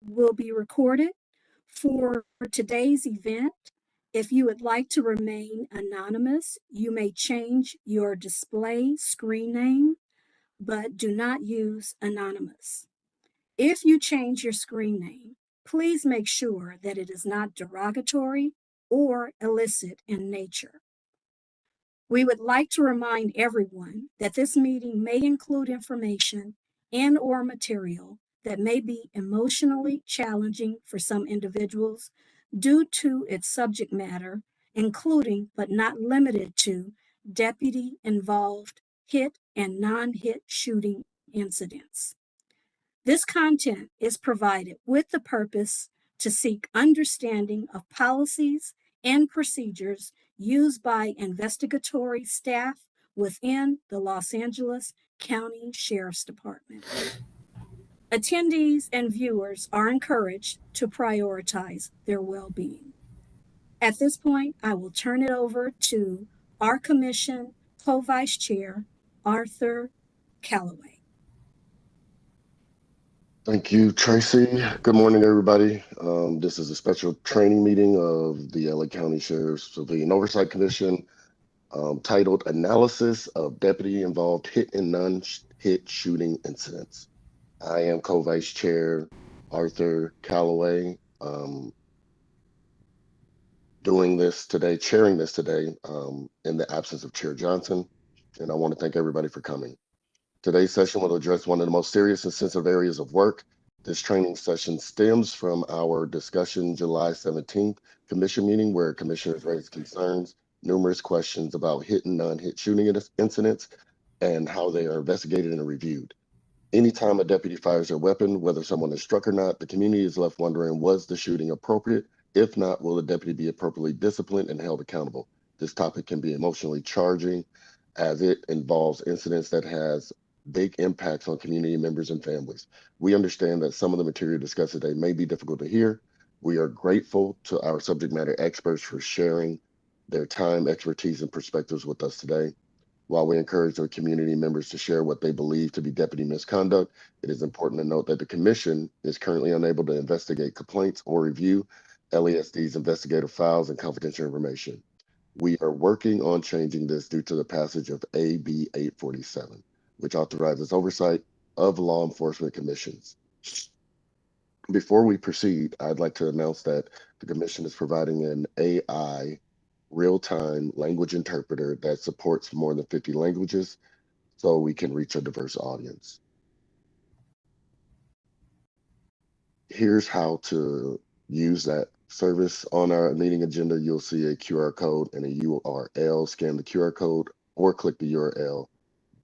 will be recorded. For today's event, if you would like to remain anonymous, you may change your display screen name, but do not use anonymous. If you change your screen name, please make sure that it is not derogatory or illicit in nature. We would like to remind everyone that this meeting may include information and/or material that may be emotionally challenging for some individuals due to its subject matter, including but not limited to deputy-involved hit and non-hit shooting incidents. This content is provided with the purpose to seek understanding of policies and procedures used by investigatory staff within the Los Angeles County Sheriff's Department. Attendees and viewers are encouraged to prioritize their well-being. At this point, I will turn it over to our Commission Co-Vice Chair, Arthur Callaway. Thank you, Tracy. Good morning, everybody. This is a special training meeting of the LA County Sheriff's Civilian Oversight Commission titled Analysis of Deputy-Involved Hit and Non-Hit Shooting Incidents. I am Co-Vice Chair Arthur Callaway, chairing this today in the absence of Chair Johnson, and I want to thank everybody for coming. Today's session will address one of the most serious and sensitive areas of work. This training session stems from our discussion July 17th commission meeting where commissioners raised concerns, numerous questions about hit and non-hit shooting incidents and how they are investigated and reviewed. Anytime a deputy fires their weapon, whether someone is struck or not, the community is left wondering, was the shooting appropriate? If not, will the deputy be appropriately disciplined and held accountable? This topic can be emotionally charging as it involves incidents that has big impacts on community members and families. We understand that some of the material discussed today may be difficult to hear. We are grateful to our subject matter experts for sharing their time, expertise, and perspectives with us today. While we encourage their community members to share what they believe to be deputy misconduct, it is important to note that the Commission is currently unable to investigate complaints or review LASD's investigative files and confidential information. We are working on changing this due to the passage of AB 847, which authorizes oversight of law enforcement commissions. Before we proceed, I'd like to announce that the Commission is providing an AI real-time language interpreter that supports more than 50 languages so we can reach a diverse audience. Here's how to use that service. On our meeting agenda, you'll see a QR code and a URL. Scan the QR code or click the URL,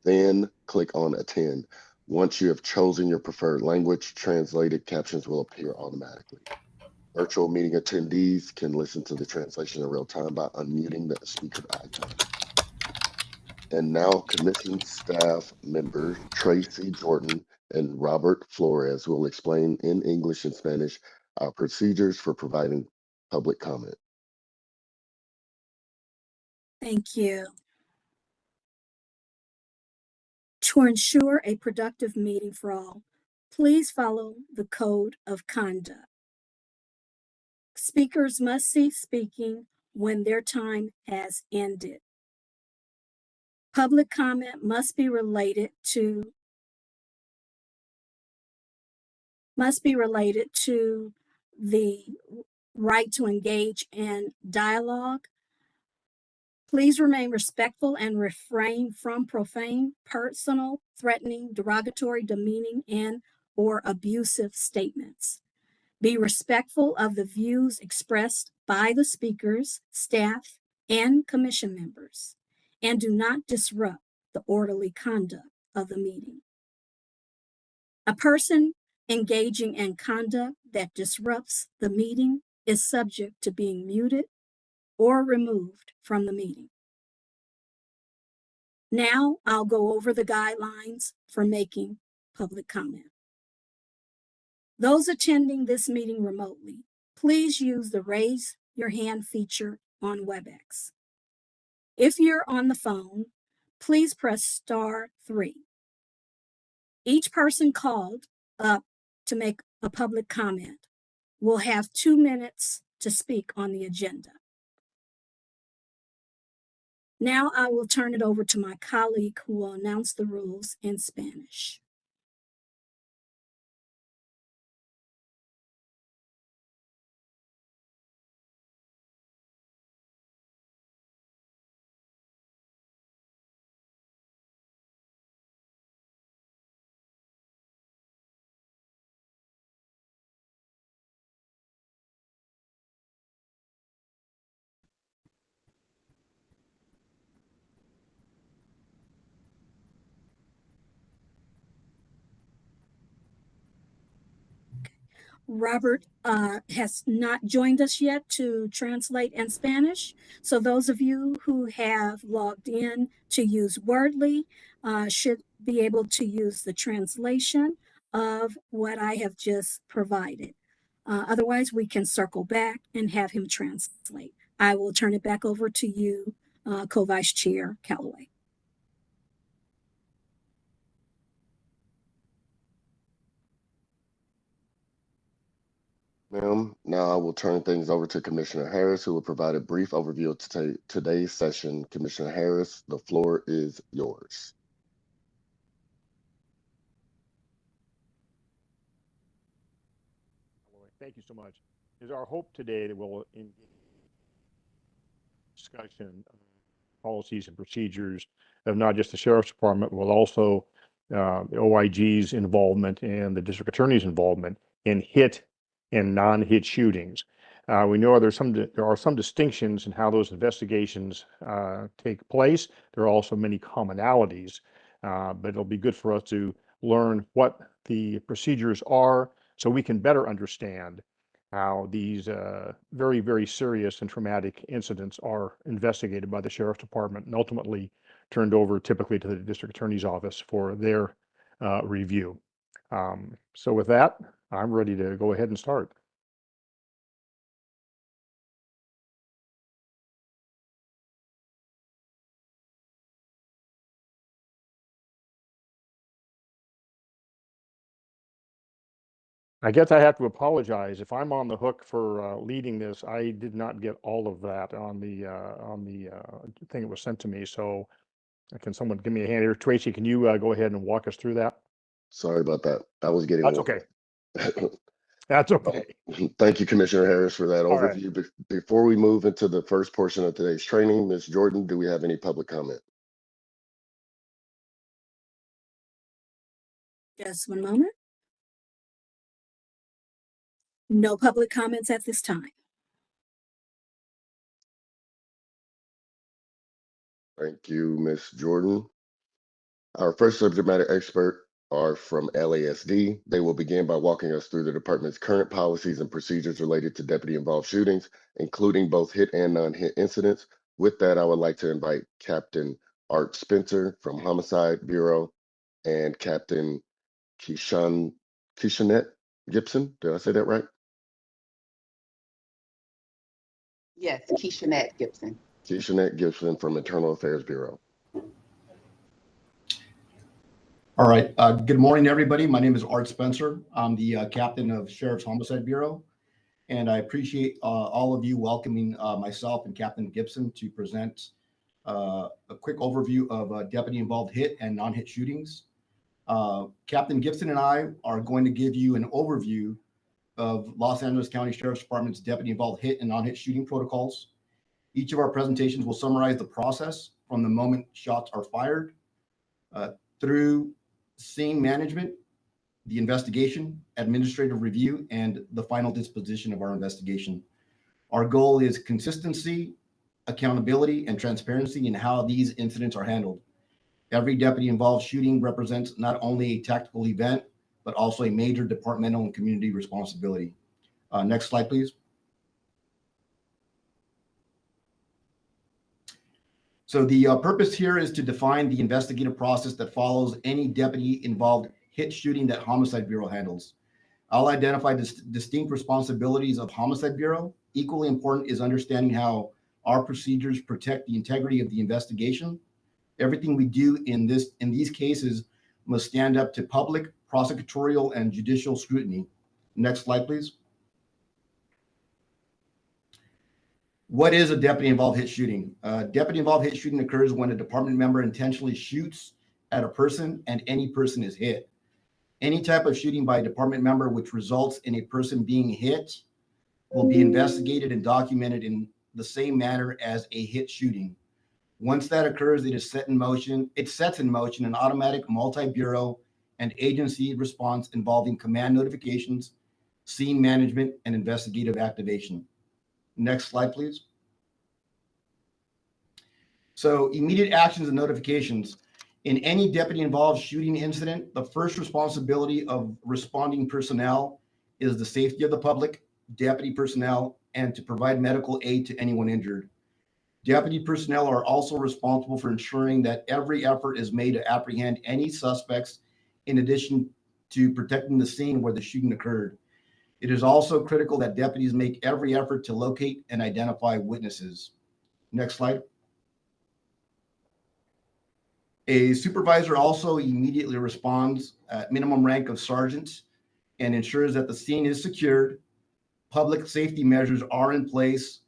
then click on Attend. Once you have chosen your preferred language, translated captions will appear automatically. Virtual meeting attendees can listen to the translation in real time by unmuting the speaker icon. And now Commission staff members Tracy Jordan and Robert Flores will explain in English and Spanish our procedures for providing public comment. Thank you. To ensure a productive meeting for all, please follow the code of conduct. Speakers must cease speaking when their time has ended. Public comment must be related to the right to engage in dialogue. Please remain respectful and refrain from profane, personal, threatening, derogatory, demeaning, and/or abusive statements. Be respectful of the views expressed by the speakers, staff, and commission members, and do not disrupt the orderly conduct of the meeting. A person engaging in conduct that disrupts the meeting is subject to being muted or removed from the meeting. Now I'll go over the guidelines for making public comment. Those attending this meeting remotely, please use the raise your hand feature on WebEx. If you're on the phone, please press *3. Each person called up to make a public comment, will have 2 minutes to speak on the agenda. Now I will turn it over to my colleague who will announce the rules in Spanish. Robert has not joined us yet to translate in Spanish. So those of you who have logged in to use Wordly should be able to use the translation of what I have just provided. Otherwise, we can circle back and have him translate. I will turn it back over to you, Co-Vice Chair Calloway. Ma'am, now I will turn things over to Commissioner Harris, who will provide a brief overview of today's session. Commissioner Harris, the floor is yours. Thank you so much. It is our hope today that we'll engage discussion of policies and procedures of not just the Sheriff's Department, but also the OIG's involvement and the District Attorney's involvement in hit and non-hit shootings. We know there are some distinctions in how those investigations take place. There are also many commonalities, but it'll be good for us to learn what the procedures are so we can better understand how these very, very serious and traumatic incidents are investigated by the Sheriff's Department and ultimately turned over typically to the District Attorney's Office for their review. So with that, I'm ready to go ahead and start. I guess I have to apologize if I'm on the hook for leading this. I did not get all of that on the thing that was sent to me. So can someone give me a hand here? Tracy, can you go ahead and walk us through that? Sorry about that. I was getting That's one. okay. That's okay. Thank you, Commissioner Harris, for that All right. overview. Before we move into the first portion of today's training, Ms. Jordan, do we have any public comment? Just one moment. No public comments at this time. Thank you, Ms. Jordan. Our first subject matter expert are from LASD. They will begin by walking us through the department's current policies and procedures related to deputy-involved shootings, including both hit and non-hit incidents. With that, I would like to invite Captain Art Spencer from Homicide Bureau and Captain Keishanette Gibson. Did I say that right? Yes, Keishanette Gibson. Keishanette Gibson from Internal Affairs Bureau. All right. Good morning, everybody. My name is Art Spencer. I'm the captain of Sheriff's Homicide Bureau, and I appreciate all of you welcoming myself and Captain Gibson to present a quick overview of deputy-involved hit and non-hit shootings. Captain Gibson and I are going to give you an overview of Los Angeles County Sheriff's Department's deputy-involved hit and non-hit shooting protocols. Each of our presentations will summarize the process from the moment shots are fired through scene management, the investigation, administrative review, and the final disposition of our investigation. Our goal is consistency, accountability, and transparency in how these incidents are handled. Every deputy-involved shooting represents not only a tactical event, but also a major departmental and community responsibility. Next slide, please. So the purpose here is to define the investigative process that follows any deputy-involved hit shooting that Homicide Bureau handles. I'll identify the distinct responsibilities of Homicide Bureau. Equally important is understanding how our procedures protect the integrity of the investigation. Everything we do in these cases must stand up to public, prosecutorial, and judicial scrutiny. Next slide, please. What is a deputy-involved hit shooting? Deputy-involved hit shooting occurs when a department member intentionally shoots at a person and any person is hit. Any type of shooting by a department member which results in a person being hit will be investigated and documented in the same manner as a hit shooting. Once that occurs, it sets in motion an automatic multi-bureau and agency response involving command notifications, scene management, and investigative activation. Next slide, please. So immediate actions and notifications. In any deputy-involved shooting incident, the first responsibility of responding personnel is the safety of the public, deputy personnel, and to provide medical aid to anyone injured. Deputy personnel are also responsible for ensuring that every effort is made to apprehend any suspects in addition to protecting the scene where the shooting occurred. It is also critical that deputies make every effort to locate and identify witnesses. Next slide. A supervisor also immediately responds at minimum rank of sergeant and ensures that the scene is secured, public safety measures are in place,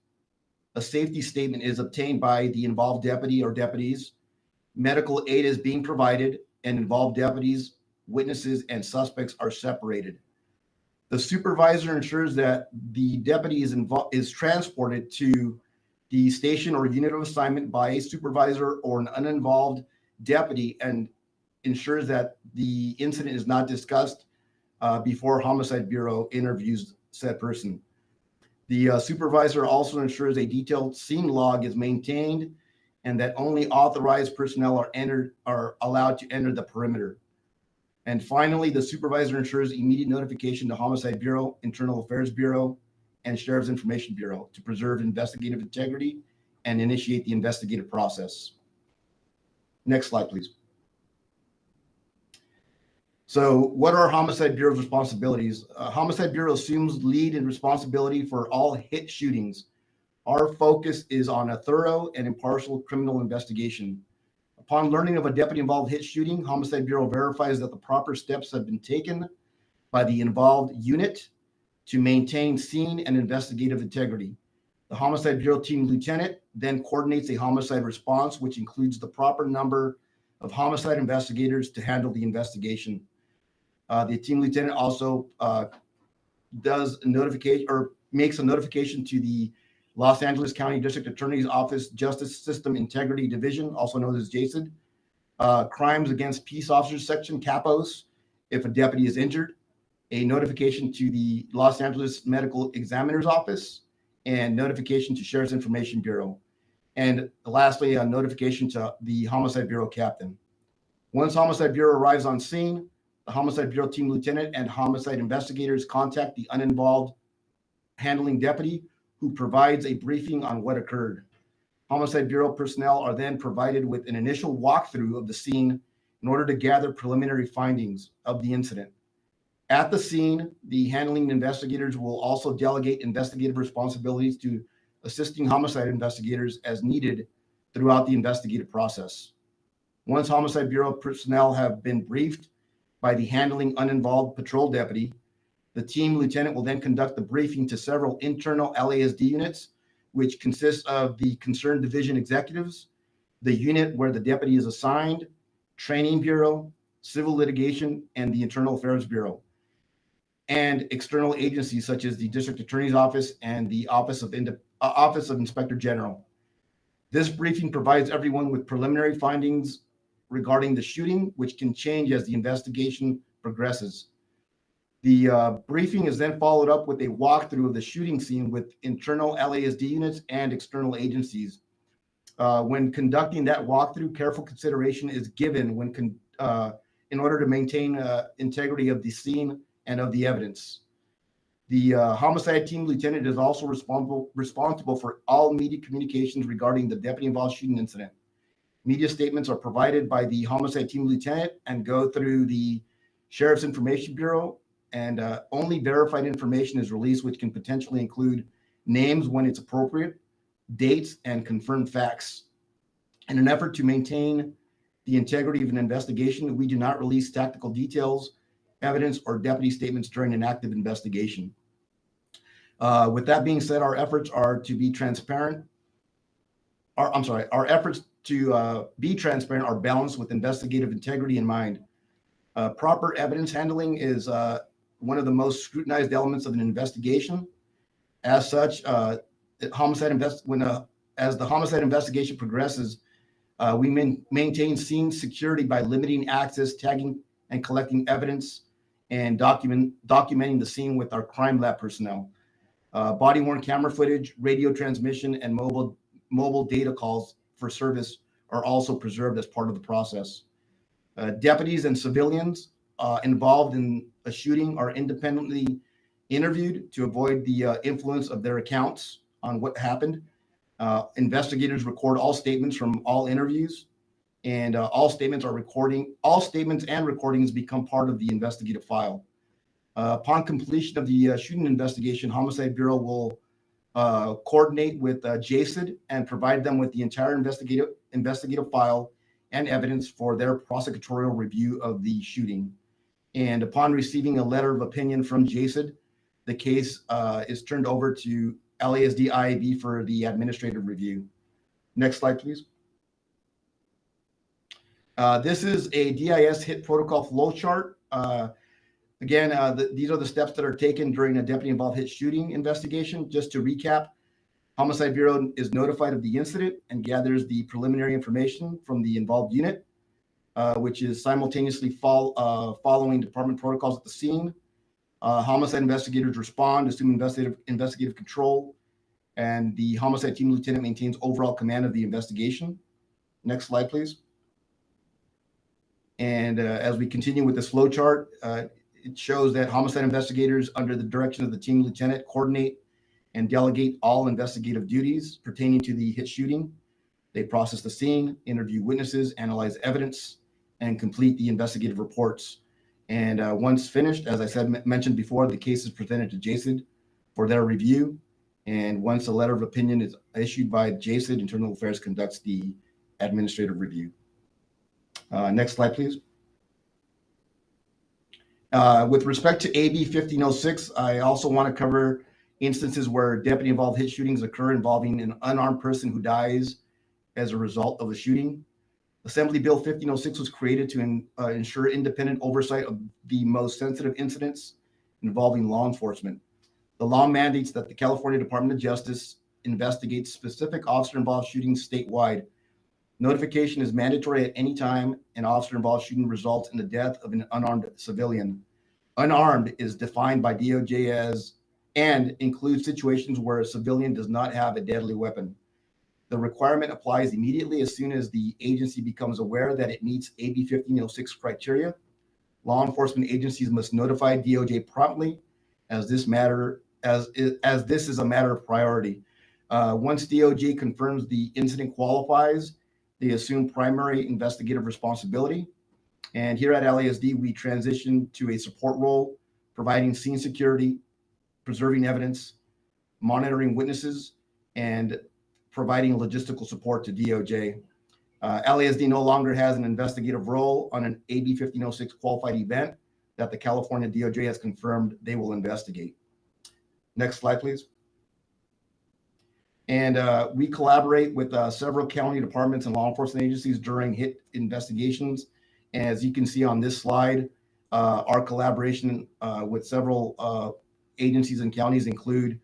a safety statement is obtained by the involved deputy or deputies, medical aid is being provided, and involved deputies, witnesses, and suspects are separated. The supervisor ensures that the deputy is transported to the station or unit of assignment by a supervisor or an uninvolved deputy and ensures that the incident is not discussed before Homicide Bureau interviews said person. The supervisor also ensures a detailed scene log is maintained and that only authorized personnel are allowed to enter the perimeter. And finally, the supervisor ensures immediate notification to Homicide Bureau, Internal Affairs Bureau, and Sheriff's Information Bureau to preserve investigative integrity and initiate the investigative process. Next slide, please. So what are Homicide Bureau's responsibilities? Homicide Bureau assumes lead and responsibility for all hit shootings. Our focus is on a thorough and impartial criminal investigation. Upon learning of a deputy-involved hit shooting, Homicide Bureau verifies that the proper steps have been taken by the involved unit to maintain scene and investigative integrity. The Homicide Bureau team lieutenant then coordinates a homicide response, which includes the proper number of homicide investigators to handle the investigation. The team lieutenant also does a notification or makes a notification to the Los Angeles County District Attorney's Office Justice System Integrity Division, also known as JASID, Crimes Against Peace Officers Section, CAPOS, if a deputy is injured, a notification to the Los Angeles Medical Examiner's Office, and notification to Sheriff's Information Bureau. And lastly, a notification to the Homicide Bureau captain. Once Homicide Bureau arrives on scene, the Homicide Bureau team lieutenant and homicide investigators contact the uninvolved handling deputy, who provides a briefing on what occurred. Homicide Bureau personnel are then provided with an initial walkthrough of the scene in order to gather preliminary findings of the incident. At the scene, the handling investigators will also delegate investigative responsibilities to assisting homicide investigators as needed throughout the investigative process. Once Homicide Bureau personnel have been briefed by the handling uninvolved patrol deputy, the team lieutenant will then conduct the briefing to several internal LASD units, which consists of the concerned division executives, the unit where the deputy is assigned, training bureau, civil litigation, and the Internal Affairs Bureau, and external agencies such as the District Attorney's Office and the Office of Inspector General. This briefing provides everyone with preliminary findings regarding the shooting, which can change as the investigation progresses. The briefing is then followed up with a walkthrough of the shooting scene with internal LASD units and external agencies. When conducting that walkthrough, careful consideration is given in order to maintain integrity of the scene and of the evidence. The homicide team lieutenant is also responsible for all media communications regarding the deputy-involved shooting incident. Media statements are provided by the homicide team lieutenant and go through the Sheriff's Information Bureau, and only verified information is released, which can potentially include names when it's appropriate, dates, and confirmed facts. In an effort to maintain the integrity of an investigation, we do not release tactical details evidence, or deputy statements during an active investigation. With that being said, our efforts are to be transparent. Our efforts to be transparent are balanced with investigative integrity in mind. Proper evidence handling is one of the most scrutinized elements of an investigation. As such, as the homicide investigation progresses, we maintain scene security by limiting access, tagging, and collecting evidence, and documenting the scene with our crime lab personnel. Body-worn camera footage, radio transmission, and mobile data calls for service are also preserved as part of the process. Deputies and civilians involved in a shooting are independently interviewed to avoid the influence of their accounts on what happened. Investigators record all statements from all interviews, and all statements and recordings become part of the investigative file. Upon completion of the shooting investigation, Homicide Bureau will coordinate with JSID and provide them with the entire investigative file and evidence for their prosecutorial review of the shooting. And upon receiving a letter of opinion from JSID, the case is turned over to LASD IAB for the administrative review. Next slide, please. This is a DIS hit protocol flowchart. Again, these are the steps that are taken during a deputy-involved hit shooting investigation. Just to recap, Homicide Bureau is notified of the incident and gathers the preliminary information from the involved unit, which is simultaneously following department protocols at the scene. Homicide investigators respond, assume investigative control, and the homicide team lieutenant maintains overall command of the investigation. Next slide, please. And as we continue with this flow chart, it shows that homicide investigators, under the direction of the team lieutenant, coordinate and delegate all investigative duties pertaining to the hit shooting. They process the scene, interview witnesses, analyze evidence, and complete the investigative reports. And once finished, as I mentioned before, the case is presented to JSID for their review. And once a letter of opinion is issued by JSID, Internal Affairs conducts the administrative review. Next slide, please. With respect to AB 1506, I also want to cover instances where deputy-involved hit shootings occur involving an unarmed person who dies as a result of the shooting. Assembly Bill 1506 was created to ensure independent oversight of the most sensitive incidents involving law enforcement. The law mandates that the California Department of Justice investigates specific officer-involved shootings statewide. Notification is mandatory at any time an officer-involved shooting results in the death of an unarmed civilian. Unarmed is defined by DOJ as and includes situations where a civilian does not have a deadly weapon. The requirement applies immediately as soon as the agency becomes aware that it meets AB 1506 criteria. Law enforcement agencies must notify DOJ promptly as this is a matter of priority. Once DOJ confirms the incident qualifies, they assume primary investigative responsibility. And here at LASD, we transition to a support role, providing scene security, preserving evidence, monitoring witnesses, and providing logistical support to DOJ. LASD no longer has an investigative role on an AB 1506 qualified event that the California DOJ has confirmed they will investigate. Next slide, please. And we collaborate with several county departments and law enforcement agencies during hit investigations. As you can see on this slide, our collaboration with several agencies and counties include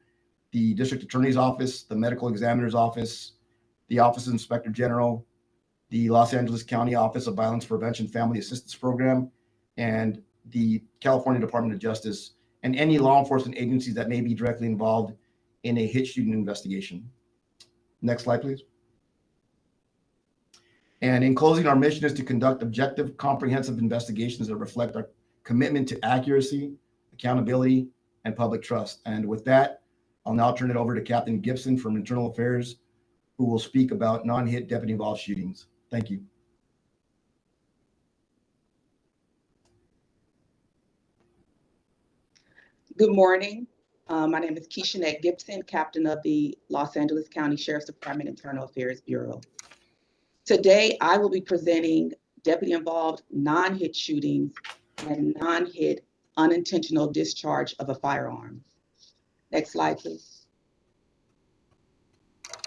the District Attorney's Office, the Medical Examiner's Office, the Office of Inspector General, the Los Angeles County Office of Violence Prevention Family Assistance Program, and the California Department of Justice, and any law enforcement agencies that may be directly involved in a hit shooting investigation. Next slide, please. And in closing, our mission is to conduct objective, comprehensive investigations that reflect our commitment to accuracy, accountability, and public trust. And with that, I'll now turn it over to Captain Gibson from Internal Affairs, who will speak about non-hit deputy-involved shootings. Thank you. Good morning. My name is Keisha Gibson, Captain of the Los Angeles County Sheriff's Department Internal Affairs Bureau. Today, I will be presenting deputy-involved non-hit shootings and non-hit unintentional discharge of a firearm. Next slide, please.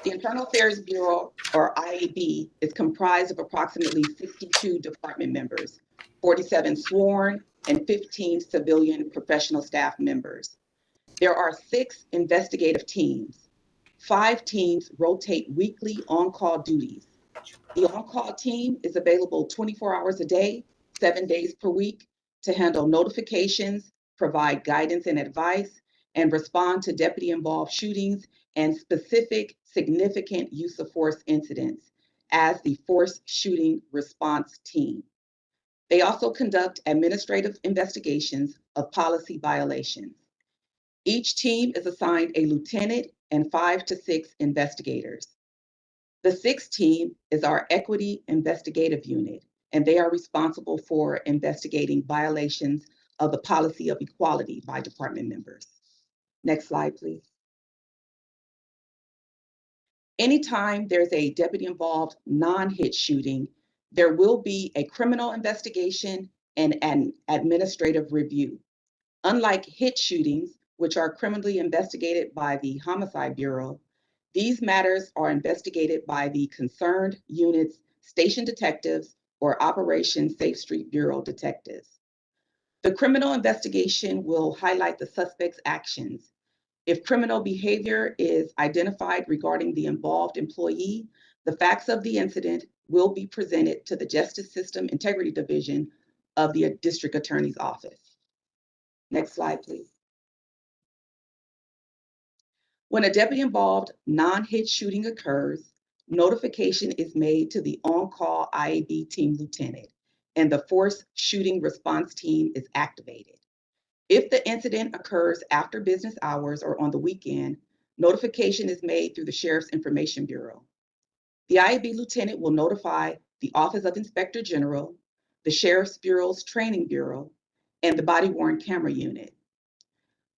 The Internal Affairs Bureau, or IAB, is comprised of approximately 62 department members, 47 sworn, and 15 civilian professional staff members. There are 6 investigative teams. 5 teams rotate weekly on-call duties. The on-call team is available 24 hours a day, 7 days per week, to handle notifications, provide guidance and advice, and respond to deputy-involved shootings and specific significant use of force incidents as the Force Shooting Response Team. They also conduct administrative investigations of policy violations. Each team is assigned a lieutenant and 5 to 6 investigators. The 6th team is our Equity Investigative Unit, and they are responsible for investigating violations of the policy of equality by department members. Next slide, please. Anytime there's a deputy-involved non-hit shooting, there will be a criminal investigation and an administrative review. Unlike hit shootings, which are criminally investigated by the Homicide Bureau, these matters are investigated by the concerned unit's station detectives or Operation Safe Street Bureau detectives. The criminal investigation will highlight the suspect's actions. If criminal behavior is identified regarding the involved employee, the facts of the incident will be presented to the Justice System Integrity Division of the District Attorney's Office. Next slide, please. When a deputy-involved non-hit shooting occurs, notification is made to the on-call IAB team lieutenant, and the Force Shooting Response Team is activated. If the incident occurs after business hours or on the weekend, notification is made through the Sheriff's Information Bureau. The IAB lieutenant will notify the Office of Inspector General, the Sheriff's Bureau's Training Bureau, and the Body-worn Camera Unit.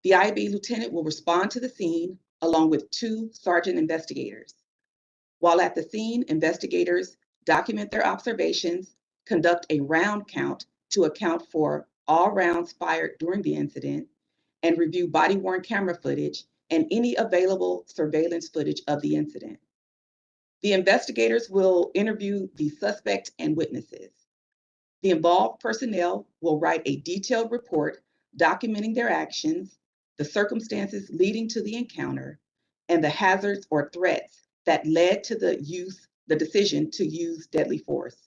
The IAB lieutenant will respond to the scene along with 2 sergeant investigators. While at the scene, investigators document their observations, conduct a round count to account for all rounds fired during the incident, and review body-worn camera footage and any available surveillance footage of the incident. The investigators will interview the suspect and witnesses. The involved personnel will write a detailed report documenting their actions, the circumstances leading to the encounter, and the hazards or threats that led to the decision to use deadly force.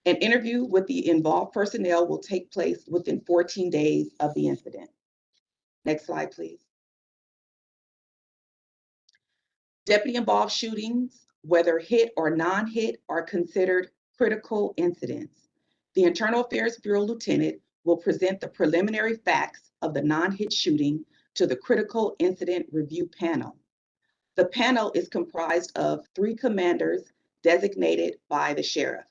An interview with the involved personnel will take place within 14 days of the incident. Next slide, please. Deputy-involved shootings, whether hit or non-hit, are considered critical incidents. The Internal Affairs Bureau lieutenant will present the preliminary facts of the non-hit shooting to the Critical Incident Review Panel. The panel is comprised of 3 commanders designated by the sheriff.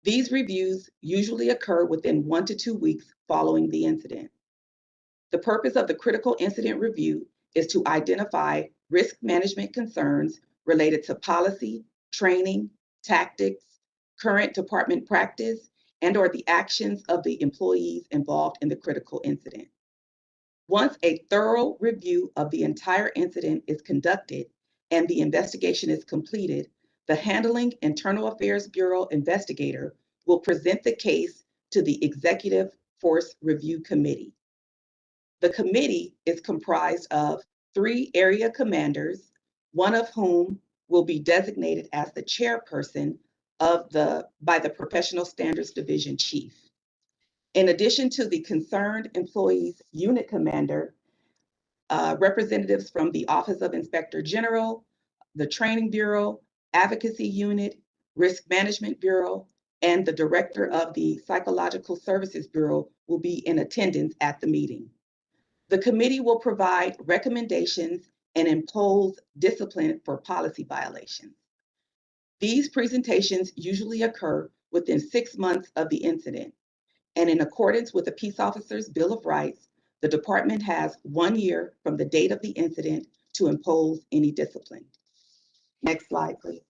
These reviews usually occur within 1 to 2 weeks following the incident. The purpose of the Critical Incident Review is to identify risk management concerns related to policy, training, tactics, current department practice, and/or the actions of the employees involved in the critical incident. Once a thorough review of the entire incident is conducted and the investigation is completed, the handling Internal Affairs Bureau investigator will present the case to the Executive Force Review Committee. The committee is comprised of 3 area commanders, one of whom will be designated as the chairperson by the Professional Standards Division chief. In addition to the concerned employees unit commander, representatives from the Office of Inspector General, the Training Bureau, Advocacy Unit, Risk Management Bureau, and the Director of the Psychological Services Bureau will be in attendance at the meeting. The committee will provide recommendations and impose discipline for policy violations. These presentations usually occur within 6 months of the incident, and in accordance with the Peace Officers' Bill of Rights, the department has 1 year from the date of the incident to impose any discipline. Next slide, please.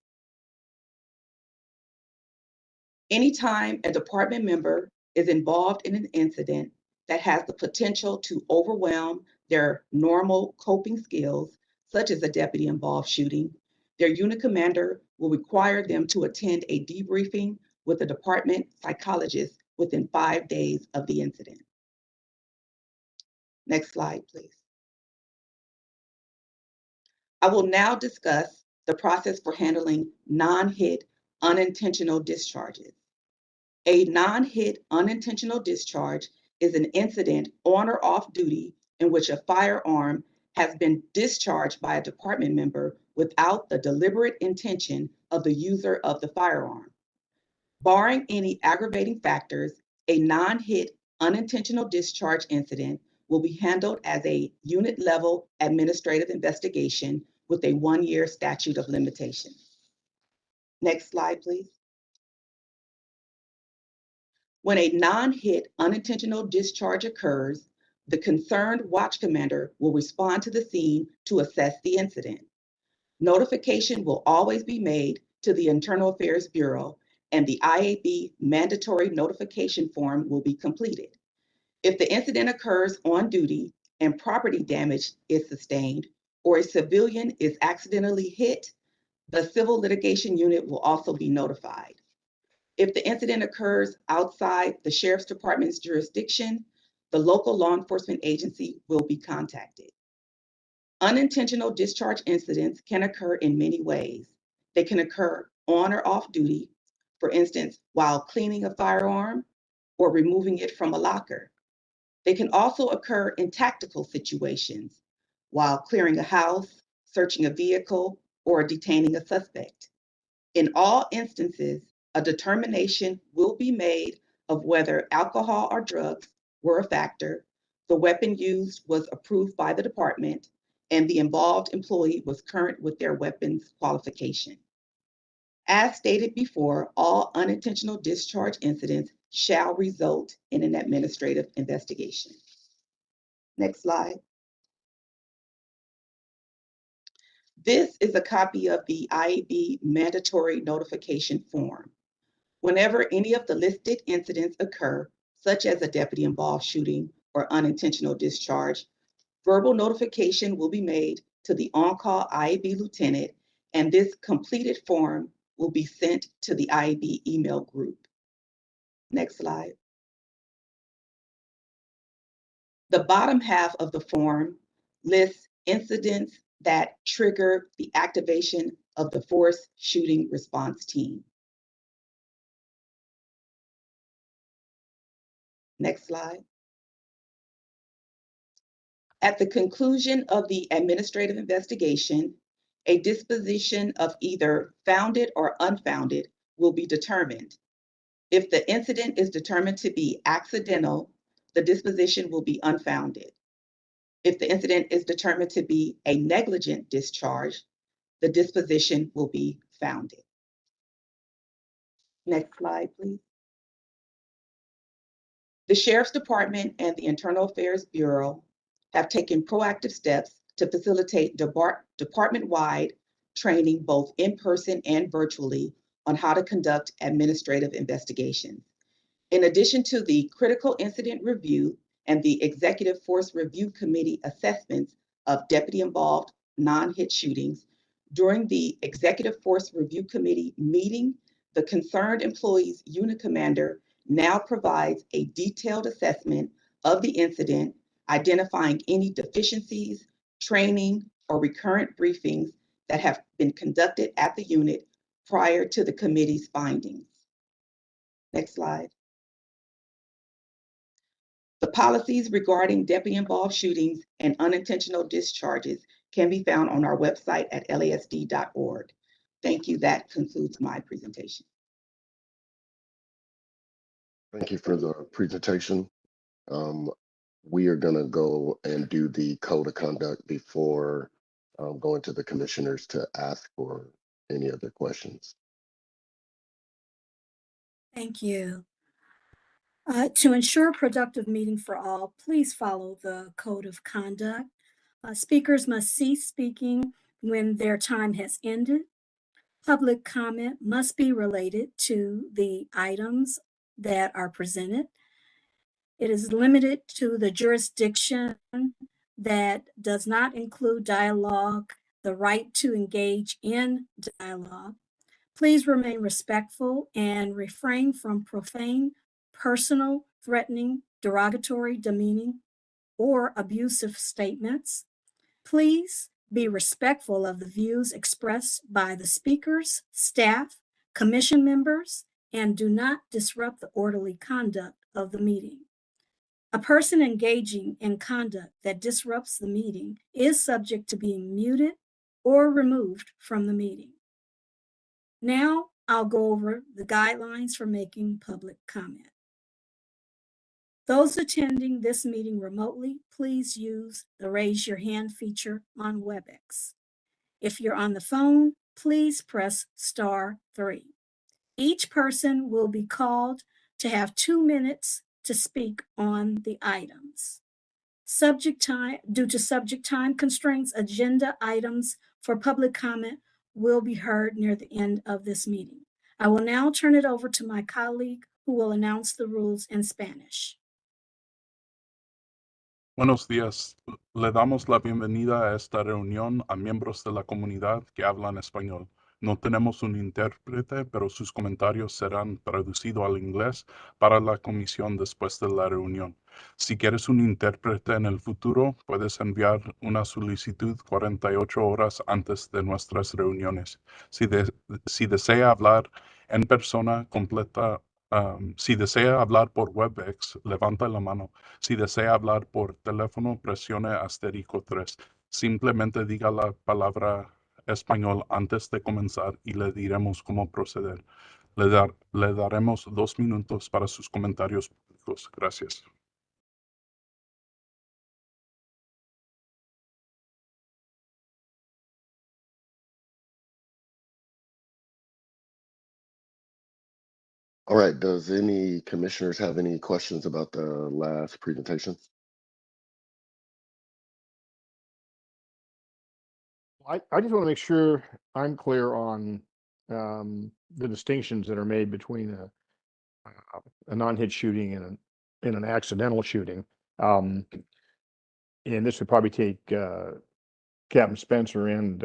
Anytime a department member is involved in an incident, that has the potential to overwhelm their normal coping skills, such as a deputy-involved shooting, their unit commander will require them to attend a debriefing with a department psychologist within 5 days of the incident. Next slide, please. I will now discuss the process for handling non-hit unintentional discharges. A non-hit unintentional discharge is an incident on or off duty in which a firearm has been discharged by a department member without the deliberate intention of the user of the firearm. Barring any aggravating factors, a non-hit unintentional discharge incident will be handled as a unit-level administrative investigation with a 1-year statute of limitations. Next slide, please. When a non-hit unintentional discharge occurs, the concerned watch commander will respond to the scene to assess the incident. Notification will always be made to the Internal Affairs Bureau, and the IAB mandatory notification form will be completed. If the incident occurs on duty and property damage is sustained, or a civilian is accidentally hit, the Civil Litigation Unit will also be notified. If the incident occurs outside the Sheriff's Department's jurisdiction, the local law enforcement agency will be contacted. Unintentional discharge incidents can occur in many ways. They can occur on or off duty, for instance, while cleaning a firearm or removing it from a locker. They can also occur in tactical situations, while clearing a house, searching a vehicle, or detaining a suspect. In all instances, a determination will be made of whether alcohol or drugs were a factor, the weapon used was approved by the department, and the involved employee was current with their weapons qualification. As stated before, all unintentional discharge incidents shall result in an administrative investigation. Next slide. This is a copy of the IAB mandatory notification form. Whenever any of the listed incidents occur, such as a deputy-involved shooting or unintentional discharge, verbal notification will be made to the on-call IAB lieutenant, and this completed form will be sent to the IAB email group. Next slide. The bottom half of the form lists incidents that trigger the activation of the force shooting response team. Next slide. At the conclusion of the administrative investigation, a disposition of either founded or unfounded will be determined. If the incident is determined to be accidental, the disposition will be unfounded. If the incident is determined to be a negligent discharge, the disposition will be founded. Next slide, please. The Sheriff's Department and the Internal Affairs Bureau have taken proactive steps to facilitate department-wide training, both in person and virtually, on how to conduct administrative investigations. In addition to the Critical Incident Review and the Executive Force Review Committee assessments of deputy-involved non-hit shootings, during the Executive Force Review Committee meeting, the concerned employee's unit commander now provides a detailed assessment of the incident, identifying any deficiencies, training, or recurrent briefings that have been conducted at the unit prior to the committee's findings. Next slide. The policies regarding deputy-involved shootings and unintentional discharges can be found on our website at lasd.org. Thank you. That concludes my presentation. Thank you for the presentation. We are going to go and do the code of conduct before going to the commissioners to ask for any other questions. Thank you. To ensure a productive meeting for all, please follow the code of conduct. Speakers must cease speaking when their time has ended. Public comment must be related to the items that are presented. It is limited to the jurisdiction that does not include dialogue, the right to engage in dialogue. Please remain respectful and refrain from profane, personal, threatening, derogatory, demeaning, or abusive statements. Please be respectful of the views expressed by the speakers, staff, commission members, and do not disrupt the orderly conduct of the meeting. A person engaging in conduct that disrupts the meeting is subject to being muted or removed from the meeting. Now I'll go over the guidelines for making public comment. Those attending this meeting remotely, please use the raise your hand feature on WebEx. If you're on the phone, please press *3. Each person will be called to have 2 minutes to speak on the items. Due to subject time constraints, agenda items for public comment will be heard near the end of this meeting. I will now turn it over to my colleague who will announce the rules in Spanish. Buenos días. Le damos la bienvenida a esta reunión a miembros de la comunidad que hablan español. No tenemos un intérprete, pero sus comentarios serán traducidos al inglés para la comisión después de la reunión. Si quieres un intérprete en el futuro, puedes enviar una solicitud 48 horas antes de nuestras reuniones. Si desea hablar en persona completa, si desea hablar por WebEx, levanta la mano. Si desea hablar por teléfono, presione *3. Simplemente diga la palabra español antes de comenzar y le diremos cómo proceder. Le daremos 2 minutos para sus comentarios públicos. Gracias. All right, does any commissioners have any questions about the last presentation? I just want to make sure I'm clear on the distinctions that are made between a non-hit shooting and an accidental shooting. And this would probably take Captain Spencer and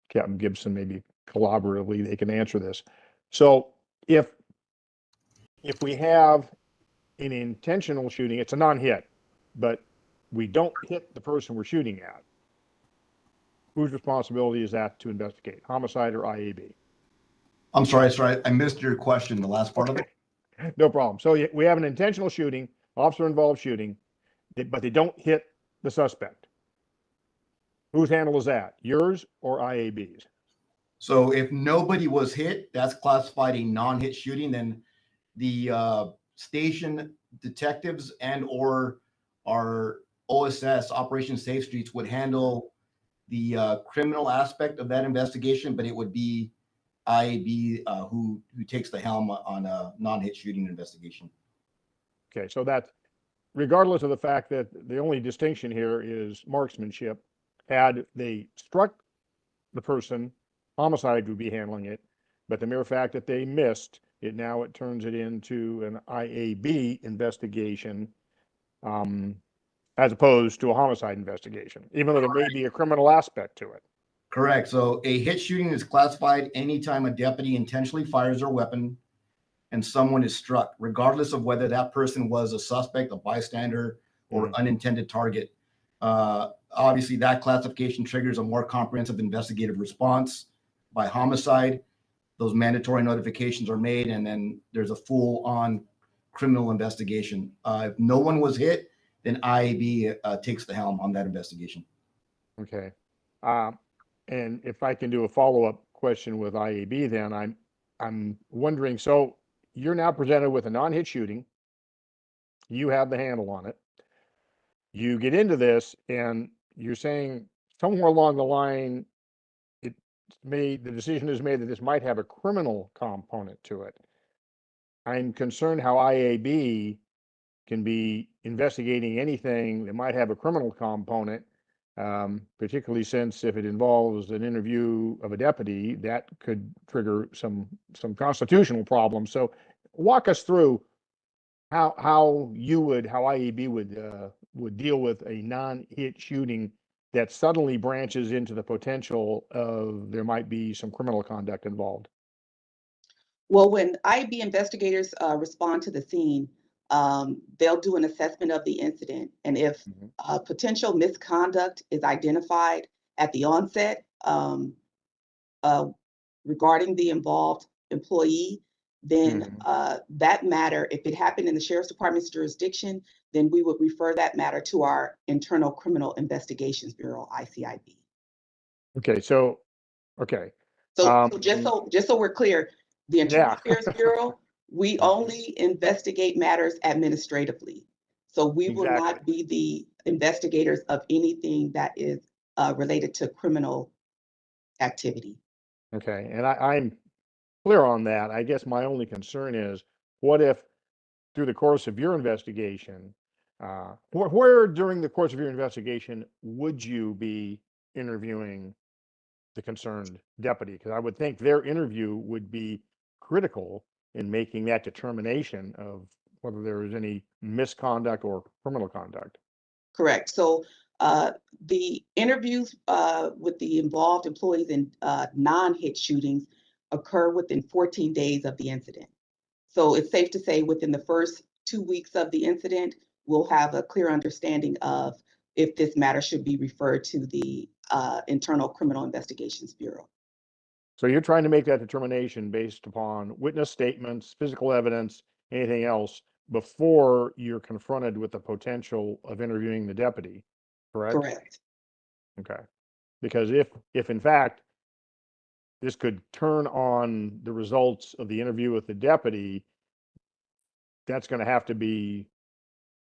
Captain Gibson, maybe collaboratively, they can answer this. So if we have an intentional shooting, it's a non-hit, but we don't hit the person we're shooting at, whose responsibility is that to investigate? Homicide or IAB? I'm sorry, I missed your question, the last part of it. No problem. So we have an intentional shooting, officer-involved shooting, but they don't hit the suspect. Whose handle is that? Yours or IAB's? So if nobody was hit, that's classified a non-hit shooting. Then the station detectives and or our OSS, Operation Safe Streets, would handle the criminal aspect of that investigation, but it would be IAB who takes the helm on a non-hit shooting investigation. Okay, so that, regardless of the fact that the only distinction here is marksmanship, had they struck the person, homicide would be handling it, but the mere fact that they missed it, now it turns it into an IAB investigation, as opposed to a homicide investigation, even though there may be a criminal aspect to it. Correct. So a hit shooting is classified anytime a deputy intentionally fires their weapon and someone is struck, regardless of whether that person was a suspect, a bystander, or unintended target. Obviously, that classification triggers a more comprehensive investigative response. By homicide, those mandatory notifitions are made, and then there's a full-on criminal investigation. If no one was hit, then IAB takes the helm on that investigation. Okay. And if I can do a follow-up question with IAB, then I'm wondering, so you're now presented with a non-hit shooting. You have the handle on it. You get into this and you're saying somewhere along the line, the decision is made that this might have a criminal component to it. I'm concerned how IAB can be investigating anything that might have a criminal component, particularly since if it involves an interview of a deputy, that could trigger some constitutional problems. So walk us through how IAB would deal with a non-hit shooting that suddenly branches into the potential of there might be some criminal conduct involved. Well, when IB investigators respond to the scene, they'll do an assessment of the incident. And if potential misconduct is identified at the onset uh, regarding the involved employee, then that matter, if it happened in the Sheriff's Department's jurisdiction, then we would refer that matter to our Internal Criminal Investigations Bureau, ICIB. Okay, so okay. So just so we're clear, the Internal Yeah. Affairs Bureau, we only investigate matters administratively. So we will Exactly. not be the investigators of anything that is related to criminal activity. Okay, and I'm clear on that. I guess my only concern is, what if through the course of your investigation, where during the course of your investigation would you be interviewing the concerned deputy? Because I would think their interview would be critical in making that determination of whether there is any misconduct or criminal conduct. Correct. So the interviews with the involved employees in non-hit shootings occur within 14 days of the incident. So it's safe to say within the first 2 weeks of the incident, we'll have a clear understanding of if this matter should be referred to the Internal Criminal Investigations Bureau. So you're trying to make that determination based upon witness statements, physical evidence, anything else before you're confronted with the potential of interviewing the deputy, correct? Correct. Okay. Because if in fact this could turn on the results of the interview with the deputy, that's going to have to be,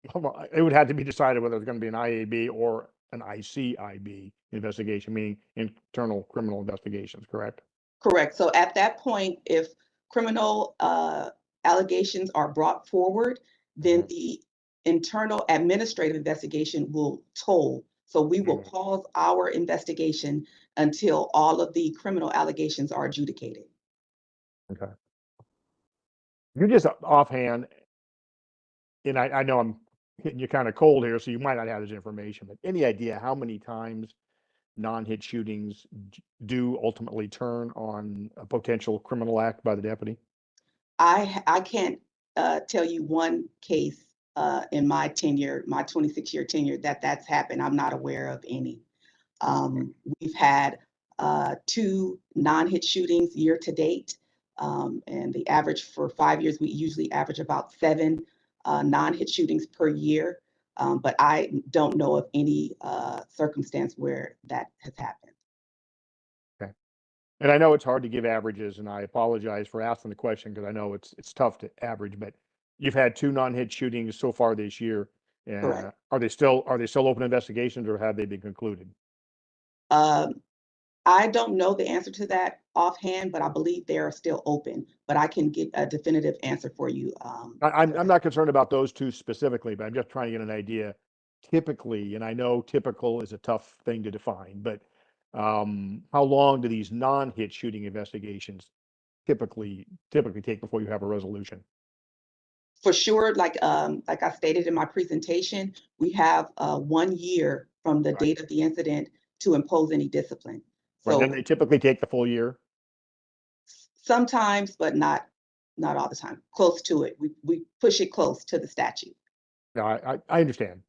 it would have to be decided whether it's going to be an IAB or an ICIB investigation, meaning internal criminal investigations, correct? Correct. So at that point, if criminal allegations are brought forward, then the internal administrative investigation will toll. So we will pause our investigation until all of the criminal allegations are adjudicated. Okay. You're just offhand, and I know I'm hitting you kind of cold here, so you might not have this information, but any idea how many times non-hit shootings do ultimately turn on a potential criminal act by the deputy? I can't tell you one case in my tenure, my 26-year tenure, that's happened. I'm not aware of any. We've had 2 non-hit shootings year to date, and the average for 5 years, we usually average about 7 non-hit shootings per year. But I don't know of any circumstance where that has happened. Okay. And I know it's hard to give averages, and I apologize for asking the question because I know it's tough to average, but you've had 2 non-hit shootings so far this year. Correct. Are they still open investigations, or have they been concluded? I don't know the answer to that offhand, but I believe they are still open. But I can get a definitive answer for you. I'm not concerned about those 2 specifically, but I'm just trying to get an idea. Typically, and I know typical is a tough thing to define, but how long do these non-hit shooting investigations typically take before you have a resolution? For sure, like I stated in my presentation, we have 1 year from the Right. date of the incident to impose any discipline. Right, then So they typically take the full year. sometimes, but not all the time. Close to it. We push it close to the statute. No, I understand.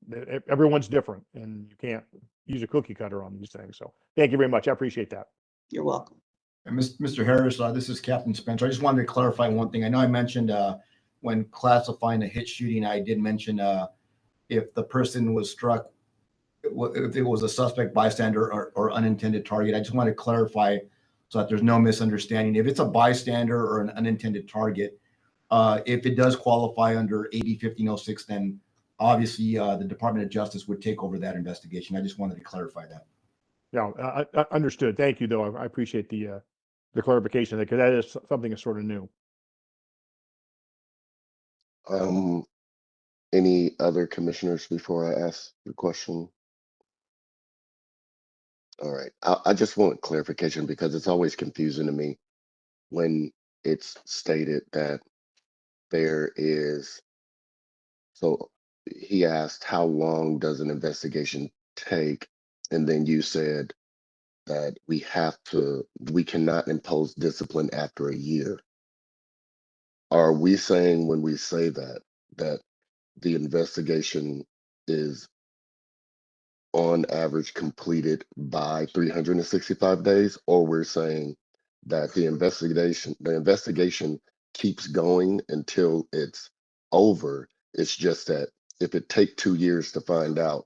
Everyone's different, and you can't use a cookie cutter on these things. So thank you very much. I appreciate that. You're welcome. And Mr. Harris, this is Captain Spencer. I just wanted to clarify one thing. I know I mentioned when classifying a hit shooting, I did mention if the person was struck, if it was a suspect, bystander, or unintended target. I just want to clarify so that there's no misunderstanding. If it's a bystander or an unintended target, if it does qualify under AB 1506, then obviously the Department of Justice would take over that investigation. I just wanted to clarify that. Yeah, I understood. Thank you, though. I appreciate the clarification because that is something that's sort of new. Any other commissioners before I ask the question? All right, I just want clarification because it's always confusing to me when it's stated that there is So he asked, how long does an investigation take? And then you said that we cannot impose discipline after a year. Are we saying when we say that, that the investigation is on average completed by 365 days, or we're saying that the investigation keeps going until it's over? It's just that if it take 2 years to find out,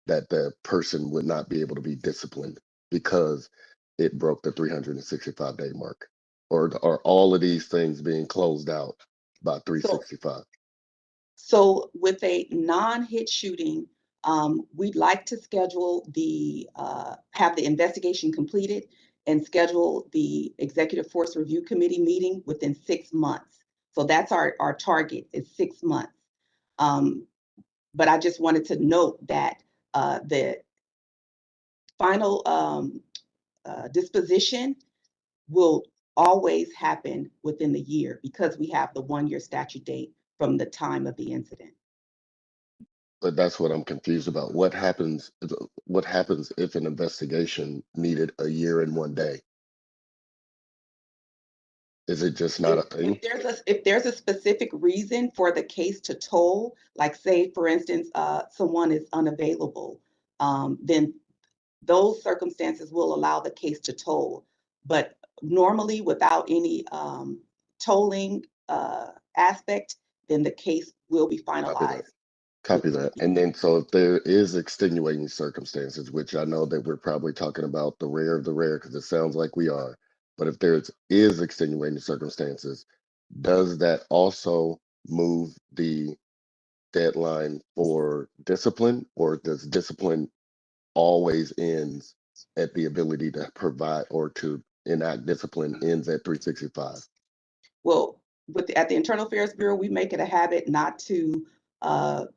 that the person would not be able to be disciplined because it broke the 365-day mark, or are all of these things being closed out by 365? So with a non-hit shooting, we'd like to schedule have the investigation completed and schedule the Executive Force Review Committee meeting within 6 months. So that's our target, is 6 months. But I just wanted to note that the final disposition will always happen within the year because we have the 1-year statute date from the time of the incident. But that's what I'm confused about. What happens if an investigation needed a year and 1 day? Is it just not a thing? If there's a specific reason for the case to toll, like say, for instance, someone is unavailable, then those circumstances will allow the case to toll. But normally, without any tolling aspect, then the case will be finalized. Copy that. And then, so if there is extenuating circumstances, which I know that we're probably talking about the rare of the rare, because it sounds like we are, but if there is extenuating circumstances, does that also move the deadline for discipline, or does discipline always ends at the ability to provide or to enact discipline ends at 365? Well, at the Internal Affairs Bureau, we make it a habit not to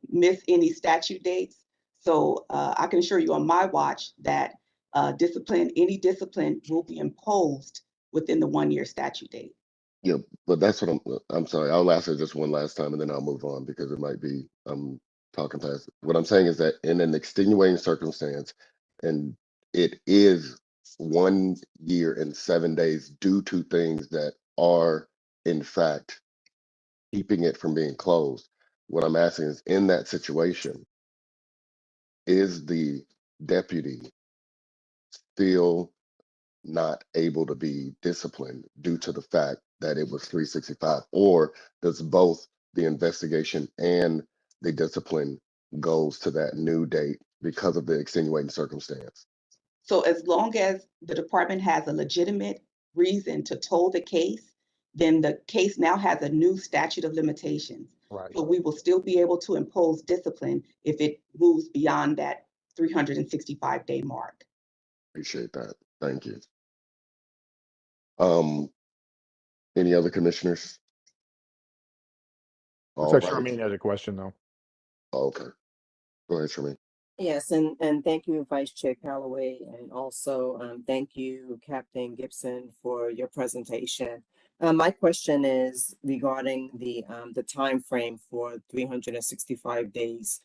miss any statute dates. So I can assure you on my watch that any discipline will be imposed within the 1-year statute date. Yeah, but that's what I'm sorry. I'll ask it just one last time and then I'll move on because it might be I'm talking past. What I'm saying is that in an extenuating circumstance, and it is 1 year and 7 days due to things that are in fact keeping it from being closed. What I'm asking is, in that situation, is the deputy still not able to be disciplined due to the fact that it was 365, or does both the investigation and the discipline goes to that new date because of the extenuating circumstance? So as long as the department has a legitimate reason to toll the case, then the case now has a new statute of limitations. Right. So we will still be able to impose discipline if it moves beyond that 365-day mark. Appreciate that. Thank you. Any other commissioners? Looks All like right. Charmaine has a question though. Okay. Go ahead, Charmaine. Yes, and thank you, Vice Chair Calloway, and also thank you, Captain Gibson, for your presentation. My question is regarding the time frame for 365 days.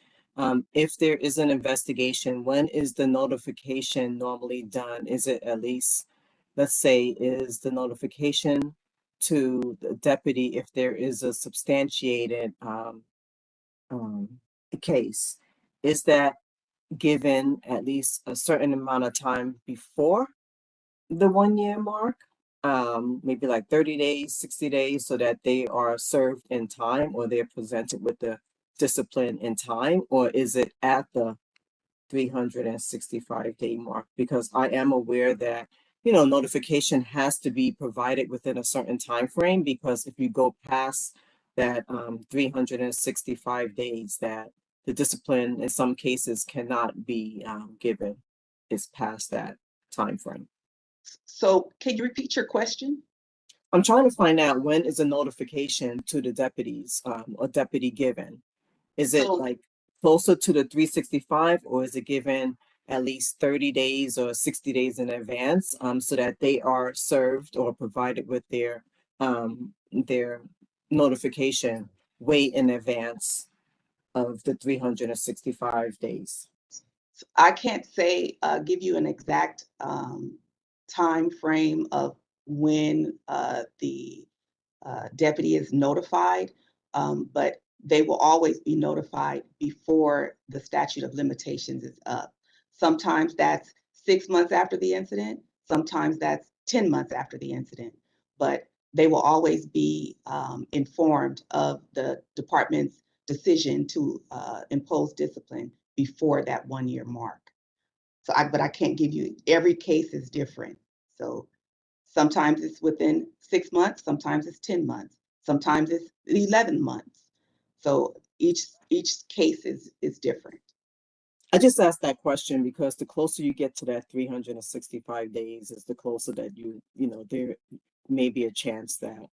If there is an investigation, when is the notification normally done? Is it at least, let's say, is the notification to the deputy if there is a substantiated case? Is that given at least a certain amount of time before the 1-year mark, maybe like 30 days, 60 days, so that they are served in time or they're presented with the discipline in time? Or is it at the 365-day mark? Because I am aware that, notification has to be provided within a certain time frame, because if you go past that 365 days, that the discipline in some cases cannot be given is past that time frame. So can you repeat your question? I'm trying to find out, when is a notification to the deputies or deputy given? Is it like closer to the 365, or is it given at least 30 days or 60 days in advance, so that they are served or provided with their notification way in advance? of the 365 days? I can't say, give you an exact time frame of when the deputy is notified, but they will always be notified before the statute of limitations is up. Sometimes that's 6 months after the incident, sometimes that's 10 months after the incident, but they will always be informed of the department's decision to impose discipline before that 1 year mark. But I can't give you, every case is different. So sometimes it's within 6 months, sometimes it's 10 months, sometimes it's 11 months. So each case is different. I just asked that question because the closer you get to that 365 days is the closer that there may be a chance that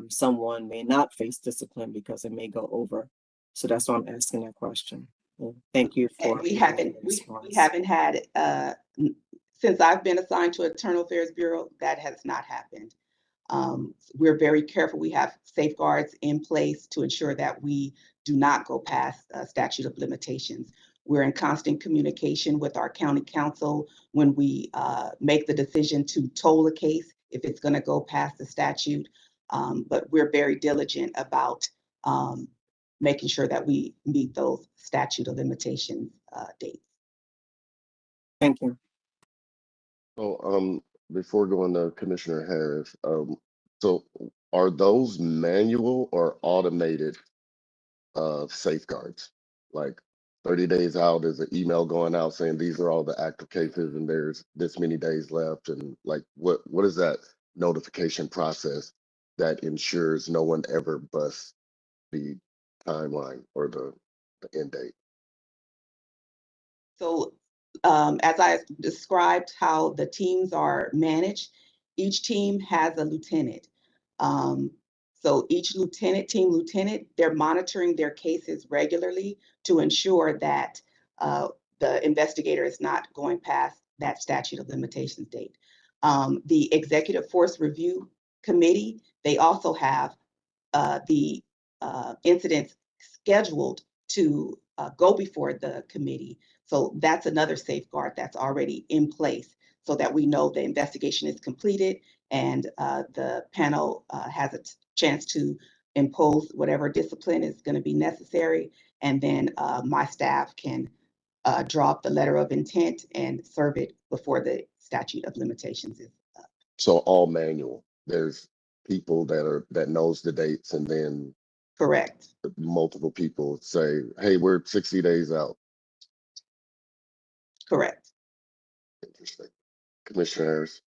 someone may not face discipline because it may go over. So that's why I'm asking that question. Well, thank you for. And we haven't had, since I've been assigned to Internal Affairs Bureau, that has not happened. We're very careful. We have safeguards in place to ensure that we do not go past statute of limitations. We're in constant communication with our county council when we make the decision to toll a case if it's going to go past the statute. But we're very diligent about making sure that we meet those statute of limitations dates. Thank you. So before going to Commissioner Harris, so are those manual or automated safeguards? Like 30 days out, is an email going out saying these are all the active cases and there's this many days left, and like what is that notification process that ensures no one ever busts the timeline or the end date? So as I described how the teams are managed, each team has a lieutenant. So each team lieutenant, they're monitoring their cases regularly to ensure that the investigator is not going past that statute of limitations date. The Executive Force Review Committee, they also have the incidents scheduled to go before the committee. So that's another safeguard that's already in place so that we know the investigation is completed and the panel has a chance to impose whatever discipline is going to be necessary. And then my staff can draw up the letter of intent and serve it before the statute of limitations is up. So all manual. There's people that knows the dates, and then Correct. multiple people say, hey, we're 60 days out. Correct. Interesting. Commissioner Harris.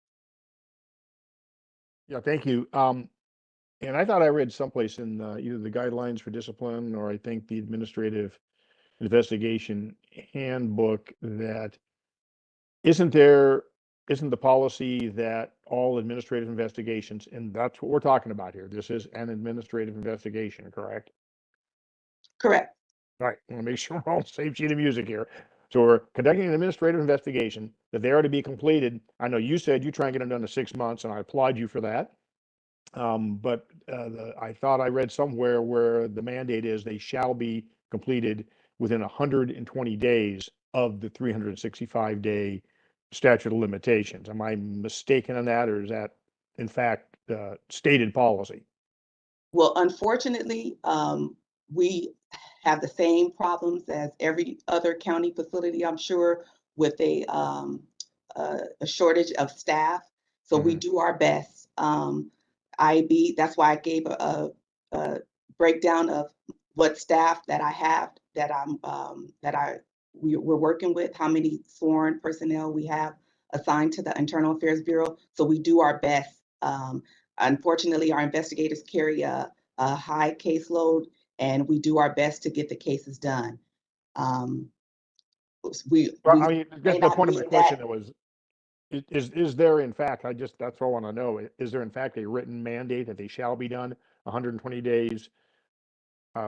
Yeah, thank you. And I thought I read someplace in either the guidelines for discipline or I think the administrative investigation handbook that isn't the policy that all administrative investigations, and that's what we're talking about here. This is an administrative investigation, correct? Correct. All right, I want to make sure we're all same sheet of music here. So we're conducting an administrative investigation that they are to be completed. I know you said you try and get them done in 6 months, and I applaud you for that. But I thought I read somewhere where the mandate is they shall be completed within 120 days of the 365-day statute of limitations. Am I mistaken on that, or is that in fact stated policy? Well, unfortunately, we have the same problems as every other county facility, I'm sure, with a shortage of staff. So we do our best. That's why I gave a breakdown of what staff that I have we're working with, how many sworn personnel we have assigned to the Internal Affairs Bureau. So we do our best. Unfortunately, our investigators carry a high caseload, and we do our best to get the cases done. I mean, I guess the point of my question was, is there in fact, that's what I want to know, is there in fact a written mandate that they shall be done 120 days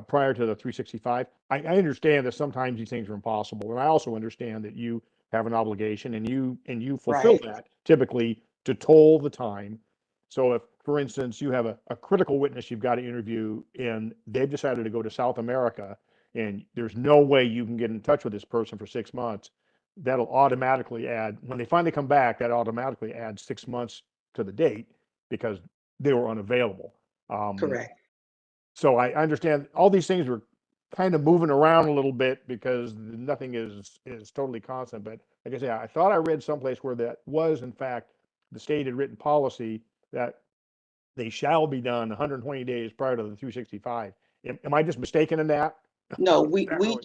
prior to the 365? I understand that sometimes these things are impossible, and I also understand that you have an obligation and you fulfill that typically to toll the time. So if, for instance, you have a critical witness you've got to interview and they've decided to go to South America and there's no way you can get in touch with this person for 6 months, that'll automatically add, when they finally come back, that automatically adds 6 months to the date because they were unavailable. Correct. So I understand all these things were kind of moving around a little bit because nothing is totally constant. But like I say, I thought I read someplace where that was in fact the stated written policy that they shall be done 120 days prior to the 365. Am I just mistaken in that? No, Is that really?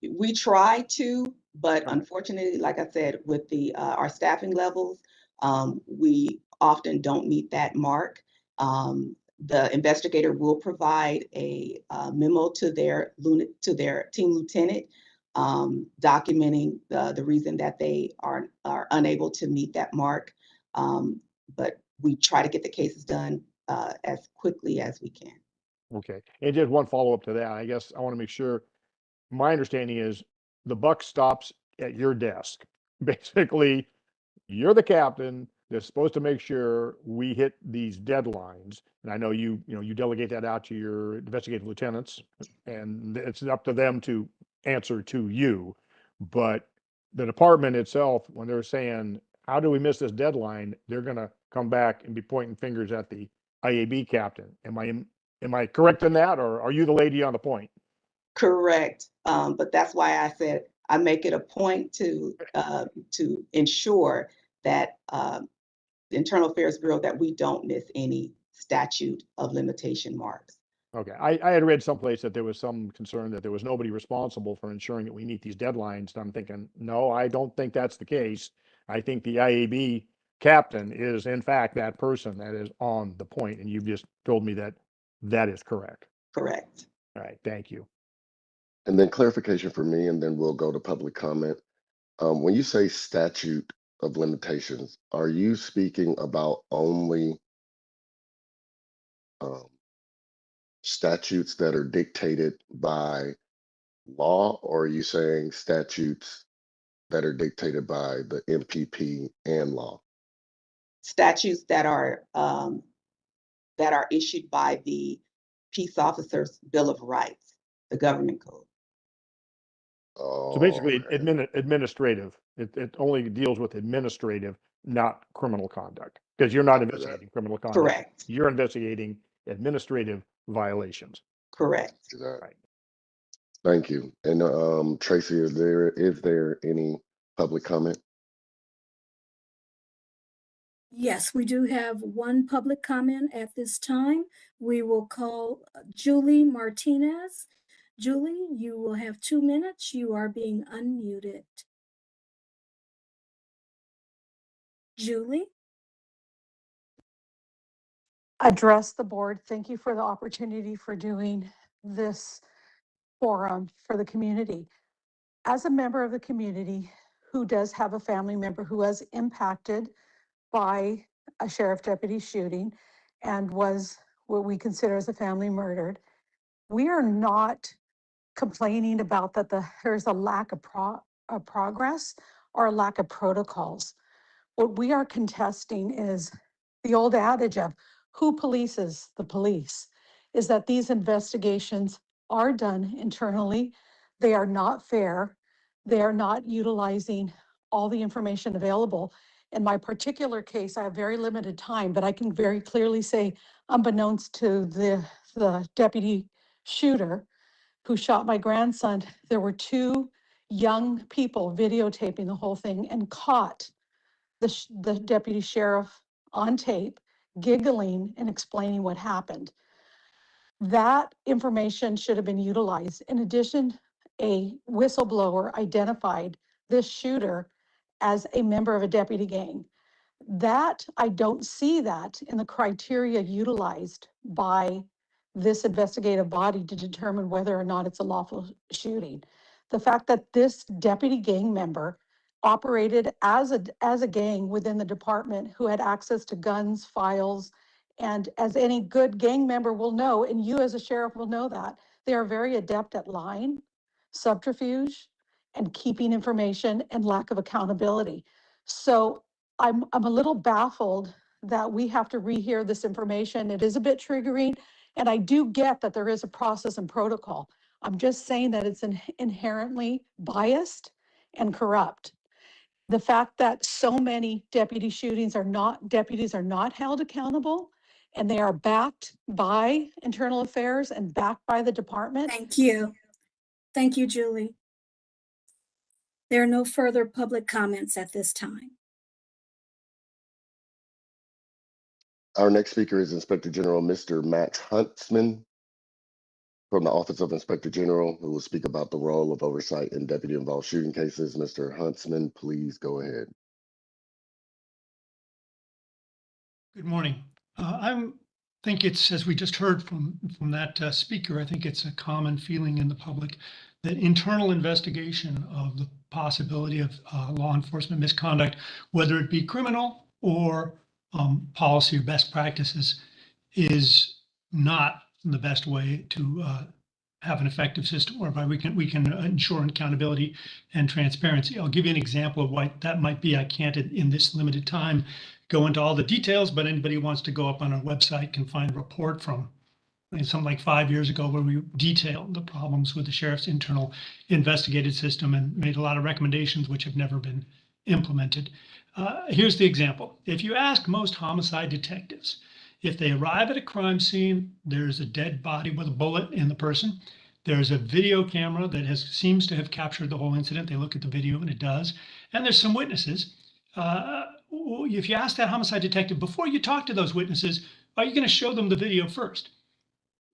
we try to, but Okay. unfortunately, like I said, with the our staffing levels, we often don't meet that mark. The investigator will provide a memo to their team lieutenant, documenting the reason that they are unable to meet that mark. But we try to get the cases done as quickly as we can. Okay. And just one follow up to that. I guess I want to make sure my understanding is the buck stops at your desk. Basically, you're the captain that's supposed to make sure we hit these deadlines. And I know you delegate that out to your investigative lieutenants, and it's up to them to answer to you. But the department itself, when they're saying, how do we miss this deadline? They're going to come back and be pointing fingers at the IAB captain. Am I correct in that, or are you the lady on the point? Correct. But that's why I said I make it a point to ensure that the Internal Affairs Bureau, that we don't miss any statute of limitation marks. Okay, I had read someplace that there was some concern that there was nobody responsible for ensuring that we meet these deadlines. And I'm thinking, no, I don't think that's the case. I think the IAB captain is in fact that person that is on the point, and you've just told me that that is correct. Correct. All right, thank you. And then clarification for me, and then we'll go to public comment. When you say statute of limitations, are you speaking about only um, statutes that are dictated by law, or are you saying statutes that are dictated by the MPP and law? Statutes that are issued by the Peace Officers Bill of Rights, the government code. So Oh, basically, okay. administrative. It only deals with administrative, not criminal conduct, because you're not Copy that. investigating criminal conduct. Correct. You're investigating administrative violations. Correct. Copy that. Right. Thank you. And Tracy, is there any public comment? Yes, we do have one public comment at this time. We will call Julie Martinez. Julie, you will have 2 minutes. You are being unmuted. Julie? Address the board. Thank you for the opportunity for doing this forum for the community. As a member of the community who does have a family member who was impacted by a sheriff deputy shooting and was what we consider as a family murdered, we are not complaining about that there's a lack of progress or a lack of protocols. What we are contesting is the old adage of who polices the police, is that these investigations are done internally. They are not fair. They are not utilizing all the information available. In my particular case, I have very limited time, but I can very clearly say, unbeknownst to the deputy shooter who shot my grandson, there were 2 young people videotaping the whole thing and caught the deputy sheriff on tape, giggling and explaining what happened. That information should have been utilized. In addition, a whistleblower identified this shooter as a member of a deputy gang. That, I don't see that in the criteria utilized by this investigative body to determine whether or not it's a lawful shooting. The fact that this deputy gang member operated as a gang within the department who had access to guns, files, and as any good gang member will know, and you as a sheriff will know that, they are very adept at lying, subterfuge, and keeping information and lack of accountability. So I'm a little baffled that we have to rehear this information. It is a bit triggering, and I do get that there is a process and protocol. I'm just saying that it's inherently biased and corrupt. The fact that so many deputies are not held accountable, and they are backed by internal affairs and backed by the department. Thank you. Thank you, Julie. There are no further public comments at this time. Our next speaker is Inspector General Mr. Max Huntsman from the Office of Inspector General, who will speak about the role of oversight in deputy-involved shooting cases. Mr. Huntsman, please go ahead. Good morning. I think it's, as we just heard from that speaker, I think it's a common feeling in the public that internal investigation of the possibility of law enforcement misconduct, whether it be criminal or policy or best practices, is not the best way to have an effective system whereby we can ensure accountability and transparency. I'll give you an example of what that might be. I can't in this limited time go into all the details, but anybody who wants to go up on our website can find a report from something like 5 years ago where we detailed the problems with the sheriff's internal investigative system and made a lot of recommendations which have never been implemented. Here's the example. If you ask most homicide detectives, if they arrive at a crime scene, there's a dead body with a bullet in the person. There's a video camera that seems to have captured the whole incident. They look at the video and it does. And there's some witnesses. If you ask that homicide detective, before you talk to those witnesses, are you going to show them the video first?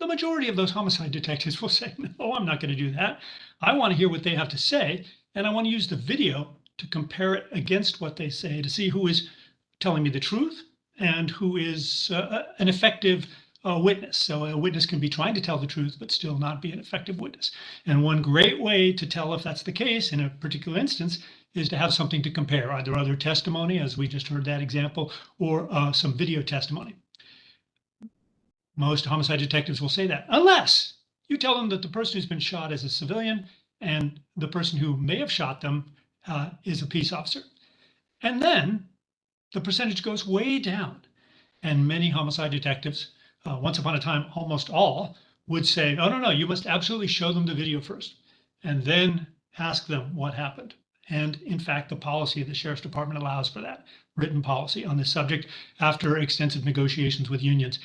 The majority of those homicide detectives will say, no, I'm not going to do that. I want to hear what they have to say, and I want to use the video to compare it against what they say to see who is telling me the truth and who is an effective witness. So a witness can be trying to tell the truth, but still not be an effective witness. And one great way to tell if that's the case in a particular instance is to have something to compare, either other testimony, as we just heard that example, or some video testimony. Most homicide detectives will say that, unless you tell them that the person who's been shot is a civilian and the person who may have shot them is a peace officer. And then the percentage goes way down. And many homicide detectives, once upon a time, almost all, would say, oh, no, you must absolutely show them the video first and then ask them what happened. And in fact, the policy of the Sheriff's Department allows for that written policy on this subject after extensive negotiations with unions.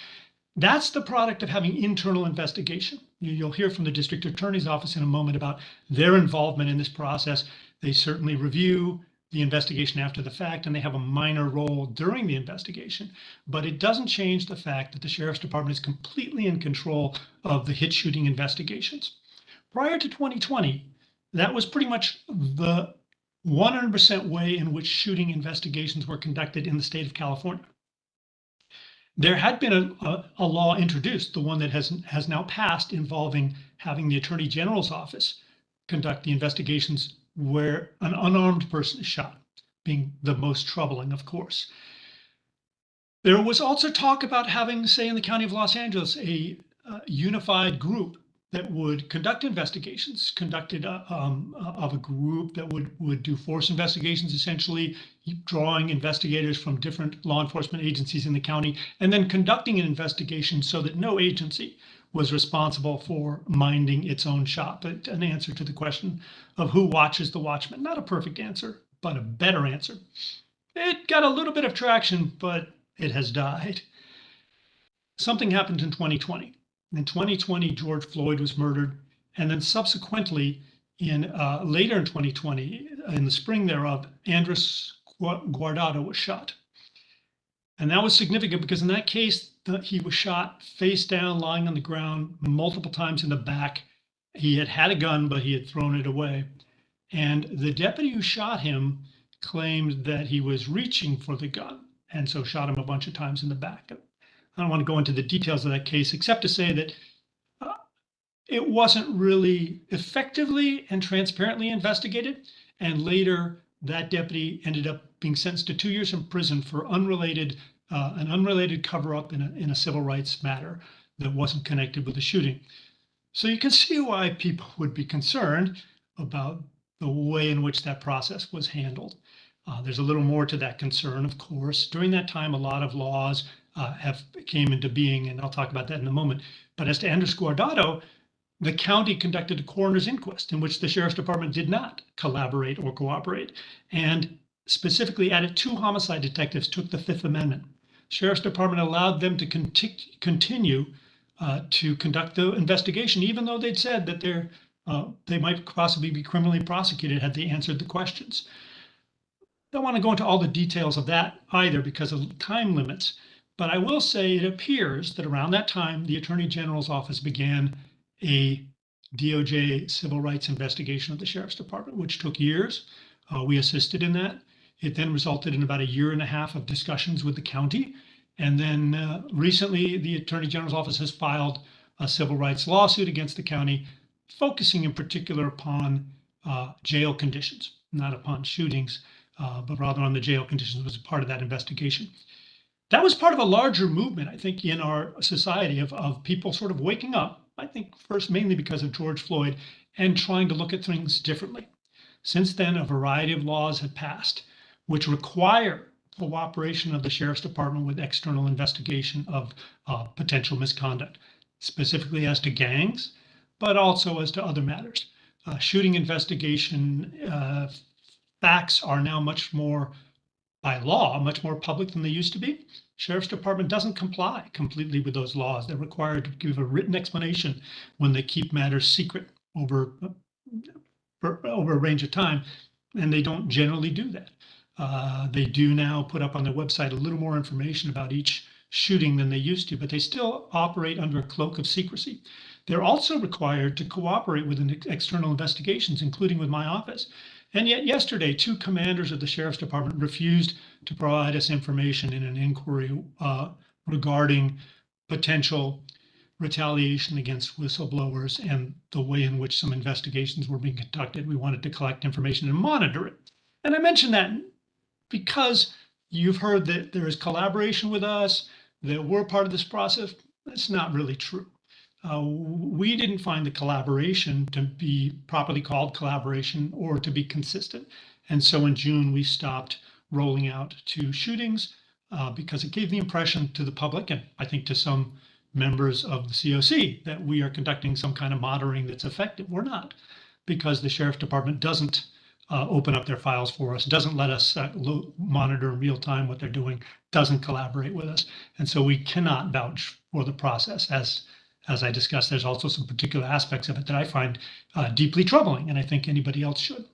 That's the product of having internal investigation. You'll hear from the district attorney's office in a moment about their involvement in this process. They certainly review the investigation after the fact, and they have a minor role during the investigation. But it doesn't change the fact that the Sheriff's Department is completely in control of the hit shooting investigations. Prior to 2020, that was pretty much the 100% way in which shooting investigations were conducted in the state of California. There had been a law introduced, the one that has now passed, involving having the Attorney General's office conduct the investigations where an unarmed person is shot, being the most troubling, of course. There was also talk about having, say, in the County of Los Angeles, a unified group that would conduct investigations, conducted of a group that would do force investigations, essentially drawing investigators from different law enforcement agencies in the county, and then conducting an investigation so that no agency was responsible for minding its own shop. An answer to the question of who watches the watchman. Not a perfect answer, but a better answer. It got a little bit of traction, but it has died. Something happened in 2020. In 2020, George Floyd was murdered, and then subsequently, later in 2020, in the spring thereof, Andres Guardado was shot. And that was significant because in that case, he was shot face down, lying on the ground multiple times in the back. He had a gun, but he had thrown it away. And the deputy who shot him claimed that he was reaching for the gun, and so shot him a bunch of times in the back. I don't want to go into the details of that case, except to say that it wasn't really effectively and transparently investigated. And later, that deputy ended up being sentenced to 2 years in prison for an unrelated cover-up in a civil rights matter that wasn't connected with the shooting. So you can see why people would be concerned about the way in which that process was handled. There's a little more to that concern, of course. During that time, a lot of laws came into being, and I'll talk about that in a moment. But as to Andres Guardado, the county conducted a coroner's inquest in which the sheriff's department did not collaborate or cooperate, and specifically added 2 homicide detectives took the Fifth Amendment. Sheriff's department allowed them to continue to conduct the investigation, even though they'd said that they might possibly be criminally prosecuted had they answered the questions. Don't want to go into all the details of that either because of time limits, but I will say it appears that around that time, the Attorney General's office began a DOJ civil rights investigation of the Sheriff's Department, which took years. We assisted in that. It then resulted in about 1.5 years of discussions with the county. And then recently, the Attorney General's office has filed a civil rights lawsuit against the county, focusing in particular upon jail conditions, not upon shootings, but rather on the jail conditions was part of that investigation. That was part of a larger movement, I think, in our society of people sort of waking up, I think first mainly because of George Floyd, and trying to look at things differently. Since then, a variety of laws have passed which require cooperation of the Sheriff's Department with external investigation of potential misconduct, specifically as to gangs, but also as to other matters. Shooting investigation facts are now much more, by law, much more public than they used to be. Sheriff's Department doesn't comply completely with those laws. They're required to give a written explanation when they keep matters secret over a range of time, and they don't generally do that. They do now put up on their website a little more information about each shooting than they used to, but they still operate under a cloak of secrecy. They're also required to cooperate with external investigations, including with my office. And yet yesterday, 2 commanders of the Sheriff's Department refused to provide us information in an inquiry regarding potential retaliation against whistleblowers and the way in which some investigations were being conducted. We wanted to collect information and monitor it. And I mention that because you've heard that there is collaboration with us, that we're part of this process. That's not really true. We didn't find the collaboration to be properly called collaboration or to be consistent. And so in June, we stopped rolling out 2 shootings because it gave the impression to the public, and I think to some members of the COC, that we are conducting some kind of monitoring that's effective. We're not, because the Sheriff's Department doesn't open up their files for us, doesn't let us monitor in real time what they're doing, doesn't collaborate with us. And so we cannot vouch for the process. As I discussed, there's also some particular aspects of it that I find deeply troubling, and I think anybody else should.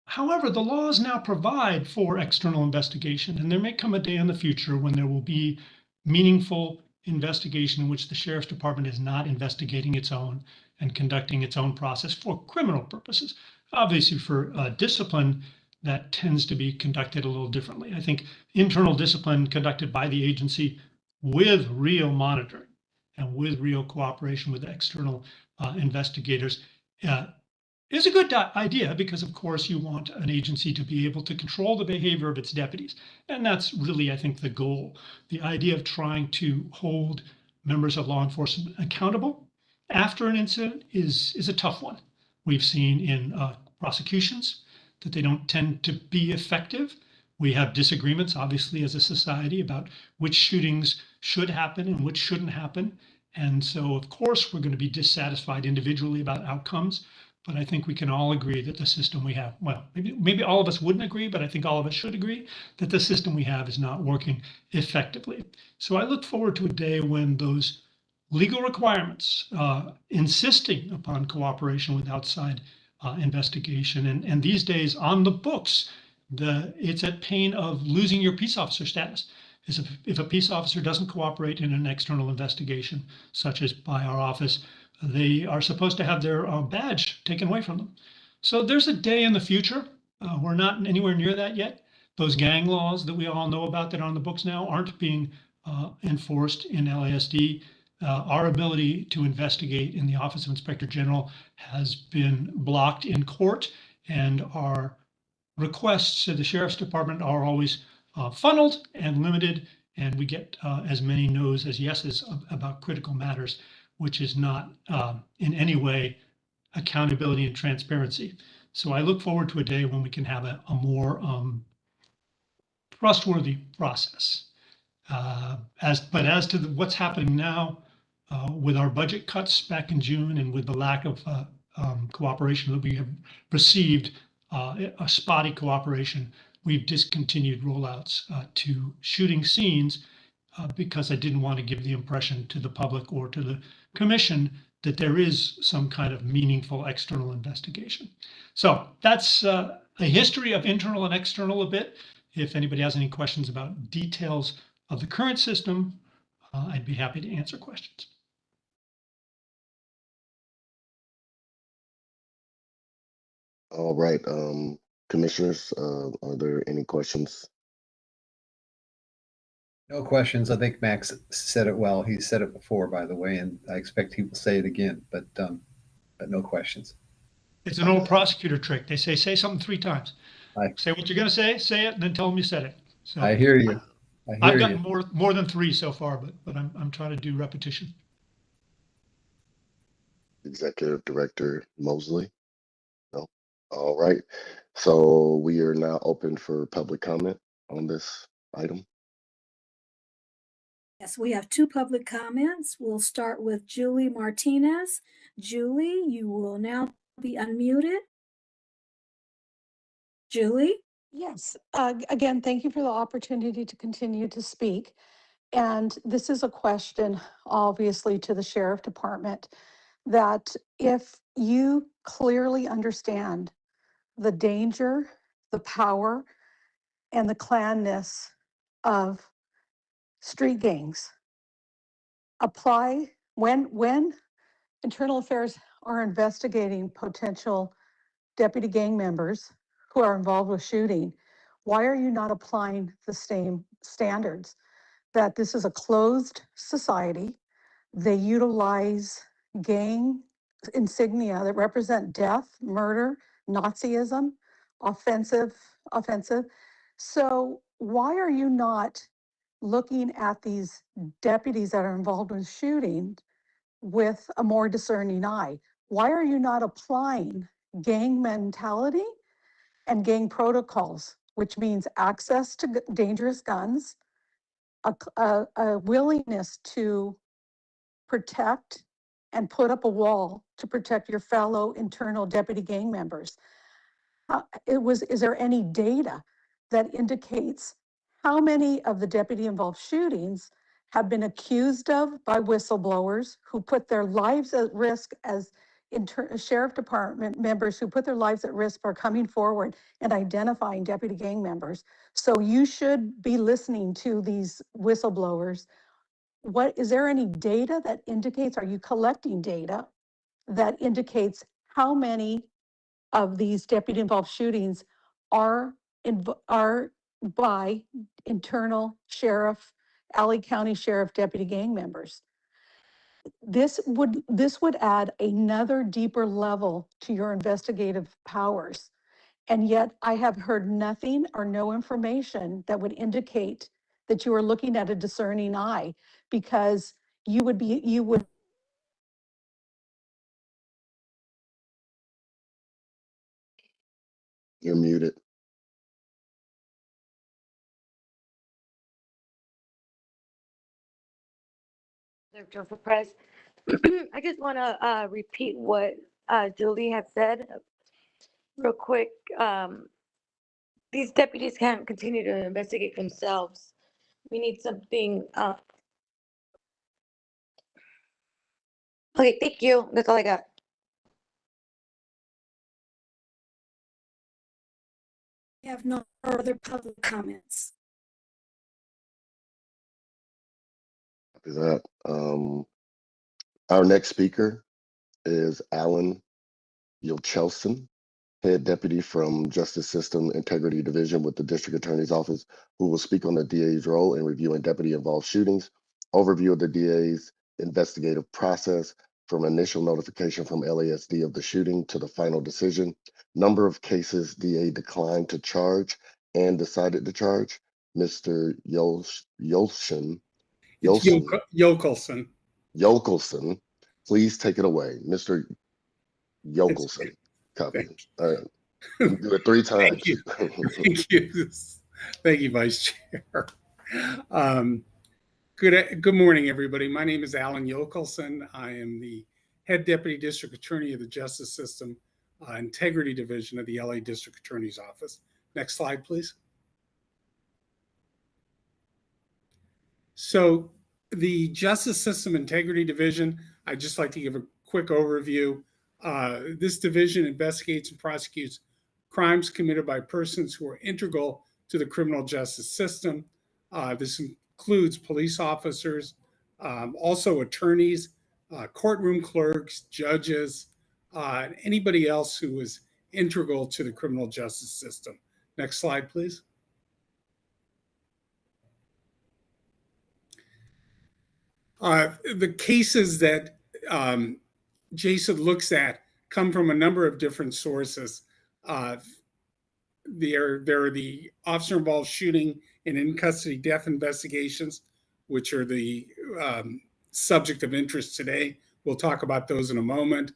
However, the laws now provide for external investigation, and there may come a day in the future when there will be meaningful investigation in which the Sheriff's Department is not investigating its own and conducting its own process for criminal purposes. Obviously, for discipline, that tends to be conducted a little differently. I think internal discipline conducted by the agency with real monitoring and with real cooperation with external investigators is a good idea because, of course, you want an agency to be able to control the behavior of its deputies. And that's really, I think, the goal. The idea of trying to hold members of law enforcement accountable after an incident is a tough one. We've seen in prosecutions that they don't tend to be effective. We have disagreements, obviously, as a society about which shootings should happen and which shouldn't happen. And so, of course, we're going to be dissatisfied individually about outcomes. But I think we can all agree that the system we have, well, maybe all of us wouldn't agree, but I think all of us should agree that the system we have is not working effectively. So I look forward to a day when those legal requirements insisting upon cooperation with outside investigation, and these days on the books, it's at pain of losing your peace officer status. If a peace officer doesn't cooperate in an external investigation, such as by our office, they are supposed to have their badge taken away from them. So there's a day in the future. We're not anywhere near that yet. Those gang laws that we all know about that are on the books now aren't being enforced in LASD. Our ability to investigate in the Office of Inspector General has been blocked in court, and our requests to the Sheriff's Department are always funneled and limited, and we get as many no's as yeses about critical matters, which is not in any way accountability and transparency. So I look forward to a day when we can have a more trustworthy process. But as to what's happening now, with our budget cuts back in June and with the lack of cooperation that we have received, a spotty cooperation, we've discontinued rollouts to shooting scenes because I didn't want to give the impression to the public or to the commission that there is some kind of meaningful external investigation. So that's a history of internal and external a bit. If anybody has any questions about details of the current system, I'd be happy to answer questions. All right, commissioners, are there any questions? No questions. I think Max said it well. He said it before, by the way, and I expect he will say it again, but no questions. It's an old prosecutor trick. They say something 3 times. I- Say what you're going to say it, and then tell them you said it. So I hear you. I've gotten more than 3 so far, but I'm trying to do repetition. Executive Director Mosley? No? All right. So we are now open for public comment on this item. Yes, we have 2 public comments. We'll start with Julie Martinez. Julie, you will now be unmuted. Julie? Yes, again, thank you for the opportunity to continue to speak. And this is a question, obviously, to the Sheriff Department, that if you clearly understand the danger, the power, and the clanness of street gangs, apply when Internal Affairs are investigating potential deputy gang members who are involved with shooting, why are you not applying the same standards? That this is a closed society. They utilize gang insignia that represent death, murder, Nazism, offensive. So why are you not looking at these deputies that are involved in shooting with a more discerning eye? Why are you not applying gang mentality and gang protocols, which means access to dangerous guns, a willingness to protect and put up a wall to protect your fellow internal deputy gang members? Is there any data that indicates how many of the deputy involved shootings have been accused of by whistleblowers who put their lives at risk, as sheriff department members who put their lives at risk for coming forward and identifying deputy gang members? So you should be listening to these whistleblowers. Is there any data that indicates, are you collecting data that indicates how many of these deputy involved shootings are by internal sheriff, Alley County Sheriff deputy gang members? This would add another deeper level to your investigative powers. And yet I have heard nothing or no information that would indicate that you are looking at a discerning eye, because you would. You're muted. Director Press. I just want to repeat what Julie had said real quick. These deputies can't continue to investigate themselves. We need something. Okay, thank you. That's all I got. We have no further public comments. Copy that. Our next speaker is Alan Yilchelson, Head Deputy from Justice System Integrity Division with the District Attorney's Office, who will speak on the DA's role in reviewing deputy-involved shootings, overview of the DA's investigative process from initial notification from LASD of the shooting to the final decision, number of cases DA declined to charge and decided to charge. Mr. Yolson, Yokelson, please take it away. Mr. Yokelson, copy. You do it 3 times. Thank you. Thank you. Thank you, Vice Chair. Good morning, everybody. My name is Alan Yokelson. I am the head deputy district attorney of the Justice System Integrity Division of the LA District Attorney's Office. Next slide, please. So the Justice System Integrity Division, I'd just like to give a quick overview. This division investigates and prosecutes crimes committed by persons who are integral to the criminal justice system. This includes police officers, also attorneys, courtroom clerks, judges, anybody else who is integral to the criminal justice system. Next slide, please. The cases that Jason looks at come from a number of different sources. There are the officer-involved shooting and in-custody death investigations, which are the subject of interest today. We'll talk about those in a moment.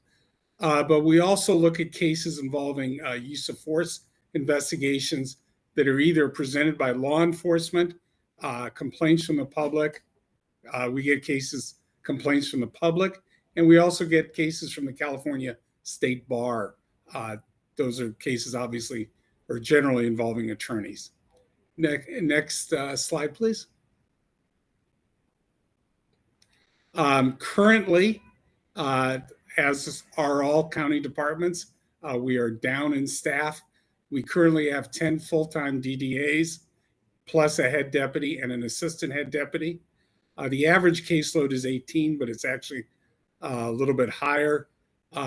But we also look at cases involving use of force investigations that are either presented by law enforcement, complaints from the public. We get complaints from the public, and we also get cases from the California State Bar. Those are cases, obviously, or generally involving attorneys. Next slide, please. Currently, as are all county departments, we are down in staff. We currently have 10 full-time DDAs, plus a head deputy and an assistant head deputy. The average caseload is 18, but it's actually a little bit higher.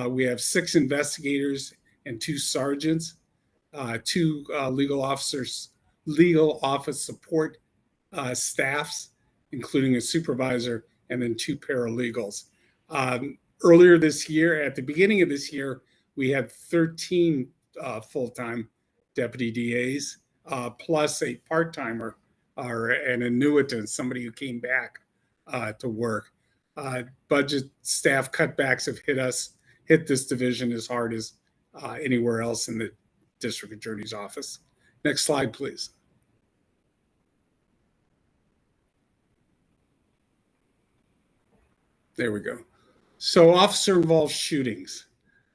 We have 6 investigators and 2 sergeants, 2 legal office support staffs, including a supervisor, and then 2 paralegals. Earlier this year, at the beginning of this year, we had 13 full-time deputy DAs, plus a part-timer or an annuitant, somebody who came back to work. Budget staff cutbacks have hit this division as hard as anywhere else in the district attorney's office. Next slide, please. There we go. So officer-involved shootings.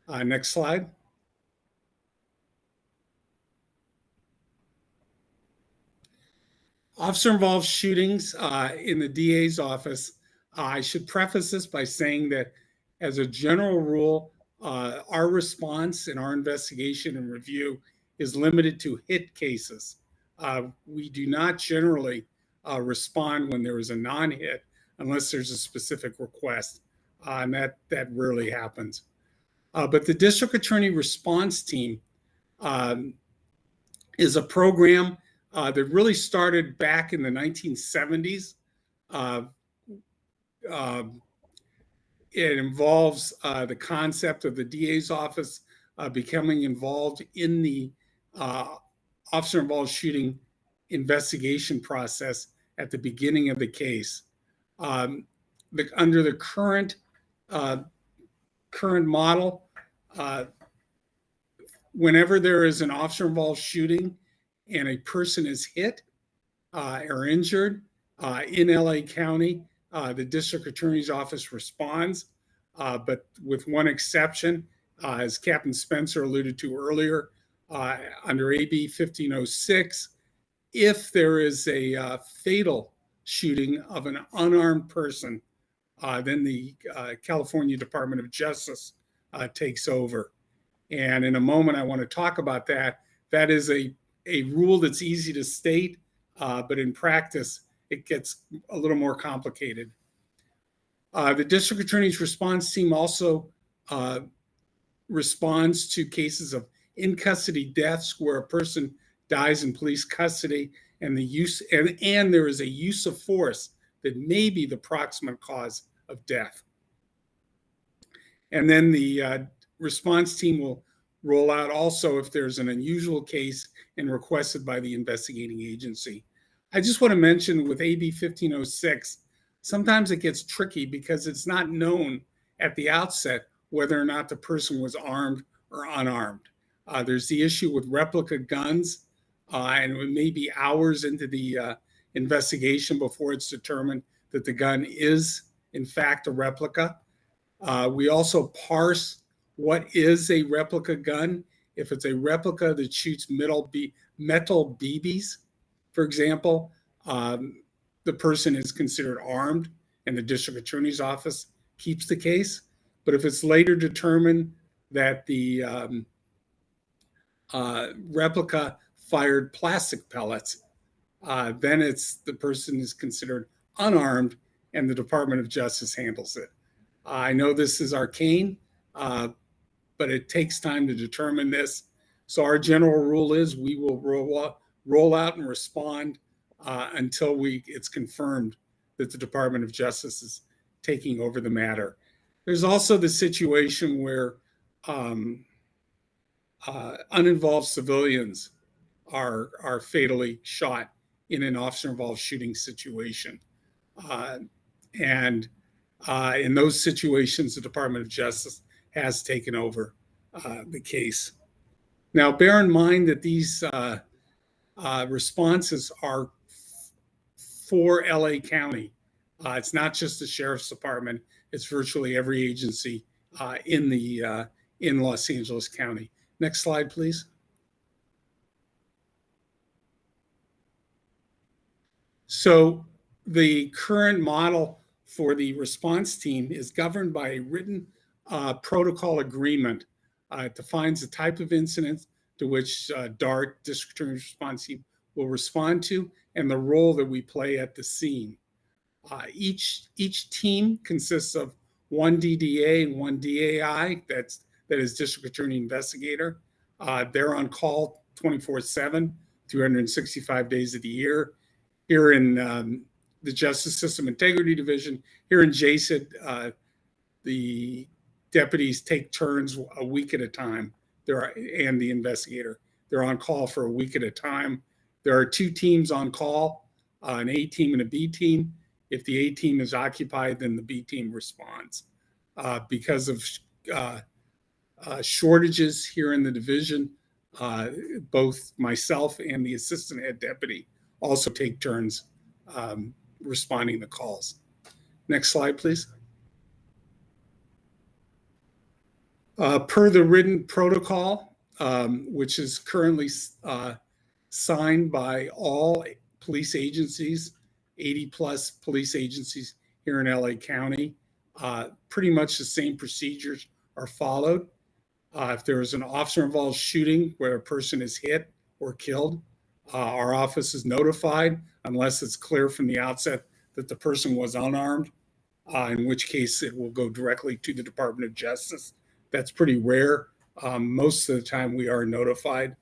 Next slide. Officer-involved shootings in the DA's office. I should preface this by saying that as a general rule, our response in our investigation and review is limited to hit cases. We do not generally respond when there is a non-hit unless there's a specific request, and that rarely happens. But the district attorney response team is a program that really started back in the 1970s. It involves the concept of the DA's office becoming involved in the officer-involved shooting investigation process at the beginning of the case. Under the current model, whenever there is an officer-involved shooting and a person is hit or injured in LA County, the district attorney's office responds, but with one exception, as Captain Spencer alluded to earlier, under AB 1506, if there is a fatal shooting of an unarmed person, then the California Department of Justice takes over. And in a moment, I want to talk about that. That is a rule that's easy to state, but in practice, it gets a little more complicated. The district attorney's response team also responds to cases of in-custody deaths where a person dies in police custody and there is a use of force that may be the proximate cause of death. And then the response team will roll out also if there's an unusual case and requested by the investigating agency. I just want to mention with AB 1506, sometimes it gets tricky because it's not known at the outset whether or not the person was armed or unarmed. There's the issue with replica guns, and it may be hours into the investigation before it's determined that the gun is in fact a replica. We also parse what is a replica gun. If it's a replica that shoots metal BBs, for example, the person is considered armed and the district attorney's office keeps the case. But if it's later determined that the replica fired plastic pellets, then the person is considered unarmed and the Department of Justice handles it. I know this is arcane, but it takes time to determine this. So our general rule is we will roll out and respond until it's confirmed that the Department of Justice is taking over the matter. There's also the situation where uninvolved civilians are fatally shot in an officer-involved shooting situation. And in those situations, the Department of Justice has taken over the case. Now, bear in mind that these responses are for LA County. It's not just the Sheriff's Department, it's virtually every agency in Los Angeles County. Next slide, please. So the current model for the response team is governed by a written protocol agreement. It defines the type of incidents to which DART, District Attorney's Response Team, will respond to, and the role that we play at the scene. Each team consists of one DDA and one DAI, that is District Attorney Investigator. They're on call 24/7, 365 days of the year. Here in the Justice System Integrity Division, here in JSID, the deputies take turns a week at a time. And the investigator. They're on call for a week at a time. There are two teams on call, an A team and a B team. If the A team is occupied, then the B team responds. Because of shortages here in the division, both myself and the assistant head deputy also take turns responding to calls. Next slide, please. Per the written protocol, which is currently signed by all police agencies, 80 plus police agencies here in LA County, pretty much the same procedures are followed. If there is an officer-involved shooting where a person is hit or killed, our office is notified unless it's clear from the outset that the person was unarmed, in which case it will go directly to the Department of Justice. That's pretty rare. Most of the time we are notified.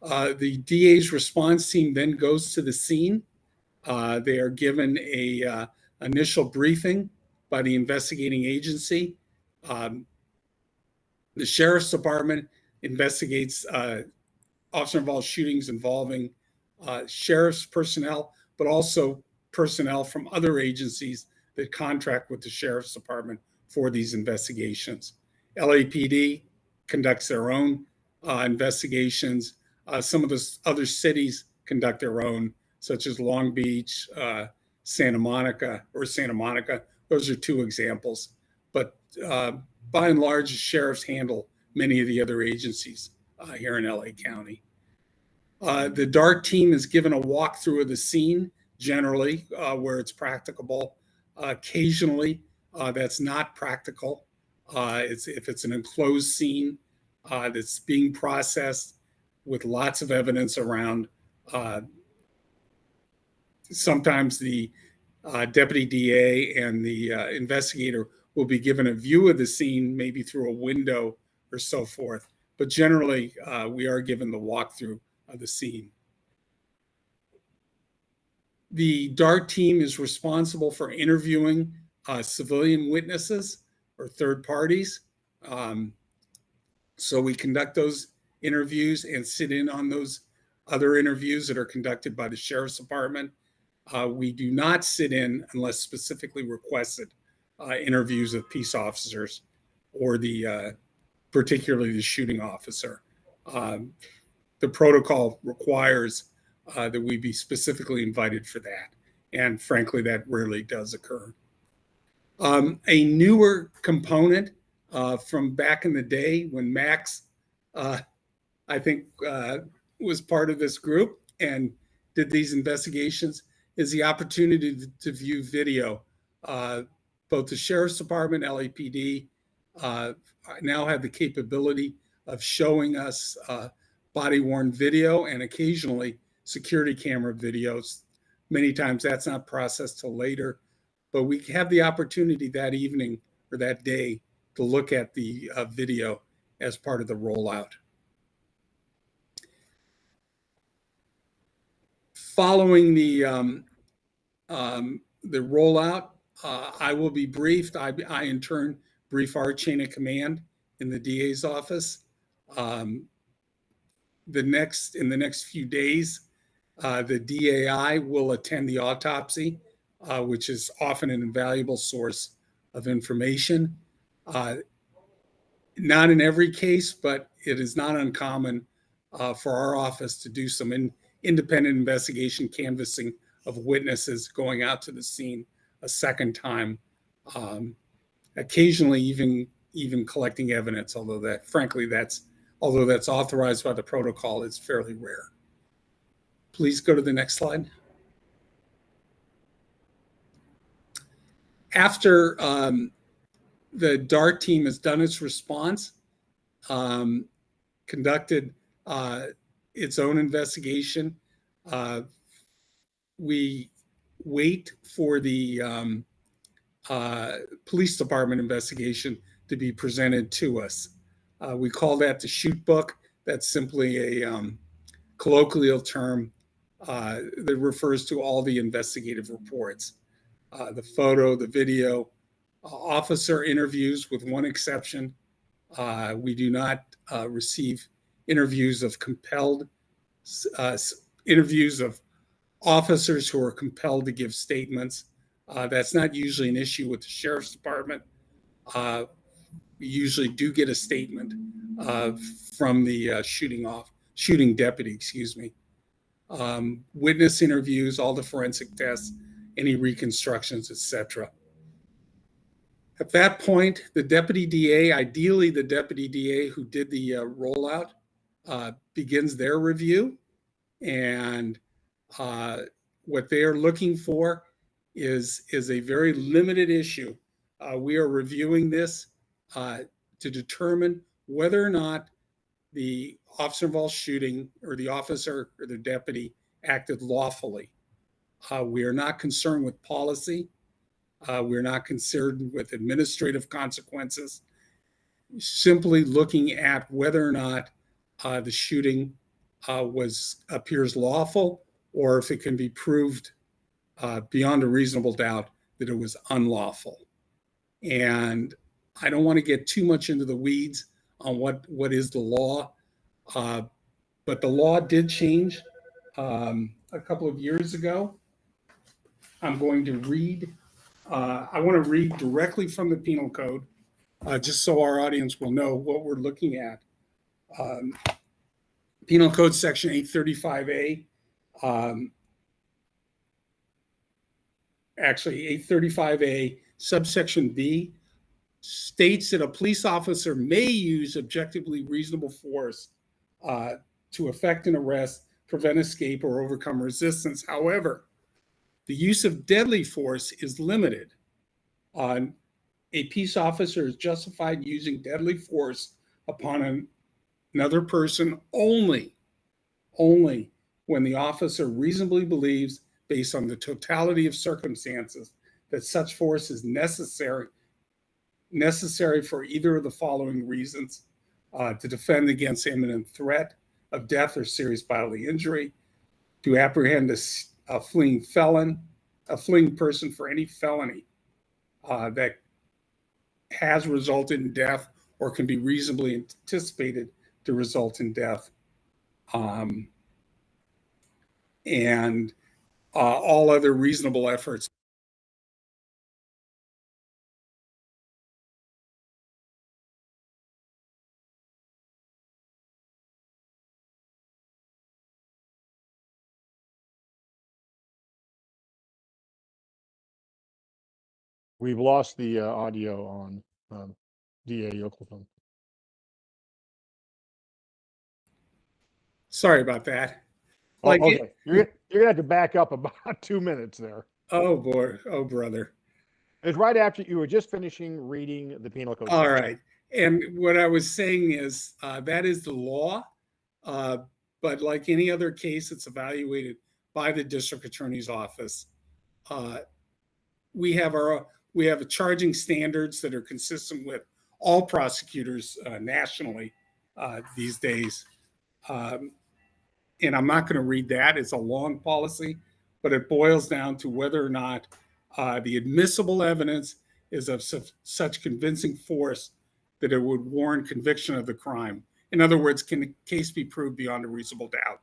The DA's response team then goes to the scene. They are given a initial briefing by the investigating agency. The Sheriff's Department investigates officer-involved shootings involving sheriff's personnel, but also personnel from other agencies that contract with the Sheriff's Department for these investigations. LAPD conducts their own investigations. Some of the other cities conduct their own, such as Long Beach, Santa Monica. Those are two examples. But by and large, sheriffs handle many of the other agencies here in LA County. The DART team is given a walkthrough of the scene, generally, where it's practicable. Occasionally, that's not practical. If it's an enclosed scene that's being processed with lots of evidence around, sometimes the deputy DA and the investigator will be given a view of the scene, maybe through a window or so forth. But generally, we are given the walkthrough of the scene. The DART team is responsible for interviewing civilian witnesses or third parties. So we conduct those interviews and sit in on those other interviews that are conducted by the Sheriff's Department. We do not sit in unless specifically requested interviews of peace officers or particularly the shooting officer. The protocol requires that we be specifically invited for that. And frankly, that rarely does occur. A newer component from back in the day when Max, I think, was part of this group and did these investigations is the opportunity to view video. Both the Sheriff's Department, LAPD, now have the capability of showing us body-worn video and occasionally security camera videos. Many times that's not processed till later, but we have the opportunity that evening or that day to look at the video as part of the rollout. Following the rollout, I will be briefed. I in turn brief our chain of command in the DA's office. In the next few days, the DAI will attend the autopsy, which is often an invaluable source of information. Not in every case, but it is not uncommon for our office to do some independent investigation canvassing of witnesses going out to the scene a second time, occasionally even collecting evidence, although that's authorized by the protocol, it's fairly rare. Please go to the next slide. After the DART team has done its response, conducted its own investigation, we wait for the police department investigation to be presented to us. We call that the shoot book. That's simply a colloquial term that refers to all the investigative reports. The photo, the video, officer interviews with one exception. We do not receive interviews of interviews of officers who are compelled to give statements. That's not usually an issue with the Sheriff's Department. We usually do get a statement from the shooting deputy, witness interviews, all the forensic tests, any reconstructions, etc. At that point, the deputy DA, ideally the deputy DA who did the rollout, begins their review. And what they are looking for is a very limited issue. We are reviewing this to determine whether or not the officer involved shooting or the officer or the deputy acted lawfully. We are not concerned with policy. We're not concerned with administrative consequences. Simply looking at whether or not the shooting appears lawful, or if it can be proved beyond a reasonable doubt that it was unlawful. And I don't want to get too much into the weeds on what is the law, but the law did change a couple of years ago. I'm going to read, I want to read directly from the penal code, just so our audience will know what we're looking at. Penal Code Section 835A, actually 835A, subsection B, states that a police officer may use objectively reasonable force to effect an arrest, prevent escape, or overcome resistance. However, the use of deadly force is limited. A peace officer is justified using deadly force upon another person only when the officer reasonably believes, based on the totality of circumstances, that such force is necessary for either of the following reasons: to defend against imminent threat of death or serious bodily injury, to apprehend a fleeing person for any felony that has resulted in death or can be reasonably anticipated to result in death, and all other reasonable efforts We've lost the audio on DA Yokelton. Sorry about that. Oh, Like okay. You're gonna have to back up about 2 minutes there. Oh boy, oh brother. It's right after you were just finishing reading the penal code. All section. right. And what I was saying is that is the law. But like any other case, it's evaluated by the district attorney's office. We have charging standards that are consistent with all prosecutors nationally these days. And I'm not going to read that. It's a long policy, but it boils down to whether or not the admissible evidence is of such convincing force that it would warrant conviction of the crime. In other words, can the case be proved beyond a reasonable doubt?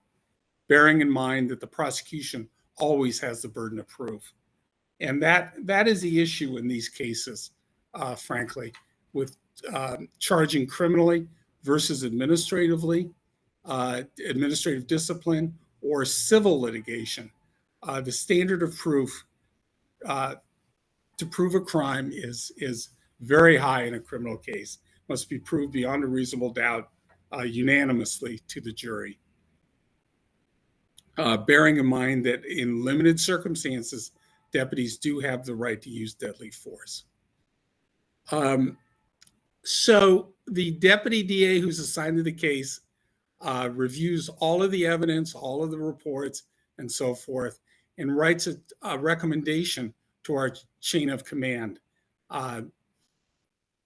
Bearing in mind that the prosecution always has the burden of proof. And that is the issue in these cases, frankly, with charging criminally versus administratively, administrative discipline, or civil litigation. The standard of proof to prove a crime is very high in a criminal case. Must be proved beyond a reasonable doubt unanimously to the jury. Bearing in mind that in limited circumstances, deputies do have the right to use deadly force. So the deputy DA who's assigned to the case reviews all of the evidence, all of the reports, and so forth, and writes a recommendation to our chain of command.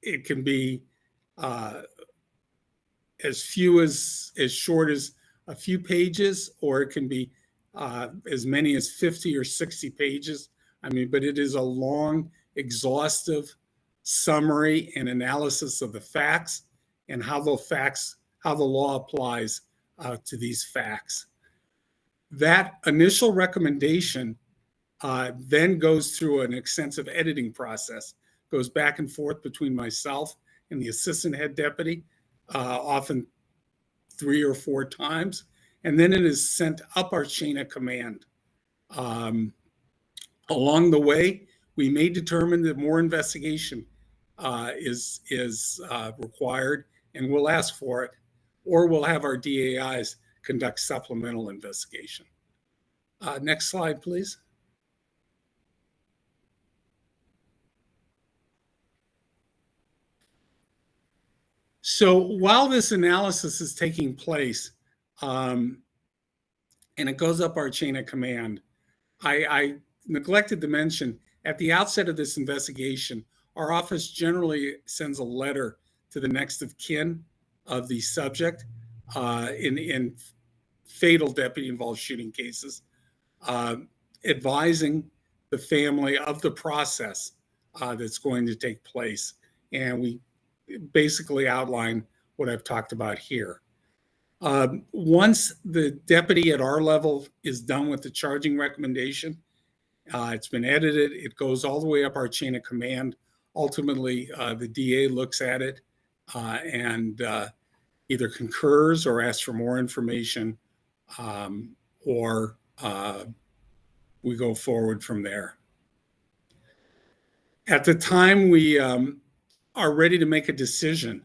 It can be as short as a few pages, or it can be as many as 50 or 60 pages. I mean, but it is a long, exhaustive summary and analysis of the facts and how the law applies to these facts. That initial recommendation then goes through an extensive editing process, goes back and forth between myself and the assistant head deputy, often 3 or 4 times, and then it is sent up our chain of command. Along the way, we may determine that more investigation is required, and we'll ask for it, or we'll have our DAIs conduct supplemental investigation. Next slide, please. So while this analysis is taking place, and it goes up our chain of command, I neglected to mention at the outset of this investigation, our office generally sends a letter to the next of kin of the subject in fatal deputy-involved shooting cases, advising the family of the process that's going to take place. And we basically outline what I've talked about here. Once the deputy at our level is done with the charging recommendation, it's been edited, it goes all the way up our chain of command. Ultimately, the DA looks at it and either concurs or asks for more information, or we go forward from there. At the time we are ready to make a decision,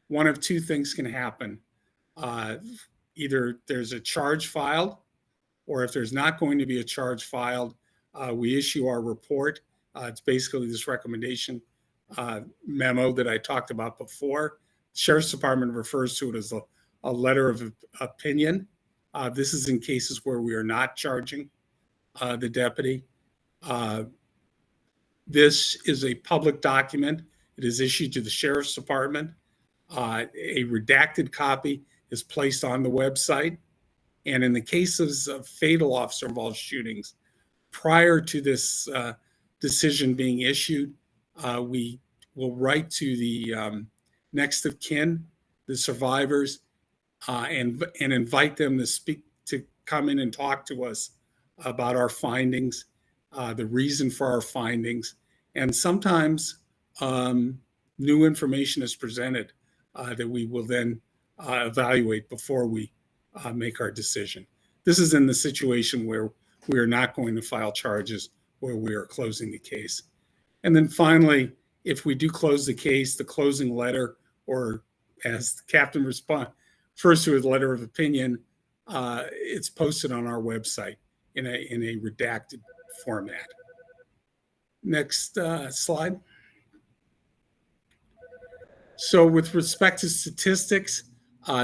one of 2 things can happen. Either there's a charge filed, or if there's not going to be a charge filed, we issue our report. It's basically this recommendation memo that I talked about before. Sheriff's Department refers to it as a letter of opinion. This is in cases where we are not charging the deputy. This is a public document. It is issued to the Sheriff's Department. A redacted copy is placed on the website. And in the cases of fatal officer-involved shootings, prior to this decision being issued, we will write to the next of kin, the survivors, and invite them to come in and talk to us about our findings, the reason for our findings, and sometimes new information is presented that we will then evaluate before we make our decision. This is in the situation where we are not going to file charges, where we are closing the case. And then finally, if we do close the case, the closing letter, or as the captain refers to as letter of opinion, it's posted on our website in a redacted format. Next slide. So with respect to statistics,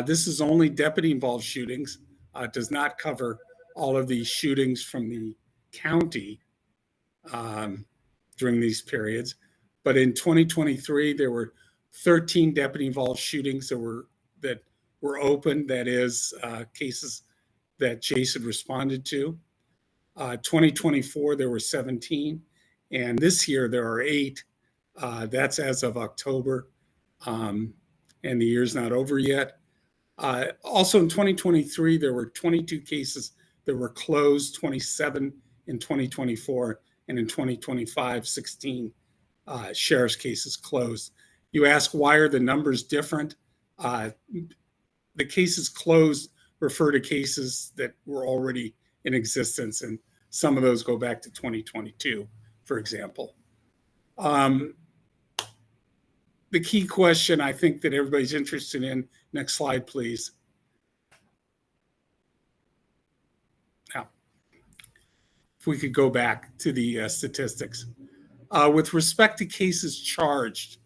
this is only deputy-involved shootings. It does not cover all of the shootings from the county during these periods. But in 2023, there were 13 deputy-involved shootings that were open, that is, cases that Jason responded to. 2024, there were 17. And this year, there are 8. That's as of October. And the year's not over yet. Also in 2023, there were 22 cases that were closed, 27 in 2024, and in 2025, 16 sheriff's cases closed. You ask, why are the numbers different? The cases closed refer to cases that were already in existence, and some of those go back to 2022, for example. The key question I think that everybody's interested in, next slide, please. Now, if we could go back to the statistics. With respect to cases charged,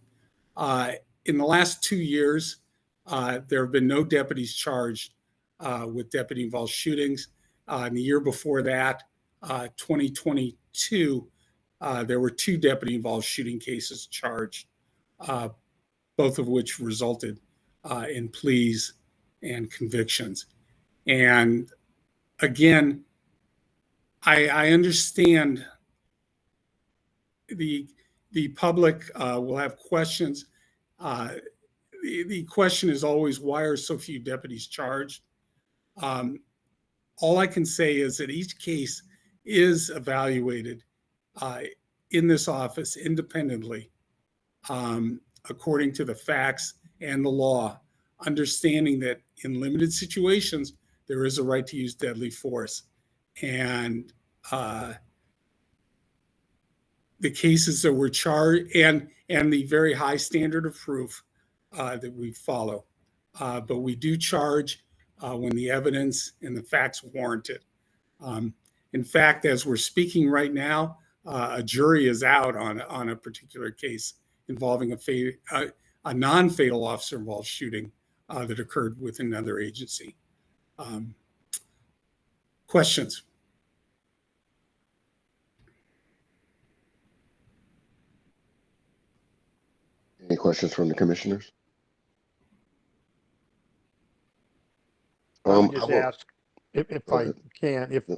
in the last 2 years, there have been no deputies charged with deputy-involved shootings. In the year before that, 2022, there were 2 deputy-involved shooting cases charged, both of which resulted in pleas and convictions. And again, I understand the public will have questions. The question is always, why are so few deputies charged? All I can say is that each case is evaluated in this office independently, according to the facts and the law, understanding that in limited situations, there is a right to use deadly force. And the cases that were charged, and the very high standard of proof that we follow. But we do charge when the evidence and the facts warrant it. In fact, as we're speaking right now, a jury is out on a particular case involving a non-fatal officer-involved shooting that occurred with another agency. Questions? Any questions from the commissioners? I would just will ask, if go I ahead. can, Yep.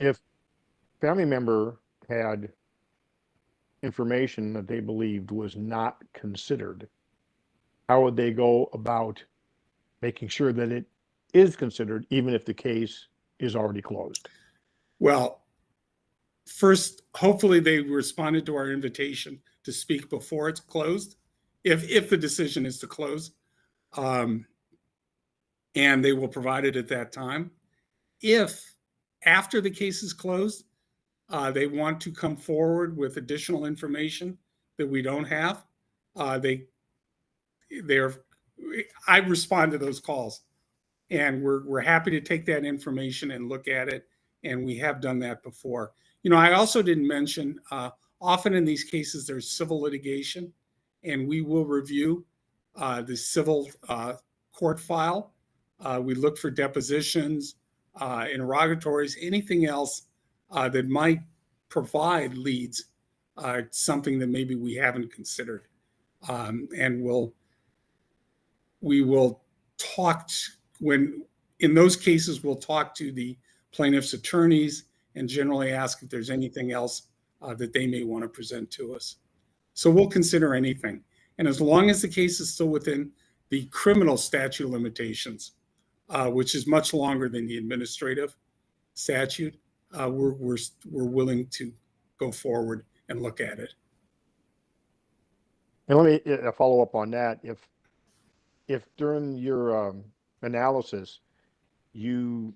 if family member had information that they believed was not considered, how would they go about making sure that it is considered, even if the case is already closed? Well, first, hopefully they responded to our invitation to speak before it's closed, if the decision is to close, and they will provide it at that time. If after the case is closed, they want to come forward with additional information that we don't have, I respond to those calls, and we're happy to take that information and look at it, and we have done that before. I also didn't mention, often in these cases there's civil litigation, and we will review the civil court file. We look for depositions, interrogatories, anything else that might provide leads, something that maybe we haven't considered, and we will talk in those cases, we'll talk to the plaintiff's attorneys and generally ask if there's anything else that they may want to present to us. So we'll consider anything. And as long as the case is still within the criminal statute of limitations, which is much longer than the administrative statute, we're willing to go forward and look at it. And let me follow up on that. If during your analysis, you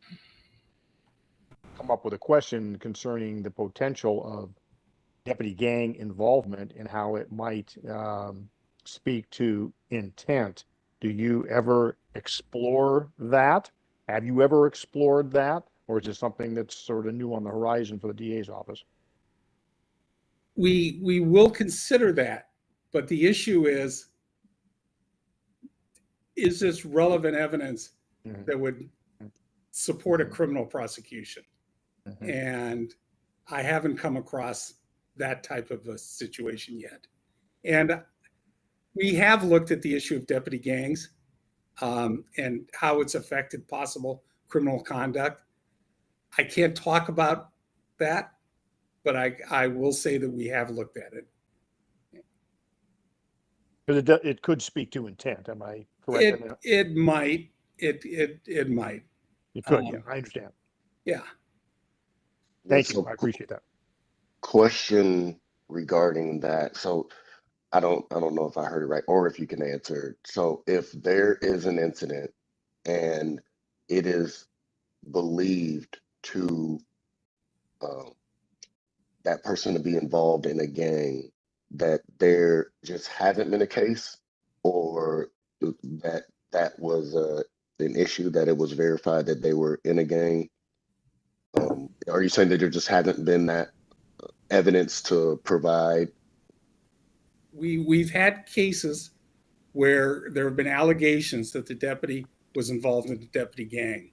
come up with a question concerning the potential of deputy gang involvement and how it might speak to intent. Do you ever explore that? Have you ever explored that? Or is it something that's sort of new on the horizon for the DA's office? We will consider that, but the issue is this relevant evidence that would support a criminal prosecution? And I haven't come across that type of a situation yet. And we have looked at the issue of deputy gangs and how it's affected possible criminal conduct. I can't talk about that, but I will say that we have looked at it. Because it could speak to intent. Am I correct in that? It might. It might. It could, yeah, I understand. Yeah. Thank you. I appreciate that. Question regarding that. So I don't know if I heard it right or if you can answer. So if there is an incident and it is believed to that person to be involved in a gang, that there just hasn't been a case, or that was an issue that it was verified that they were in a gang. Are you saying that there just hasn't been that evidence to provide? We've had cases where there have been allegations that the deputy was involved in the deputy gang.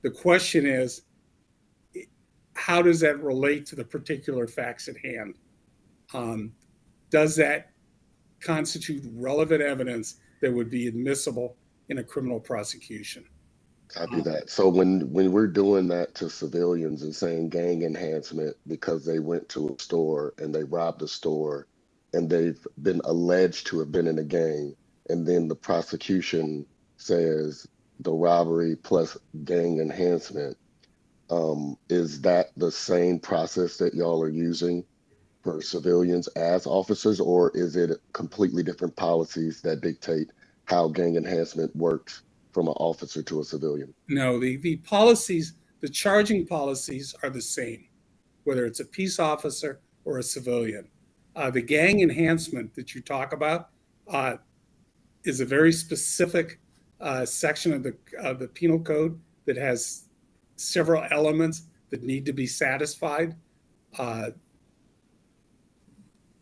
The question is, how does that relate to the particular facts at hand? Does that constitute relevant evidence that would be admissible in a criminal prosecution? Copy that. So when we're doing that to civilians and saying gang enhancement because they went to a store and they robbed a store and they've been alleged to have been in a gang, and then the prosecution says the robbery plus gang enhancement, is that the same process that y'all are using for civilians as officers, or is it completely different policies that dictate how gang enhancement works from an officer to a civilian? No, the policies, the charging policies are the same, whether it's a peace officer or a civilian. The gang enhancement that you talk about is a very specific section of the penal code that has several elements that need to be satisfied.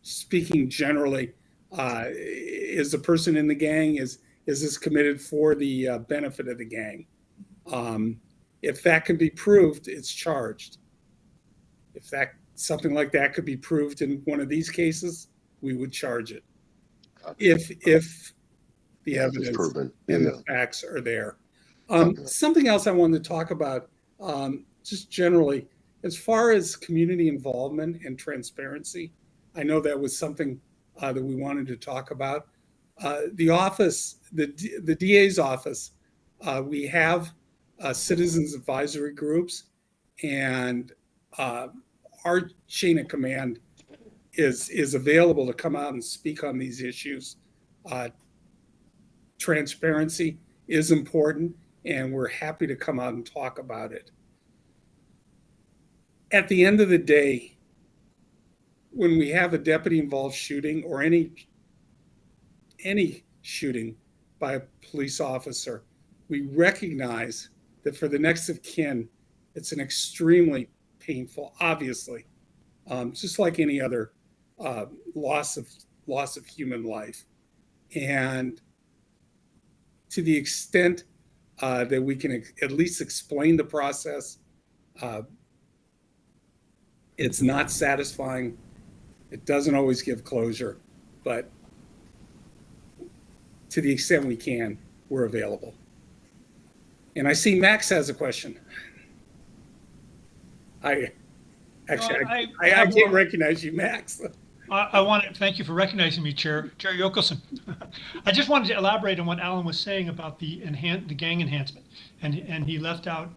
Speaking generally, is the person in the gang, is this committed for the benefit of the gang? If that can be proved, it's charged. If something like that could be proved in one of these cases, we would charge it. If the evidence proven and the facts are there. Something else I wanted to talk about, just generally, as far as community involvement and transparency, I know that was something that we wanted to talk about. The office, the DA's office, we have citizens advisory groups, and our chain of command is available to come out and speak on these issues. Transparency is important, and we're happy to come out and talk about it. At the end of the day, when we have a deputy involved shooting or any shooting by a police officer, we recognize that for the next of kin, it's an extremely painful, obviously, just like any other loss of human life. And to the extent that we can at least explain the process, it's not satisfying. It doesn't always give closure, but to the extent we can, we're available. And I see Max has a question. I can't recognize you, Max. I want to thank you for recognizing me, Chair Yokelson. I just wanted to elaborate on what Alan was saying about the gang enhancement, and he left out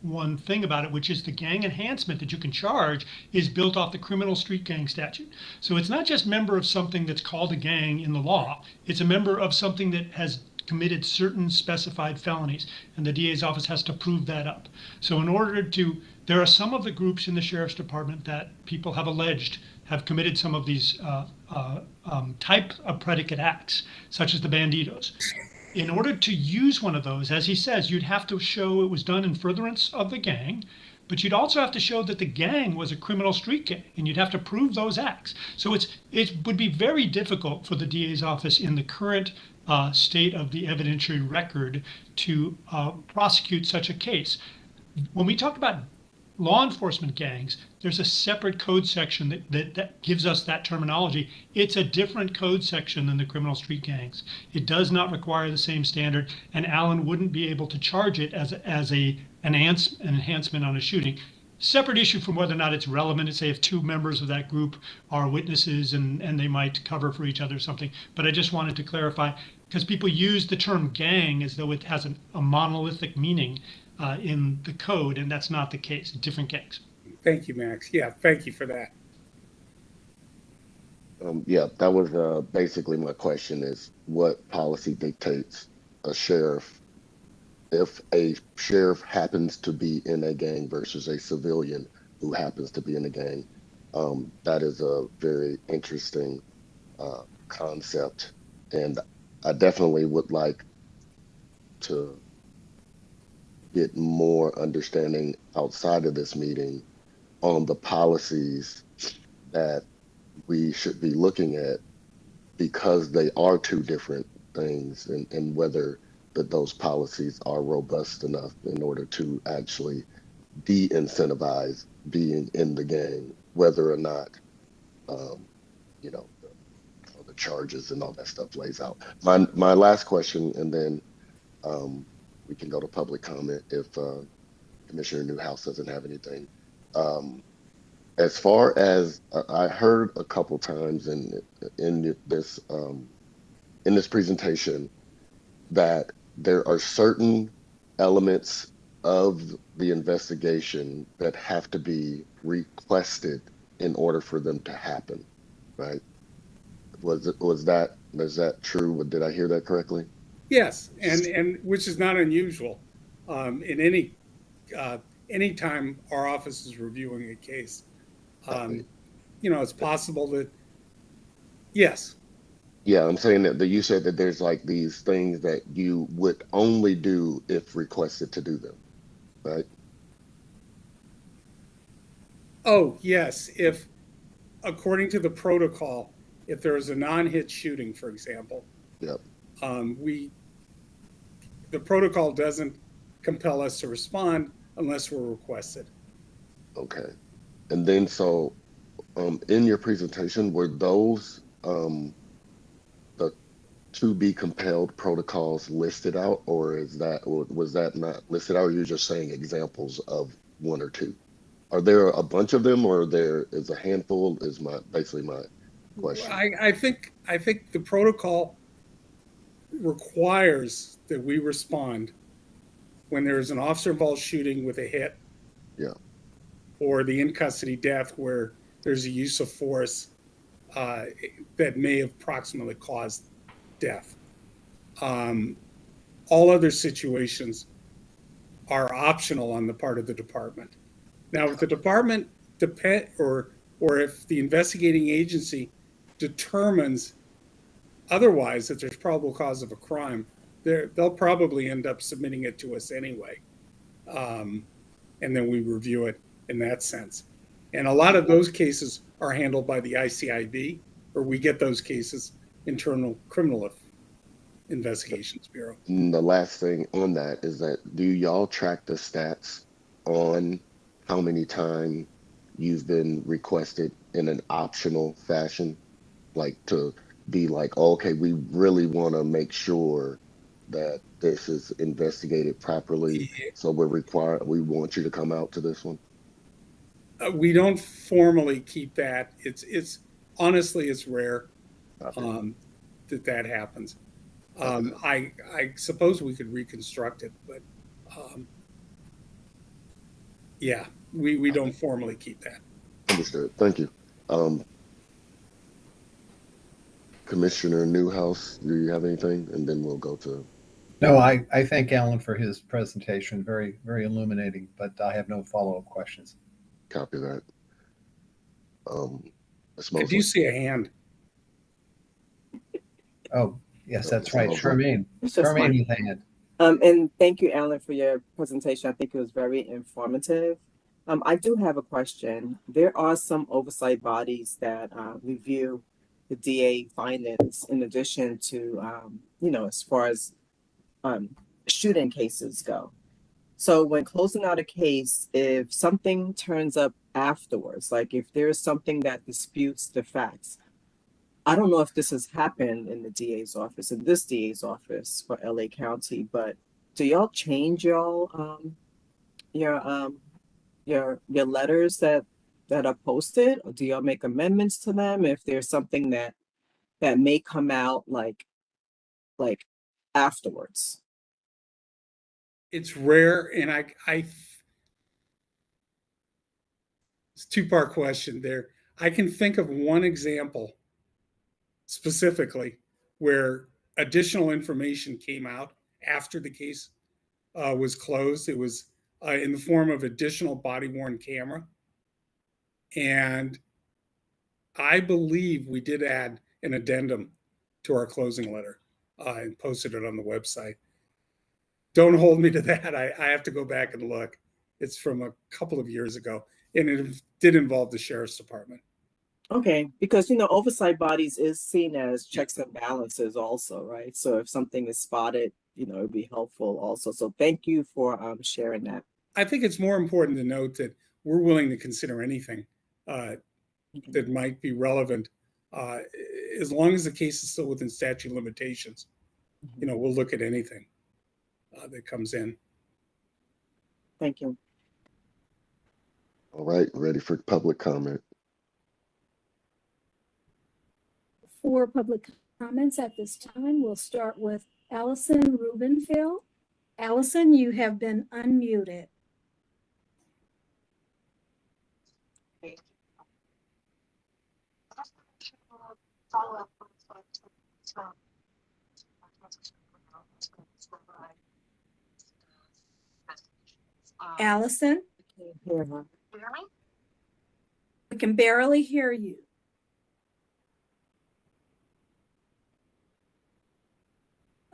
one thing about it, which is the gang enhancement that you can charge is built off the criminal street gang statute. So it's not just member of something that's called a gang in the law; it's a member of something that has committed certain specified felonies, and the DA's office has to prove that up. So in order to There are some of the groups in the sheriff's department that people have alleged have committed some of these type of predicate acts, such as the Bandidos. In order to use one of those, as he says, you'd have to show it was done in furtherance of the gang, but you'd also have to show that the gang was a criminal street gang, and you'd have to prove those acts. So it would be very difficult for the DA's office in the current state of the evidentiary record to prosecute such a case. When we talk about law enforcement gangs, there's a separate code section that gives us that terminology. It's a different code section than the criminal street gangs. It does not require the same standard, and Alan wouldn't be able to charge it as an enhancement on a shooting. Separate issue from whether or not it's relevant to say if two members of that group are witnesses and they might cover for each other or something. But I just wanted to clarify, because people use the term gang as though it has a monolithic meaning in the code, and that's not the case. Different gangs. Thank you, Max. Yeah, thank you for that. Yeah, that was basically my question is what policy dictates a sheriff if a sheriff happens to be in a gang versus a civilian who happens to be in a gang. That is a very interesting concept, and I definitely would like to get more understanding outside of this meeting on the policies that we should be looking at, because they are two different things, and whether those policies are robust enough in order to actually de-incentivize being in the gang, whether or not you know the charges and all that stuff lays out. My last question, and then we can go to public comment if Commissioner Newhouse doesn't have anything. As far as I heard a couple times in this presentation that there are certain elements of the investigation that have to be requested in order for them to happen, right? Is that true? Did I hear that correctly? Yes, and which is not unusual in any time our office is reviewing a case. It's possible that, yes. Yeah, I'm saying that you said that there's like these things that you would only do if requested to do them, right? Oh, yes. If, according to the protocol, if there is a non-hit shooting, for example, yep. The protocol doesn't compel us to respond unless we're requested. Okay. And then so in your presentation, were those the to be compelled protocols listed out, or was that not listed out? Or you're just saying examples of one or two? Are there a bunch of them, or there is a handful? Is basically my question. I think the protocol requires that we respond when there is an officer-involved shooting with a hit, yeah, or the in-custody death where there's a use of force that may have proximately caused death. All other situations are optional on the part of the department. Now, if the department or if the investigating agency determines otherwise that there's probable cause of a crime, they'll probably end up submitting it to us anyway. And then we review it in that sense. And a lot of those cases are handled by the ICIB, or we get those cases, Internal Criminal Investigations Bureau. And the last thing on that is that, do y'all track the stats on how many times you've been requested in an optional fashion? Like to be like, oh, okay, we really want to make sure that this is investigated properly. So we want you to come out to this one. We don't formally keep that. It's honestly, it's rare that happens. I suppose we could reconstruct it, but yeah, we don't formally keep that. Understood. Thank you. Commissioner Newhouse, do you have anything? And then we'll go to No, I thank Alan for his presentation. Very, very illuminating, but I have no follow-up questions. Copy that. Ms. I do Mosley. see a hand. Oh, yes, that's Mr. right. Mosley. Charmaine. It's just Charmaine one. with a hand. And thank you, Alan, for your presentation. I think it was very informative. I do have a question. There are some oversight bodies that review the DA findings in addition to, as far as shooting cases go. So when closing out a case, if something turns up afterwards, like if there's something that disputes the facts, I don't know if this has happened in the DA's office, in this DA's office for LA County, but do y'all change your your letters that are posted, or do y'all make amendments to them if there's something that may come out like afterwards? It's rare, and it's a two-part question there. I can think of one example specifically where additional information came out after the case was closed. It was in the form of additional body-worn camera. And I believe we did add an addendum to our closing letter and posted it on the website. Don't hold me to that. I have to go back and look. It's from a couple of years ago, and it did involve the sheriff's department. Okay, because oversight bodies is seen as checks and balances also, right? So if something is spotted, it'd be helpful also. So thank you for sharing that. I think it's more important to note that we're willing to consider anything that might be relevant, as long as the case is still within statute of limitations. We'll look at anything that comes in. Thank you. All right, ready for public comment. For public comments at this time, we'll start with Allison Rubenfeld. Allison, you have been unmuted. Allison, we can barely hear you.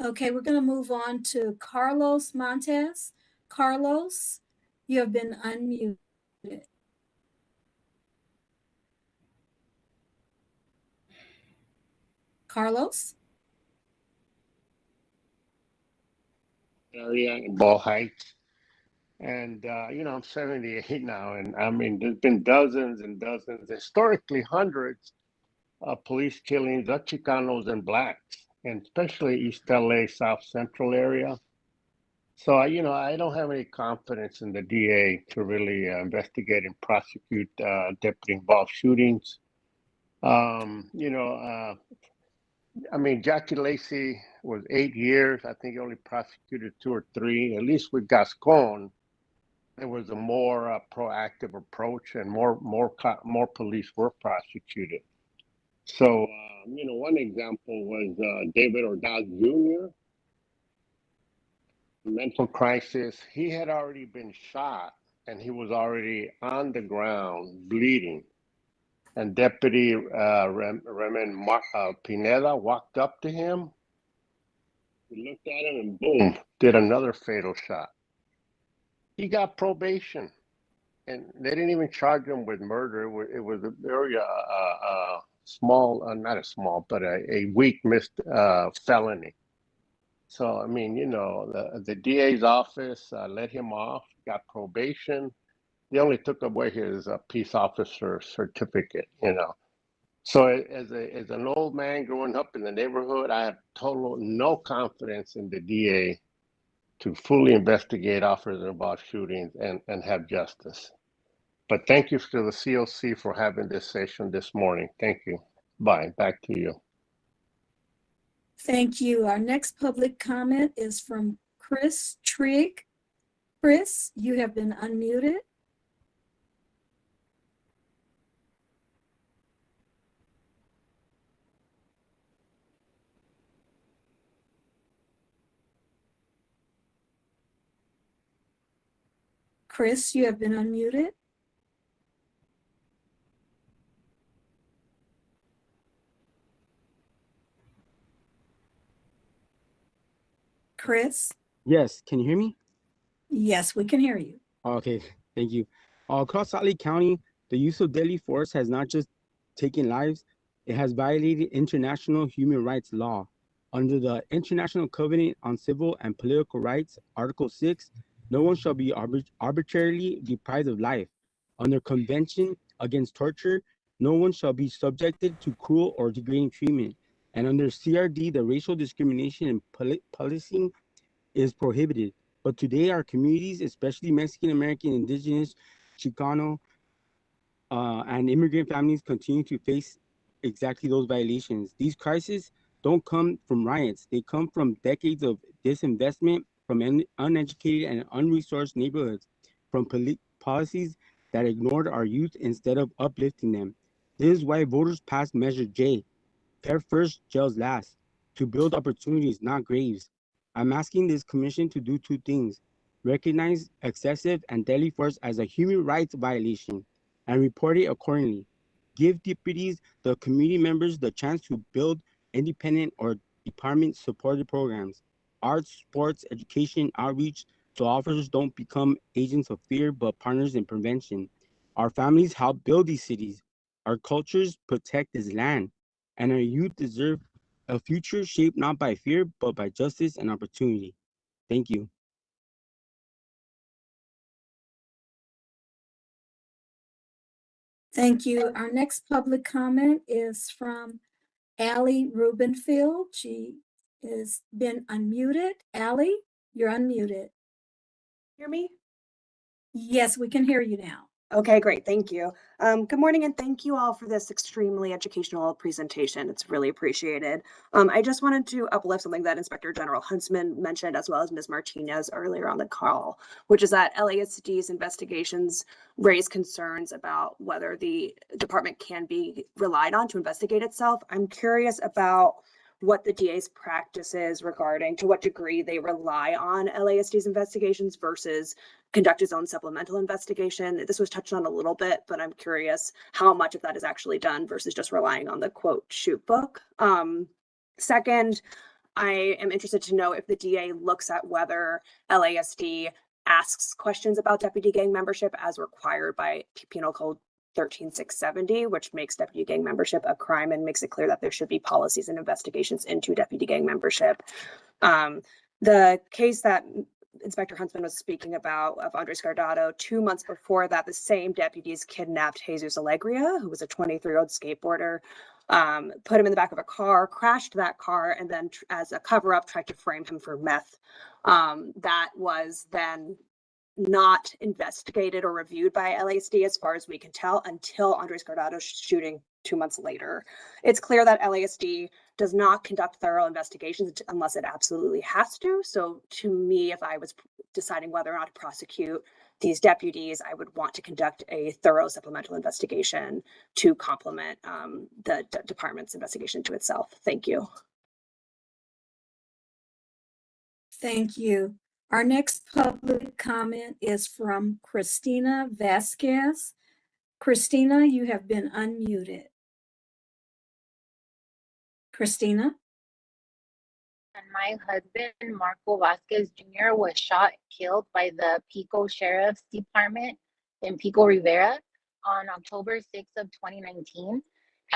Okay, we're going to move on to Carlos Montes. Carlos, you have been unmuted. Carlos? Area in Ball Heights. And, I'm 78 now. And I mean, there's been dozens and dozens, historically hundreds of police killings of Chicanos and Blacks, and especially East LA, South Central area. So, I don't have any confidence in the DA to really investigate and prosecute deputy involved shootings. Jackie Lacey was 8 years. I think he only prosecuted 2 or 3. At least with Gascon, there was a more proactive approach, and more police were prosecuted. So, one example was David Ordaz Jr., mental crisis. He had already been shot, and he was already on the ground bleeding. And Deputy Raymond Pineda walked up to him. He looked at him and boom, did another fatal shot. He got probation, and they didn't even charge him with murder. It was a very small, not a small, but a weak missed felony. So, the DA's office let him off, got probation. They only took away his peace officer certificate, So as an old man growing up in the neighborhood, I have no confidence in the DA to fully investigate officers involved shootings and have justice. But thank you to the COC for having this session this morning. Thank you. Bye. Back to you. Thank you. Our next public comment is from Chris Trigg. Chris, you have been unmuted. Chris, you have been unmuted. Chris? Yes, can you hear me? Yes, we can hear you. Okay, thank you. Across Salt Lake County, the use of deadly force has not just taken lives, it has violated international human rights law. Under the International Covenant on Civil and Political Rights, Article 6, no one shall be arbitrarily deprived of life. Under Convention Against Torture, no one shall be subjected to cruel or degrading treatment. And under CRD, the racial discrimination and policing is prohibited. But today, our communities, especially Mexican American, Indigenous, Chicano, and immigrant families, continue to face exactly those violations. These crises don't come from riots, they come from decades of disinvestment, from uneducated and unresourced neighborhoods, from policies that ignored our youth instead of uplifting them. This is why voters passed Measure J, Care First, Jails Last, to build opportunities, not graves. I'm asking this commission to do two things: recognize excessive and deadly force as a human rights violation and report it accordingly. Give deputies, the community members, the chance to build independent or department supported programs, arts, sports, education, outreach, so officers don't become agents of fear but partners in prevention. Our families help build these cities. Our cultures protect this land, and our youth deserve a future shaped not by fear, but by justice and opportunity. Thank you. Thank you. Our next public comment is from Allie Rubenfield. She has been unmuted. Allie, you're unmuted. Hear me? Yes, we can hear you now. Okay, great. Thank you. Good morning, and thank you all for this extremely educational presentation. It's really appreciated. I just wanted to uplift something that Inspector General Huntsman mentioned, as well as Ms. Martinez earlier on the call, which is that LASD's investigations raise concerns about whether the department can be relied on to investigate itself. I'm curious about what the DA's practice is regarding to what degree they rely on LASD's investigations versus conduct its own supplemental investigation. This was touched on a little bit, but I'm curious how much of that is actually done versus just relying on the quote shoot book. Second, I am interested to know if the DA looks at whether LASD asks questions about deputy gang membership as required by Penal Code 13670, which makes deputy gang membership a crime and makes it clear that there should be policies and investigations into deputy gang membership. The case that Inspector Huntsman was speaking about of Andres Guardado, 2 months before that, the same deputies kidnapped Jesus Alegria, who was a 23-year-old skateboarder, put him in the back of a car, crashed that car, and then as a cover-up tried to frame him for meth. That was then not investigated or reviewed by LASD as far as we can tell until Andres Guardado's shooting 2 months later. It's clear that LASD does not conduct thorough investigations unless it absolutely has to. So to me, if I was deciding whether or not to prosecute these deputies, I would want to conduct a thorough supplemental investigation to complement the department's investigation to itself. Thank you. Thank you. Our next public comment is from Christina Vasquez. Christina, you have been unmuted. Christina? And my husband, Marco Vasquez Jr., was shot and killed by the Pico Sheriff's Department in Pico Rivera on October 6th of 2019.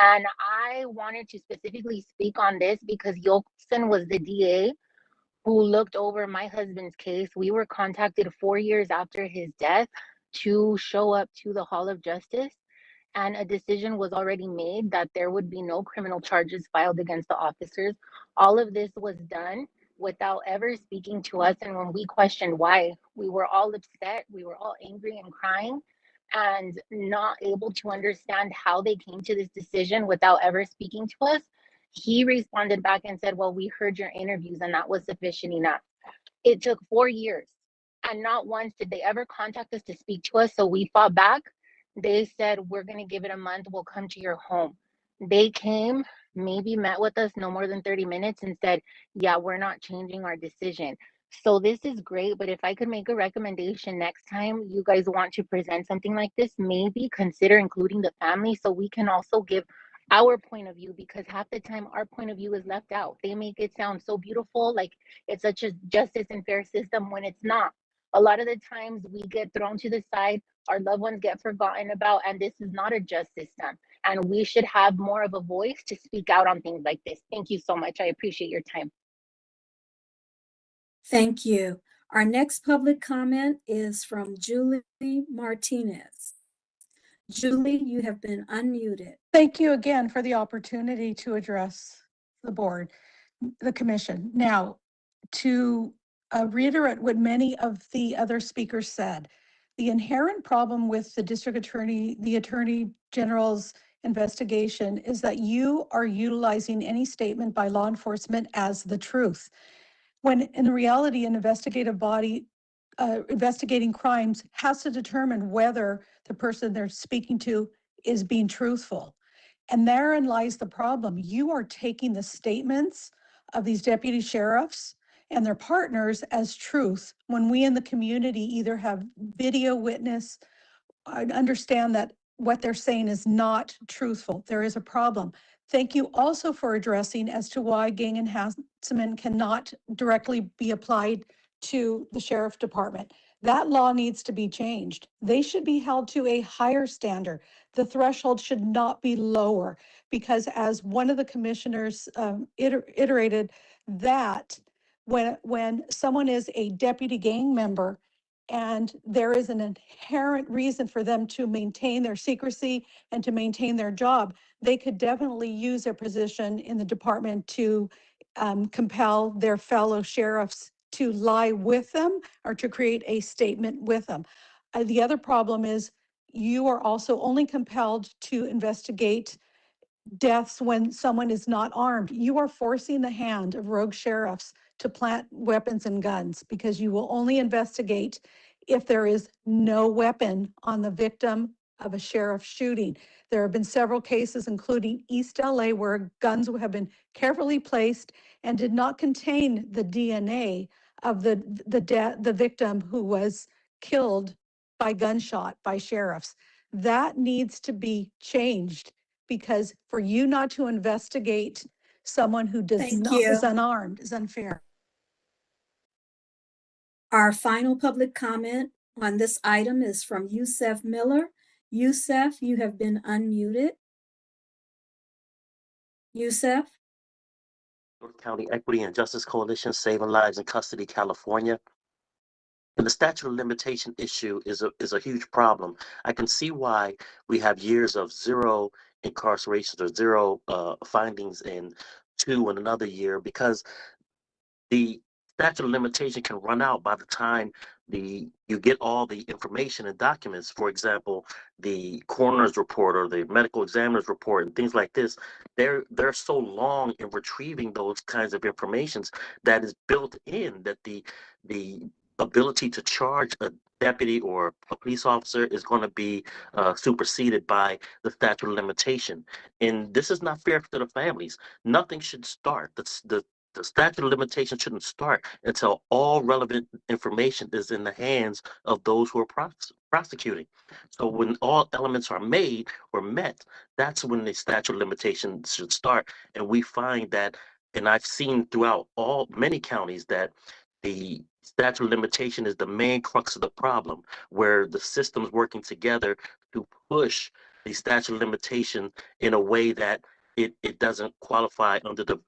And I wanted to specifically speak on this because Yolkson was the DA who looked over my husband's case. We were contacted 4 years after his death to show up to the Hall of Justice, and a decision was already made that there would be no criminal charges filed against the officers. All of this was done without ever speaking to us, and when we questioned why, we were all upset, we were all angry and crying, and not able to understand how they came to this decision without ever speaking to us. He responded back and said, well, we heard your interviews and that was sufficient enough. It took 4 years and not once did they ever contact us to speak to us. So we fought back. They said, we're going to give it a month. We'll come to your home. They came, maybe met with us no more than 30 minutes and said, yeah, we're not changing our decision. So this is great, but if I could make a recommendation next time you guys want to present something like this, maybe consider including the family so we can also give our point of view, because half the time our point of view is left out. They make it sound so beautiful, like it's such a justice and fair system when it's not. A lot of the times we get thrown to the side, our loved ones get forgotten about, and this is not a just system. And we should have more of a voice to speak out on things like this. Thank you so much. I appreciate your time. Thank you. Our next public comment is from Julie Martinez. Julie, you have been unmuted. Thank you again for the opportunity to address the board, the commission. Now, to reiterate what many of the other speakers said, the inherent problem with the district attorney, the attorney general's investigation is that you are utilizing any statement by law enforcement as the truth, when in reality, an investigative body investigating crimes has to determine whether the person they're speaking to is being truthful. And therein lies the problem. You are taking the statements of these deputy sheriffs and their partners as truth, when we in the community either have video witness, understand that what they're saying is not truthful. There is a problem. Thank you also for addressing as to why gang enhancement cannot directly be applied to the sheriff department. That law needs to be changed. They should be held to a higher standard. The threshold should not be lower, because as one of the commissioners iterated, that when someone is a deputy gang member and there is an inherent reason for them to maintain their secrecy and to maintain their job, they could definitely use their position in the department to compel their fellow sheriffs to lie with them or to create a statement with them. The other problem is you are also only compelled to investigate deaths when someone is not armed. You are forcing the hand of rogue sheriffs to plant weapons and guns, because you will only investigate if there is no weapon on the victim of a sheriff shooting. There have been several cases, including East LA, where guns have been carefully placed and did not contain the DNA of the victim who was killed by gunshot by sheriffs. That needs to be changed, because for you not to investigate someone who Thank you. is unarmed is unfair. Our final public comment on this item is from Yusef Miller. Yusef, you have been unmuted. Yusef? North County Equity and Justice Coalition, Saving Lives in Custody, California. And the statute of limitation issue is a huge problem. I can see why we have years of zero incarcerations or zero findings in two in another year, because the statute of limitation can run out by the time you get all the information and documents. For example, the coroner's report or the medical examiner's report and things like this. They're so long in retrieving those kinds of informations that is built in that the ability to charge a deputy or a police officer is going to be superseded by the statute of limitation. And this is not fair to the families. Nothing should start. The statute of limitation shouldn't start until all relevant information is in the hands of those who are prosecuting. So when all elements are made or met, that's when the statute of limitation should start. And we find that, and I've seen throughout many counties, that the statute of limitation is the main crux of the problem, where the system's working together to push the statute of limitation in a way that it doesn't qualify under the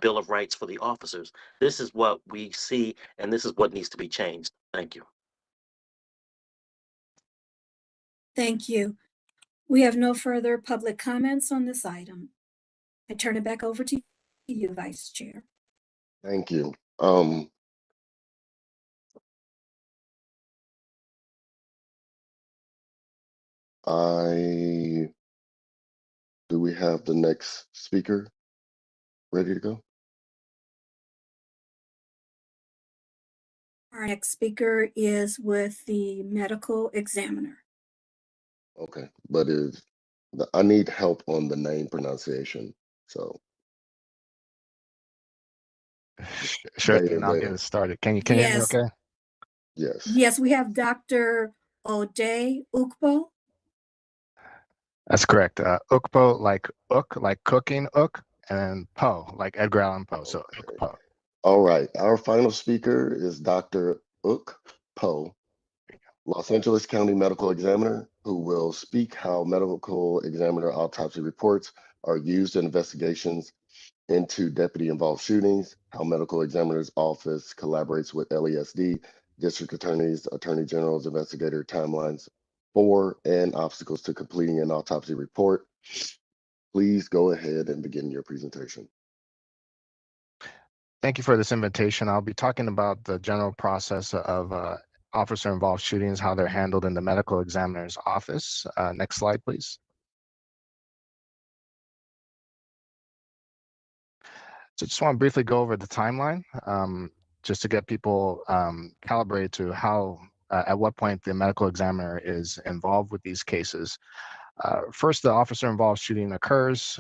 Bill of Rights for the officers. This is what we see, and this is what needs to be changed. Thank you. Thank you. We have no further public comments on this item. I turn it back over to you, Vice Chair. Thank you. Do we have the next speaker ready to go? Our next speaker is with the medical examiner. Okay, but I need help on the name pronunciation. So Sure There, thing. I'll get there. it started. Can you hear me Yes, okay? Yes. yes, we have Dr. Ode Ukpo. That's correct. Ukpo, like ook, like cooking ook, and Poe, like Edgar Allan Poe. So Okay. Ukpo. All right. Our final speaker is Dr. Ook Po, Los Angeles County Medical Examiner, who will speak how medical examiner autopsy reports are used in investigations into deputy-involved shootings, how medical examiner's office collaborates with LESD, district attorneys, attorney generals, investigator timelines for, and obstacles to completing an autopsy report. Please go ahead and begin your presentation. Thank you for this invitation. I'll be talking about the general process of officer-involved shootings, how they're handled in the medical examiner's office. Next slide, please. So just want to briefly go over the timeline, just to get people calibrated to how, at what point the medical examiner is involved with these cases. First, the officer-involved shooting occurs,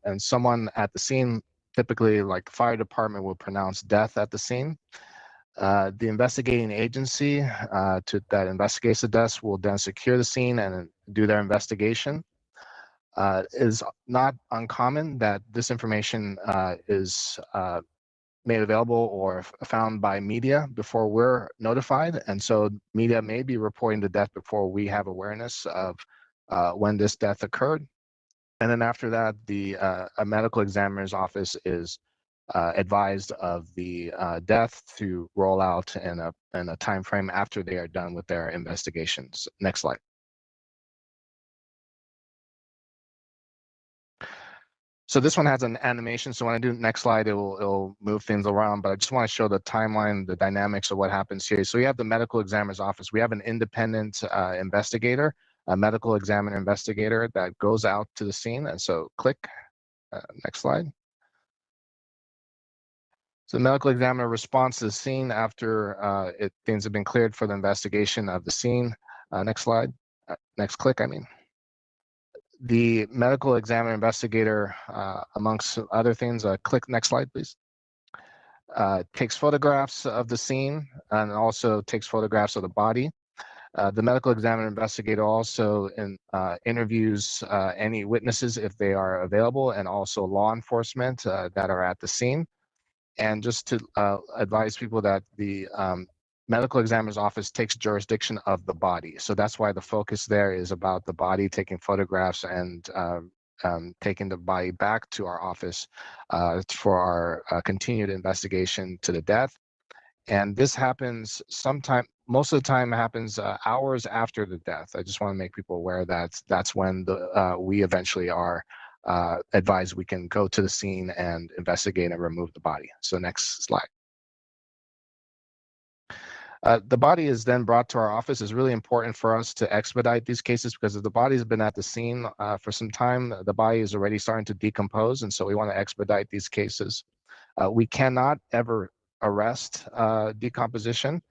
and someone at the scene, typically like the fire department, will pronounce death at the scene. The investigating agency that investigates the deaths will then secure the scene and do their investigation. It is not uncommon that this information is made available or found by media before we're notified. And so media may be reporting the death before we have awareness of when this death occurred. And then after that, a medical examiner's office is advised of the death to roll out in a time frame after they are done with their investigations. Next slide. So this one has an animation. So when I do next slide, it'll move things around. But I just want to show the timeline, the dynamics of what happens here. So we have the medical examiner's office. We have an independent investigator, a medical examiner investigator that goes out to the scene. And so click next slide. So the medical examiner responds to the scene after things have been cleared for the investigation of the scene. Next slide. Next click, I mean. The medical examiner investigator, amongst other things, click next slide, please. Takes photographs of the scene and also takes photographs of the body. The medical examiner investigator also interviews any witnesses if they are available, and also law enforcement that are at the scene. And just to advise people that the medical examiner's office takes jurisdiction of the body. So that's why the focus there is about the body, taking photographs and taking the body back to our office for our continued investigation to the death. And this happens most of the time happens hours after the death. I just want to make people aware that that's when we eventually are advised we can go to the scene and investigate and remove the body. So next slide. The body is then brought to our office. It's really important for us to expedite these cases because if the body's been at the scene for some time, the body is already starting to decompose, and so we want to expedite these cases. We cannot ever arrest decomposition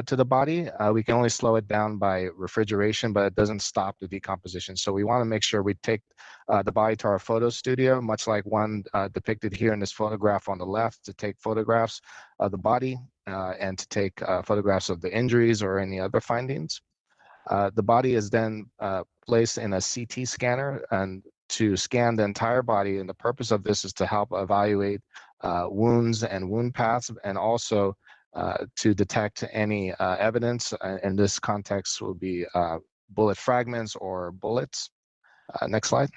to the body. We can only slow it down by refrigeration, but it doesn't stop the decomposition. So we want to make sure we take the body to our photo studio, much like one depicted here in this photograph on the left, to take photographs of the body and to take photographs of the injuries or any other findings. The body is then placed in a CT scanner and to scan the entire body. And the purpose of this is to help evaluate wounds and wound paths, and also to detect any evidence. In this context will be bullet fragments or bullets. Next slide.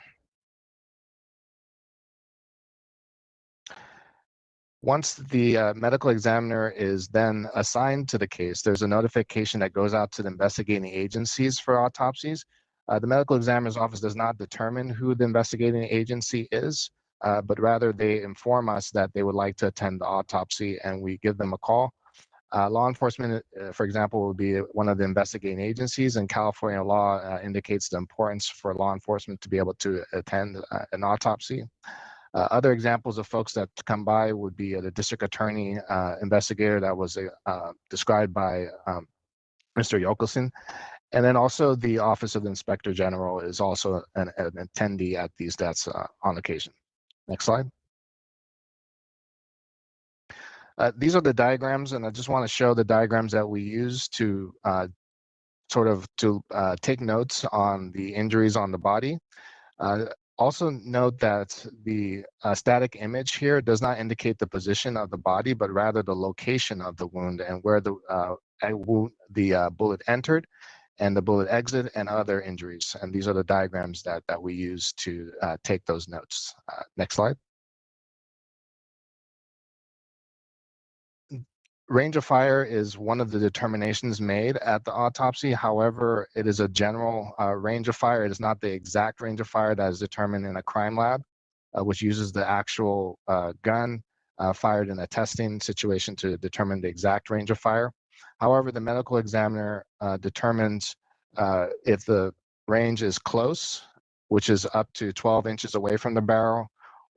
Once the medical examiner is then assigned to the case, there's a notification that goes out to the investigating agencies for autopsies. The medical examiner's office does not determine who the investigating agency is, but rather they inform us that they would like to attend the autopsy, and we give them a call. Law enforcement, for example, will be one of the investigating agencies, and California law indicates the importance for law enforcement to be able to attend an autopsy. Other examples of folks that come by would be the district attorney investigator that was described by Mr. Yokelson. And then also the Office of the Inspector General is also an attendee at these deaths on occasion. Next slide. These are the diagrams, and I just want to show the diagrams that we use to take notes on the injuries on the body. Also note that the static image here does not indicate the position of the body, but rather the location of the wound and where the bullet entered and the bullet exit and other injuries. And these are the diagrams that we use to take those notes. Next slide. Range of fire is one of the determinations made at the autopsy. However, it is a general range of fire. It is not the exact range of fire that is determined in a crime lab, which uses the actual gun fired in a testing situation to determine the exact range of fire. However, the medical examiner determines if the range is close, which is up to 12 inches away from the barrel,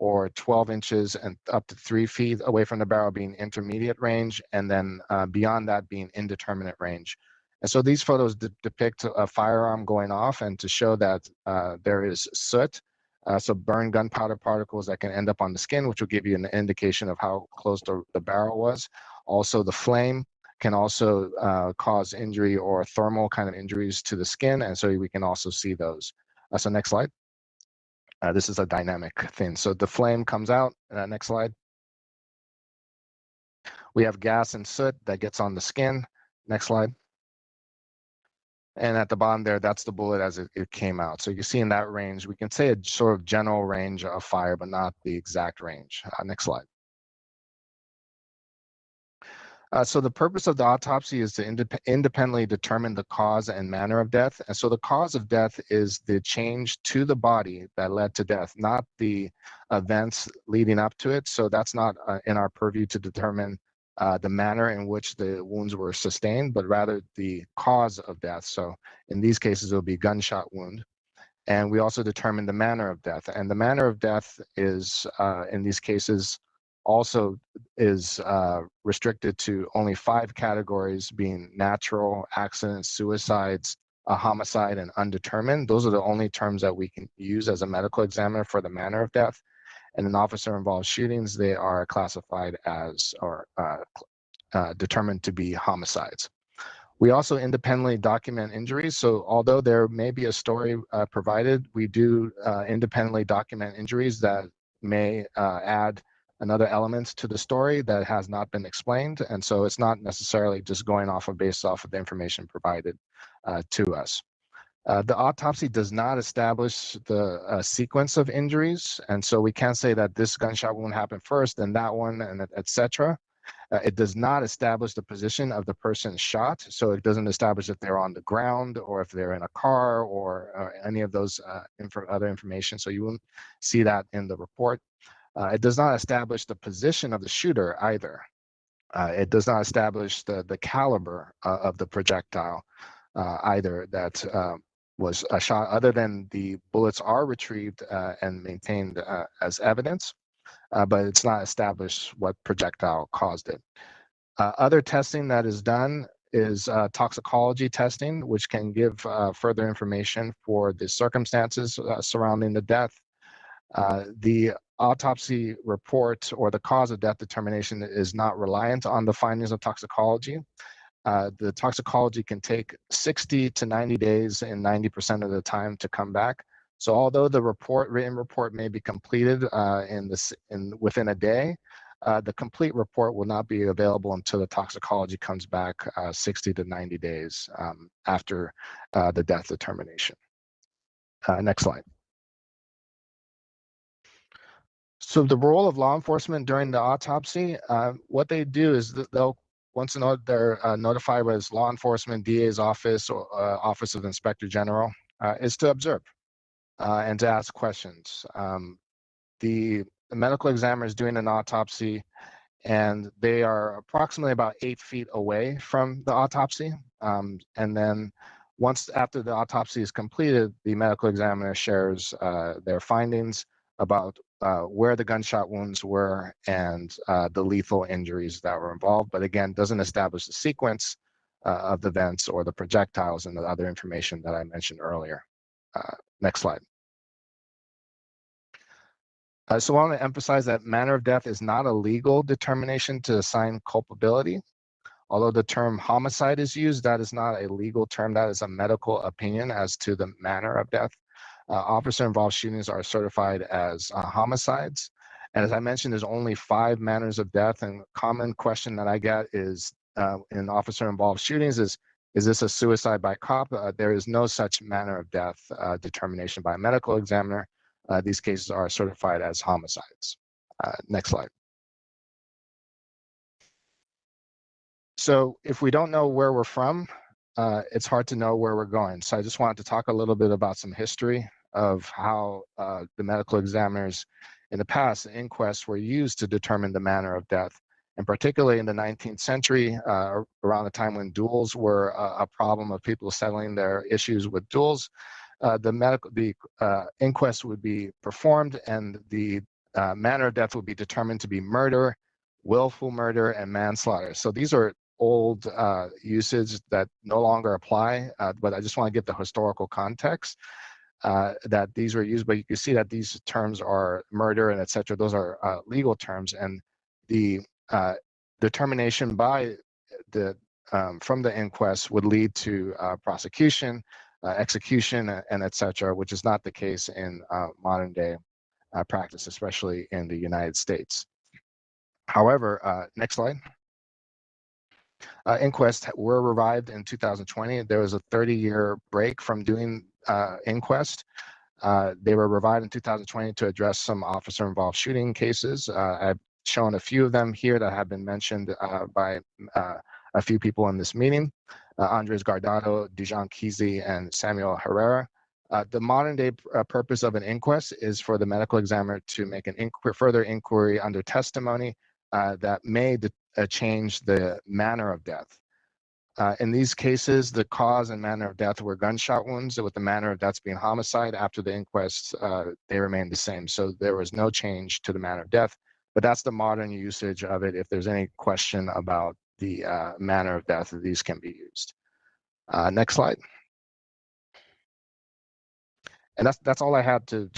or 12 inches and up to 3 feet away from the barrel being intermediate range, and then beyond that being indeterminate range. And so these photos depict a firearm going off, and to show that there is soot, so burned gunpowder particles that can end up on the skin, which will give you an indication of how close the barrel was. Also, the flame can also cause injury or thermal kind of injuries to the skin, and so we can also see those. So next slide. This is a dynamic thing. So the flame comes out. Next slide. We have gas and soot that gets on the skin. Next slide. And at the bottom there, that's the bullet as it came out. So you see in that range, we can say a sort of general range of fire, but not the exact range. Next slide. So the purpose of the autopsy is to independently determine the cause and manner of death. And so the cause of death is the change to the body that led to death, not the events leading up to it. So that's not in our purview to determine the manner in which the wounds were sustained, but rather the cause of death. So in these cases, it'll be gunshot wound. And we also determine the manner of death. And the manner of death is, in these cases, also is restricted to only 5 categories, being natural, accidents, suicides, a homicide, and undetermined. Those are the only terms that we can use as a medical examiner for the manner of death. And in officer-involved shootings, they are classified as or determined to be homicides. We also independently document injuries. So although there may be a story provided, we do independently document injuries that may add another element to the story that has not been explained. And so it's not necessarily just going based off of the information provided to us. The autopsy does not establish the sequence of injuries. And so we can't say that this gunshot wound happened first, then that one, and etc. It does not establish the position of the person shot. So it doesn't establish if they're on the ground or if they're in a car or any of those other information. So you won't see that in the report. It does not establish the position of the shooter either. It does not establish the caliber of the projectile either that was a shot, other than the bullets are retrieved and maintained as evidence. But it's not established what projectile caused it. Other testing that is done is toxicology testing, which can give further information for the circumstances surrounding the death. The autopsy report or the cause of death determination is not reliant on the findings of toxicology. The toxicology can take 60 to 90 days and 90% of the time to come back. So although the written report may be completed within a day, the complete report will not be available until the toxicology comes back 60 to 90 days after the death determination. Next slide. So the role of law enforcement during the autopsy, what they do is they'll, once they're notified by law enforcement, DA's office, or Office of Inspector General, is to observe and to ask questions. The medical examiner is doing an autopsy, and they are approximately about 8 feet away from the autopsy. And then after the autopsy is completed, the medical examiner shares their findings about where the gunshot wounds were and the lethal injuries that were involved, but again, doesn't establish the sequence of the events or the projectiles and the other information that I mentioned earlier. Next slide. So I want to emphasize that manner of death is not a legal determination to assign culpability. Although the term homicide is used, that is not a legal term. That is a medical opinion as to the manner of death. Officer-involved shootings are certified as homicides. And as I mentioned, there's only 5 manners of death. And a common question that I get is in officer-involved shootings is this a suicide by cop? There is no such manner of death determination by a medical examiner. These cases are certified as homicides. Next slide. So if we don't know where we're from, it's hard to know where we're going. So I just wanted to talk a little bit about some history of how the medical examiners in the past, inquests were used to determine the manner of death. And particularly in the 19th century, around the time when duels were a problem of people settling their issues with duels, the inquest would be performed and the manner of death would be determined to be murder, willful murder, and manslaughter. So these are old usage that no longer apply, but I just want to give the historical context that these were used, but you can see that these terms are murder and etc. Those are legal terms, and the determination by the from the inquest would lead to prosecution, execution, and etc., which is not the case in modern day practice, especially in the United States. However, next slide. Inquests were revived in 2020. There was a 30-year break from doing inquest. They were revived in 2020 to address some officer-involved shooting cases. I've shown a few of them here that have been mentioned by a few people in this meeting. Andres Guardado, Dijon Kesey, and Samuel Herrera. The modern day purpose of an inquest is for the medical examiner to make an further inquiry under testimony that may change the manner of death. In these cases, the cause and manner of death were gunshot wounds, with the manner of death being homicide. After the inquest, they remained the same. So there was no change to the manner of death, but that's the modern usage of it. If there's any question about the manner of death, these can be used. Next slide. And that's all I had to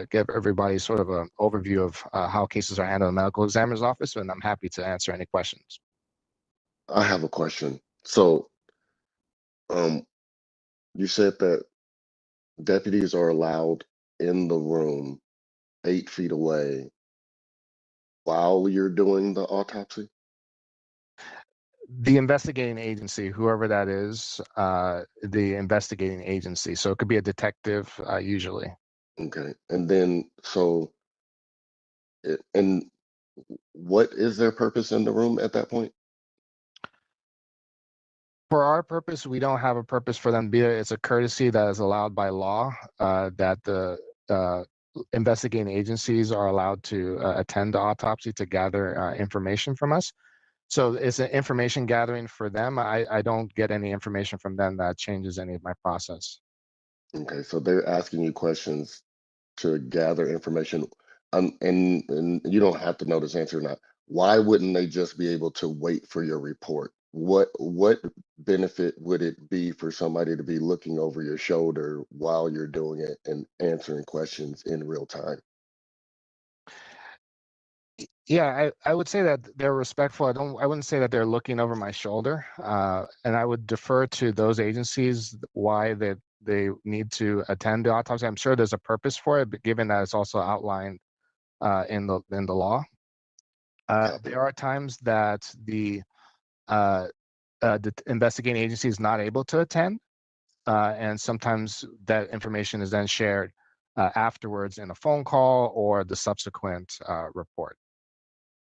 give everybody sort of an overview of how cases are handled in the medical examiner's office, and I'm happy to answer any questions. I have a question. So, you said that deputies are allowed in the room 8 feet away while you're doing the autopsy? The investigating agency, whoever that is, the investigating agency. So it could be a detective, usually. Okay. And then, so, and what is their purpose in the room at that point? For our purpose, we don't have a purpose for them to be there. It's a courtesy that is allowed by law, that the investigating agencies are allowed to attend the autopsy to gather information from us. So it's an information gathering for them. I don't get any information from them that changes any of my process. Okay, so they're asking you questions to gather information, and you don't have to know this answer or not. Why wouldn't they just be able to wait for your report? What benefit would it be for somebody to be looking over your shoulder while you're doing it and answering questions in real time? Yeah, I would say that they're respectful. I wouldn't say that they're looking over my shoulder. And I would defer to those agencies why they need to attend the autopsy. I'm sure there's a purpose for it, but given that it's also outlined in the law. There are times that the investigating agency is not able to attend, and sometimes that information is then shared afterwards in a phone call or the subsequent report.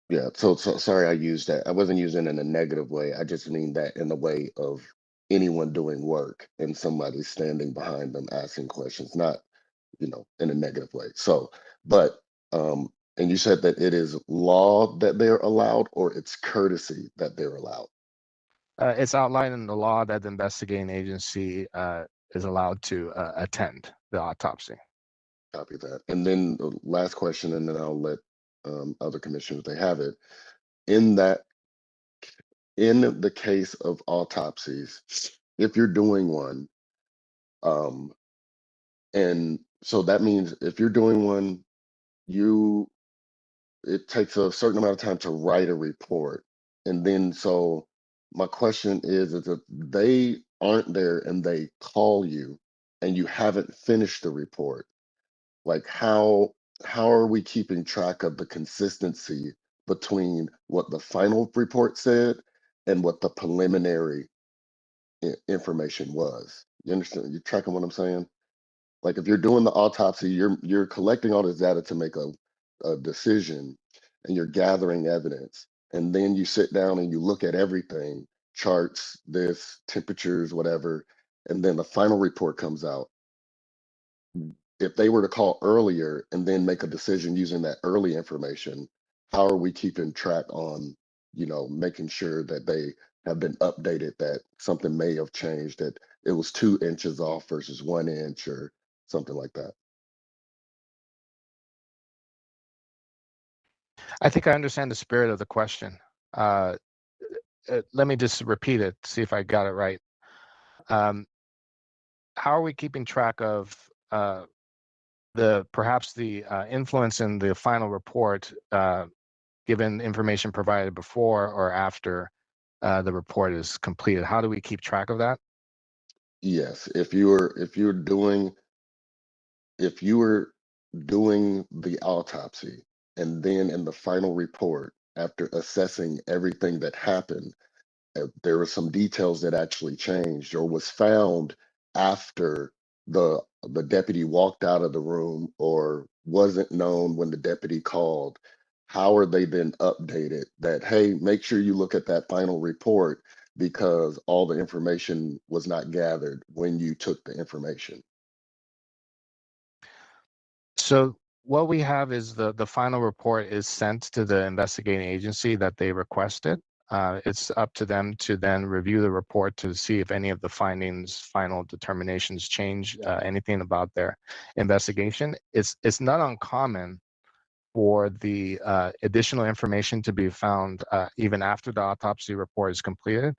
Yeah, so sorry I used that. I wasn't using it in a negative way. I just mean that in the way of anyone doing work and somebody standing behind them asking questions, not, in a negative way. So, but and you said that it is law that they're allowed, or it's courtesy that they're allowed. It's outlined in the law that the investigating agency is allowed to attend the autopsy. Copy that. And then the last question, and then I'll let other commissioners, they have it. In the case of autopsies, if you're doing one, and so that means if you're doing one you it takes a certain amount of time to write a report. And then so my question is if they aren't there and they call you and you haven't finished the report, like how are we keeping track of the consistency between what the final report said and what the preliminary information was? You understand? You tracking what I'm saying? Like if you're doing the autopsy, you're collecting all this data to make a decision, and you're gathering evidence, and then you sit down and you look at everything, charts, this, temperatures, whatever, and then the final report comes out. If they were to call earlier and then make a decision using that early information, how are we keeping track on, making sure that they have been updated, that something may have changed, that it was 2 inches off versus 1 inch or something like that? I think I understand the spirit of the question. Let me just repeat it, see if I got it right. How are we keeping track of perhaps the influence in the final report, given information provided before or after the report is completed? How do we keep track of that? Yes, if you were doing the autopsy and then in the final report, after assessing everything that happened, there were some details that actually changed or was found after the deputy walked out of the room or wasn't known when the deputy called. How are they then updated that, hey, make sure you look at that final report because all the information was not gathered when you took the information? So what we have is the final report is sent to the investigating agency that they requested. It's up to them to then review the report to see if any of the findings, final determinations change anything about their investigation. It's not uncommon for the additional information to be found even after the autopsy report is completed.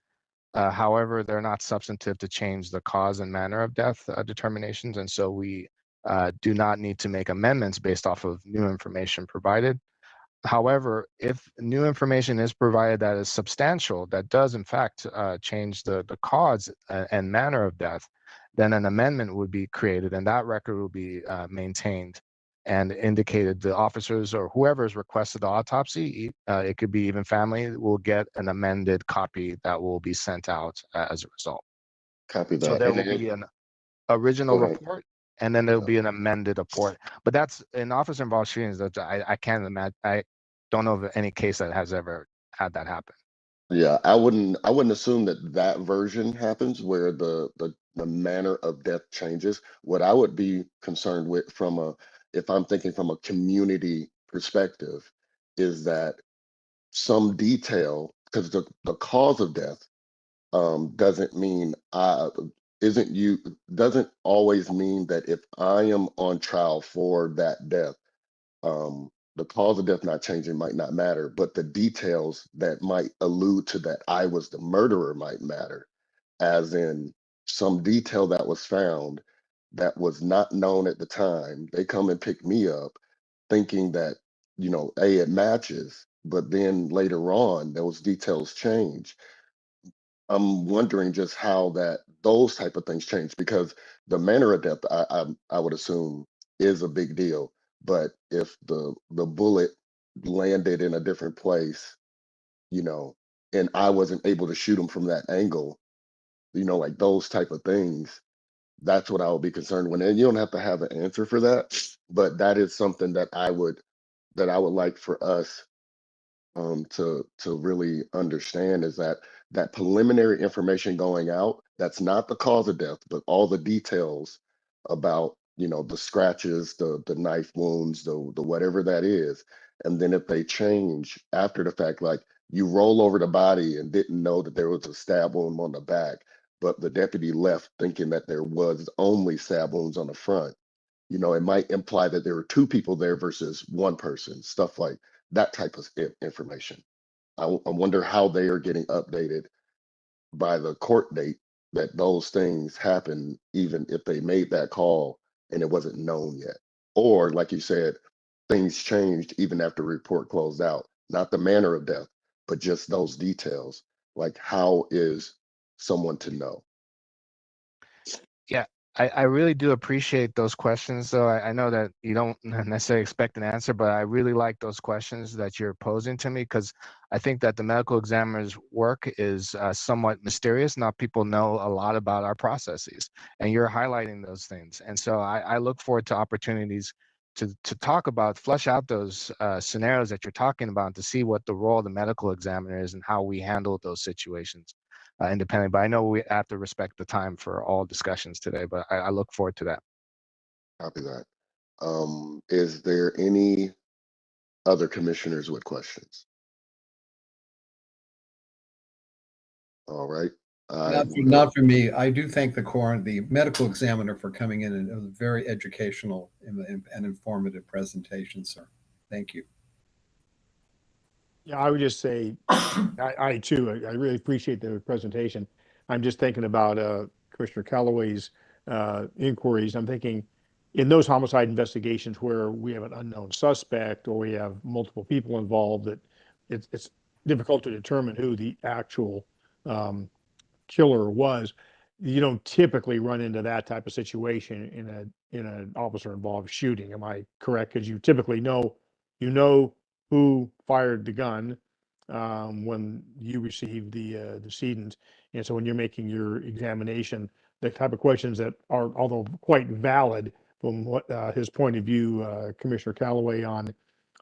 However, they're not substantive to change the cause and manner of death determinations, and so we do not need to make amendments based off of new information provided. However, if new information is provided that is substantial, that does in fact change the cause and manner of death, then an amendment would be created and that record will be maintained and indicated the officers or whoever has requested the autopsy, it could be even family, will get an amended copy that will be sent out as a result. Copy So that. there And will then, be an original go ahead. report and then there'll Yeah. be an amended report. But that's in officer involved shootings that I can't imagine. I don't know of any case that has ever had that happen. Yeah, I wouldn't assume that that version happens where the manner of death changes. What I would be concerned with if I'm thinking from a community perspective, is that some detail, because the cause of death doesn't mean isn't you doesn't always mean that if I am on trial for that death, the cause of death not changing might not matter, but the details that might allude to that I was the murderer might matter, as in some detail that was found that was not known at the time. They come and pick me up thinking that, it matches, but then later on, those details change. I'm wondering just how those type of things change, because the manner of death, I would assume, is a big deal. But if the bullet landed in a different place, you know, and I wasn't able to shoot him from that angle, like those type of things, that's what I would be concerned with. And you don't have to have an answer for that, but that is something that I would like for us to really understand, is that preliminary information going out, that's not the cause of death, but all the details about, the scratches, the knife wounds, the whatever that is. And then if they change after the fact, like you roll over the body and didn't know that there was a stab wound on the back, but the deputy left thinking that there was only stab wounds on the front, it might imply that there were two people there versus one person, stuff like that type of information. I wonder how they are getting updated by the court date that those things happen, even if they made that call and it wasn't known yet. Or, like you said, things changed even after the report closed out. Not the manner of death, but just those details. Like, how is someone to know? Yeah, I really do appreciate those questions, though. I know that you don't necessarily expect an answer, but I really like those questions that you're posing to me, because I think that the medical examiner's work is somewhat mysterious. Not people know a lot about our processes, and you're highlighting those things. And so I look forward to opportunities to talk about, flesh out those scenarios that you're talking about, to see what the role of the medical examiner is and how we handle those situations independently. But I know we have to respect the time for all discussions today, but I look forward to that. Copy that. Is there any other commissioners with questions? All right. Not for me. I do thank the medical examiner for coming in, and it was a very educational and informative presentation, sir. Thank you. Yeah, I would just say, I too, I really appreciate the presentation. I'm just thinking about Commissioner Callaway's inquiries. I'm thinking in those homicide investigations where we have an unknown suspect or we have multiple people involved, that it's difficult to determine who the actual killer was. You don't typically run into that type of situation in an officer involved shooting. Am I correct? Because you typically know who fired the gun when you receive the decedent, and so when you're making your examination, the type of questions that are, although quite valid from what his point of view, Commissioner Callaway, on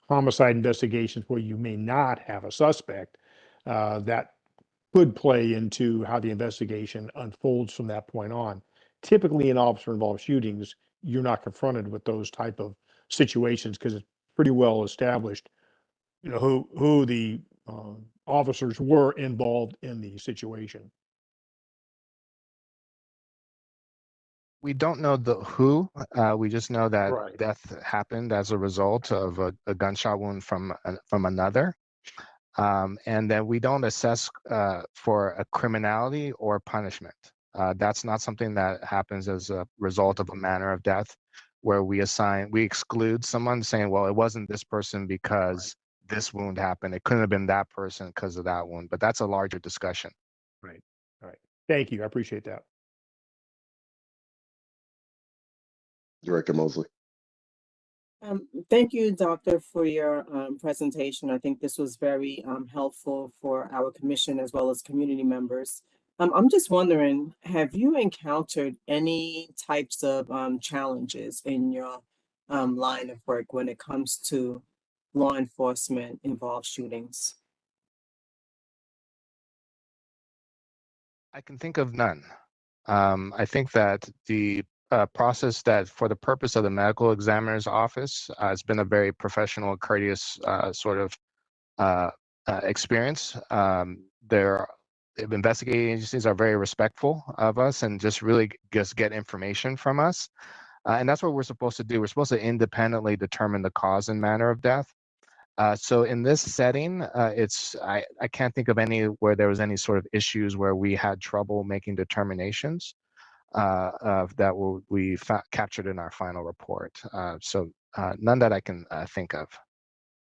homicide investigations where you may not have a suspect, that could play into how the investigation unfolds from that point on. Typically, in officer-involved shootings, you're not confronted with those type of situations because it's pretty well established, who the officers were involved in the situation. We don't know the who. We just know that Right. death happened as a result of a gunshot wound from another. And then we don't assess for a criminality or punishment. That's not something that happens as a result of a manner of death, where we exclude someone saying, well, it wasn't this person because this wound happened. It couldn't have been that person because of that wound. But that's a larger discussion. Right. All right. Thank you. I appreciate that. Director Mosley. Thank you, Doctor, for your presentation. I think this was very helpful for our commission as well as community members. I'm just wondering, have you encountered any types of challenges in your line of work when it comes to law enforcement involved shootings? I can think of none. I think that the process that for the purpose of the medical examiner's office has been a very professional, courteous sort of experience. Their investigating agencies are very respectful of us and just really just get information from us. And that's what we're supposed to do. We're supposed to independently determine the cause and manner of death. So in this setting, I can't think of any where there was any sort of issues where we had trouble making determinations that we captured in our final report. So none that I can think of.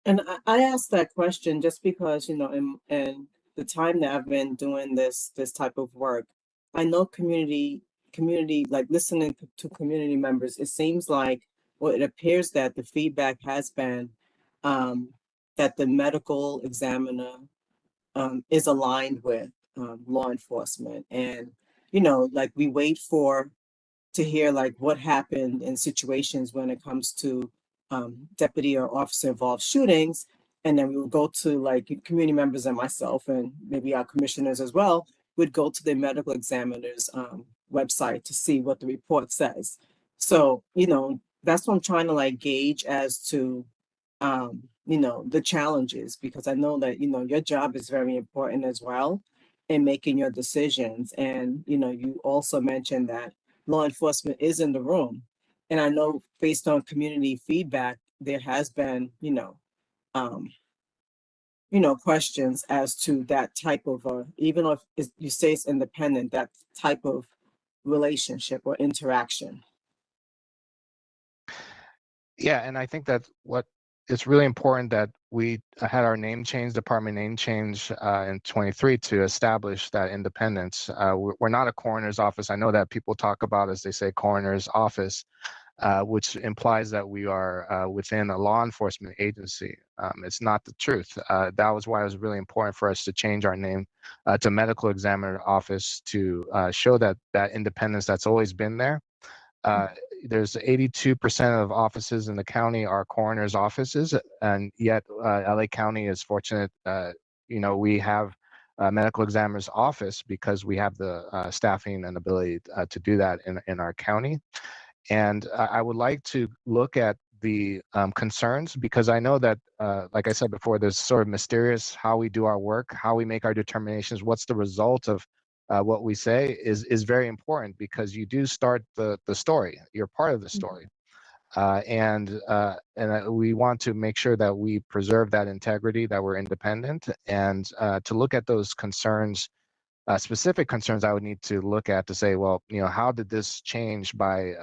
And I asked that question just because, in the time that I've been doing this type of work, I know community, like listening to community members, it seems like, well, it appears that the feedback has been that the medical examiner is aligned with law enforcement. And, like we wait to hear like what happened in situations when it comes to deputy or officer involved shootings. And then we would go to like community members and myself and maybe our commissioners as well would go to the medical examiner's website to see what the report says. So, that's what I'm trying to like gauge as to, the challenges, because I know that, your job is very important as well in making your decisions. And, you also mentioned that law enforcement is in the room. And I know based on community feedback, there has been, questions as to that type of, even if you say it's independent, that type of relationship or interaction. Yeah, and I think that what it's really important that we had our name change, department name change in 23 to establish that independence. We're not a coroner's office. I know that people talk about, as they say, coroner's office, which implies that we are within a law enforcement agency. It's not the truth. That was why it was really important for us to change our name to medical examiner office to show that independence that's always been there. There's 82% of offices in the county are coroner's offices, and yet LA County is fortunate. We have a medical examiner's office because we have the staffing and ability to do that in our county. And I would like to look at the concerns, because I know that, like I said before, there's sort of mysterious how we do our work, how we make our determinations, what's the result of what we say is very important, because you do start the story. You're part of the story. And we want to make sure that we preserve that integrity, that we're independent, and to look at those concerns, specific concerns I would need to look at to say, well, how did this change by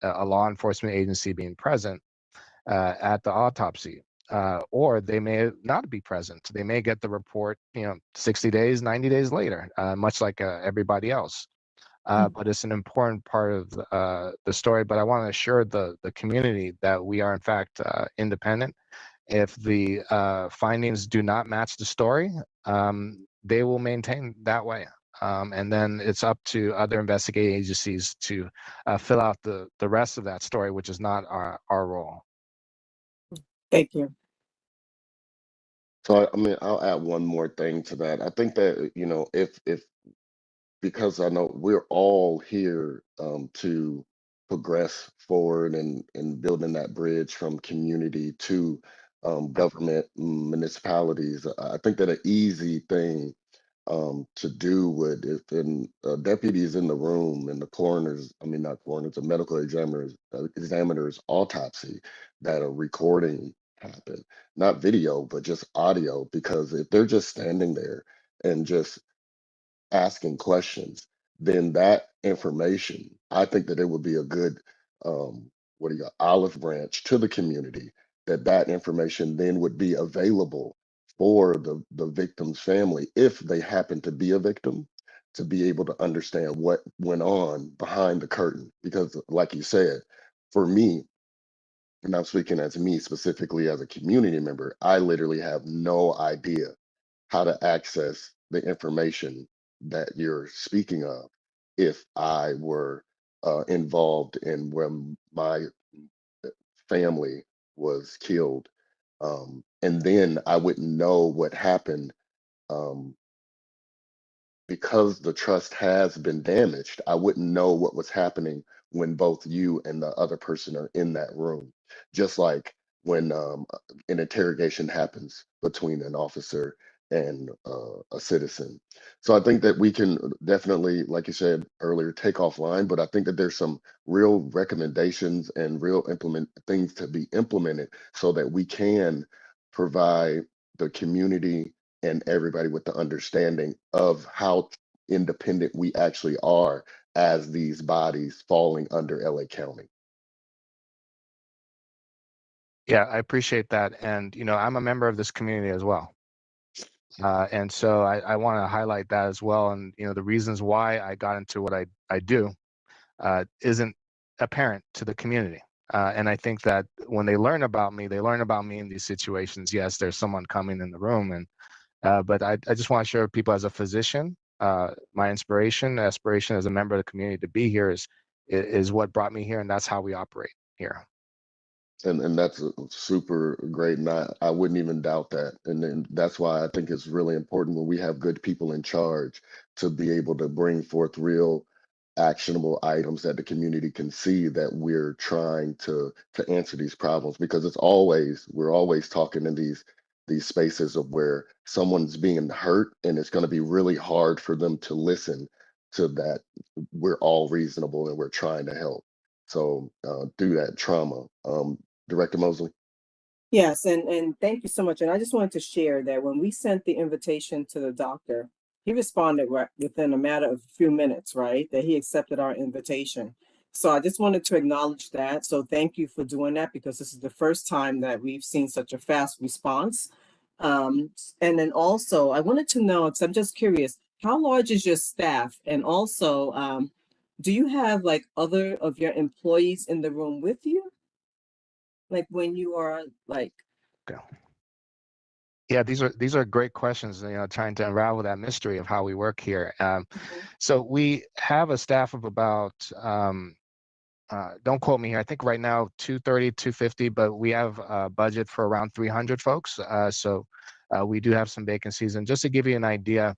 a law enforcement agency being present at the autopsy? Or they may not be present. They may get the report, 60 days, 90 days later, much like everybody else. But it's an important part of the story. But I want to assure the community that we are, in fact, independent. If the findings do not match the story, they will maintain that way. And then it's up to other investigating agencies to fill out the rest of that story, which is not our role. Thank you. So, I mean, I'll add one more thing to that. I think that, if because I know we're all here to progress forward and building that bridge from community to government, municipalities. I think that an easy thing to do would, if deputies in the room and the coroners, I mean, not coroners, the medical examiners autopsy, that a recording happen, not video, but just audio, because if they're just standing there and just asking questions, then that information, I think that it would be a good, olive branch to the community, that information then would be available for the victim's family, if they happen to be a victim, to be able to understand what went on behind the curtain. Because, like you said, for me, and I'm speaking as me specifically as a community member, I literally have no idea how to access the information that you're speaking of if I were involved in when my family was killed. And then I wouldn't know what happened, um, because the trust has been damaged. I wouldn't know what was happening when both you and the other person are in that room. Just like when an interrogation happens between an officer and a citizen. So I think that we can definitely, like you said earlier, take offline, but I think that there's some real recommendations and real implement things to be implemented so that we can provide the community and everybody with the understanding of how independent we actually are as these bodies falling under LA County. Yeah, I appreciate that. And, I'm a member of this community as well. And so I want to highlight that as well. And, the reasons why I got into what I do isn't apparent to the community. And I think that when they learn about me in these situations. Yes, there's someone coming in the room, but I just want to share with people, as a physician, my aspiration as a member of the community to be here is what brought me here, and that's how we operate here. And that's super great, and I wouldn't even doubt that. And then that's why I think it's really important when we have good people in charge to be able to bring forth real actionable items that the community can see that we're trying to answer these problems, because we're always talking in these spaces of where someone's being hurt, and it's going to be really hard for them to listen to that we're all reasonable and we're trying to help. So through that trauma, Director Mosley. Yes, and thank you so much. And I just wanted to share that when we sent the invitation to the doctor, he responded within a matter of a few minutes, right? That he accepted our invitation. So I just wanted to acknowledge that. So thank you for doing that, because this is the first time that we've seen such a fast response. And then also I wanted to know, because I'm just curious, how large is your staff? And also, do you have like other of your employees in the room with you? Like when you are like, Okay. Yeah, these are great questions, trying to unravel that mystery of how we work here. So we have a staff of about, don't quote me here, I think right now 230, 250, but we have a budget for around 300 folks. So we do have some vacancies. And just to give you an idea,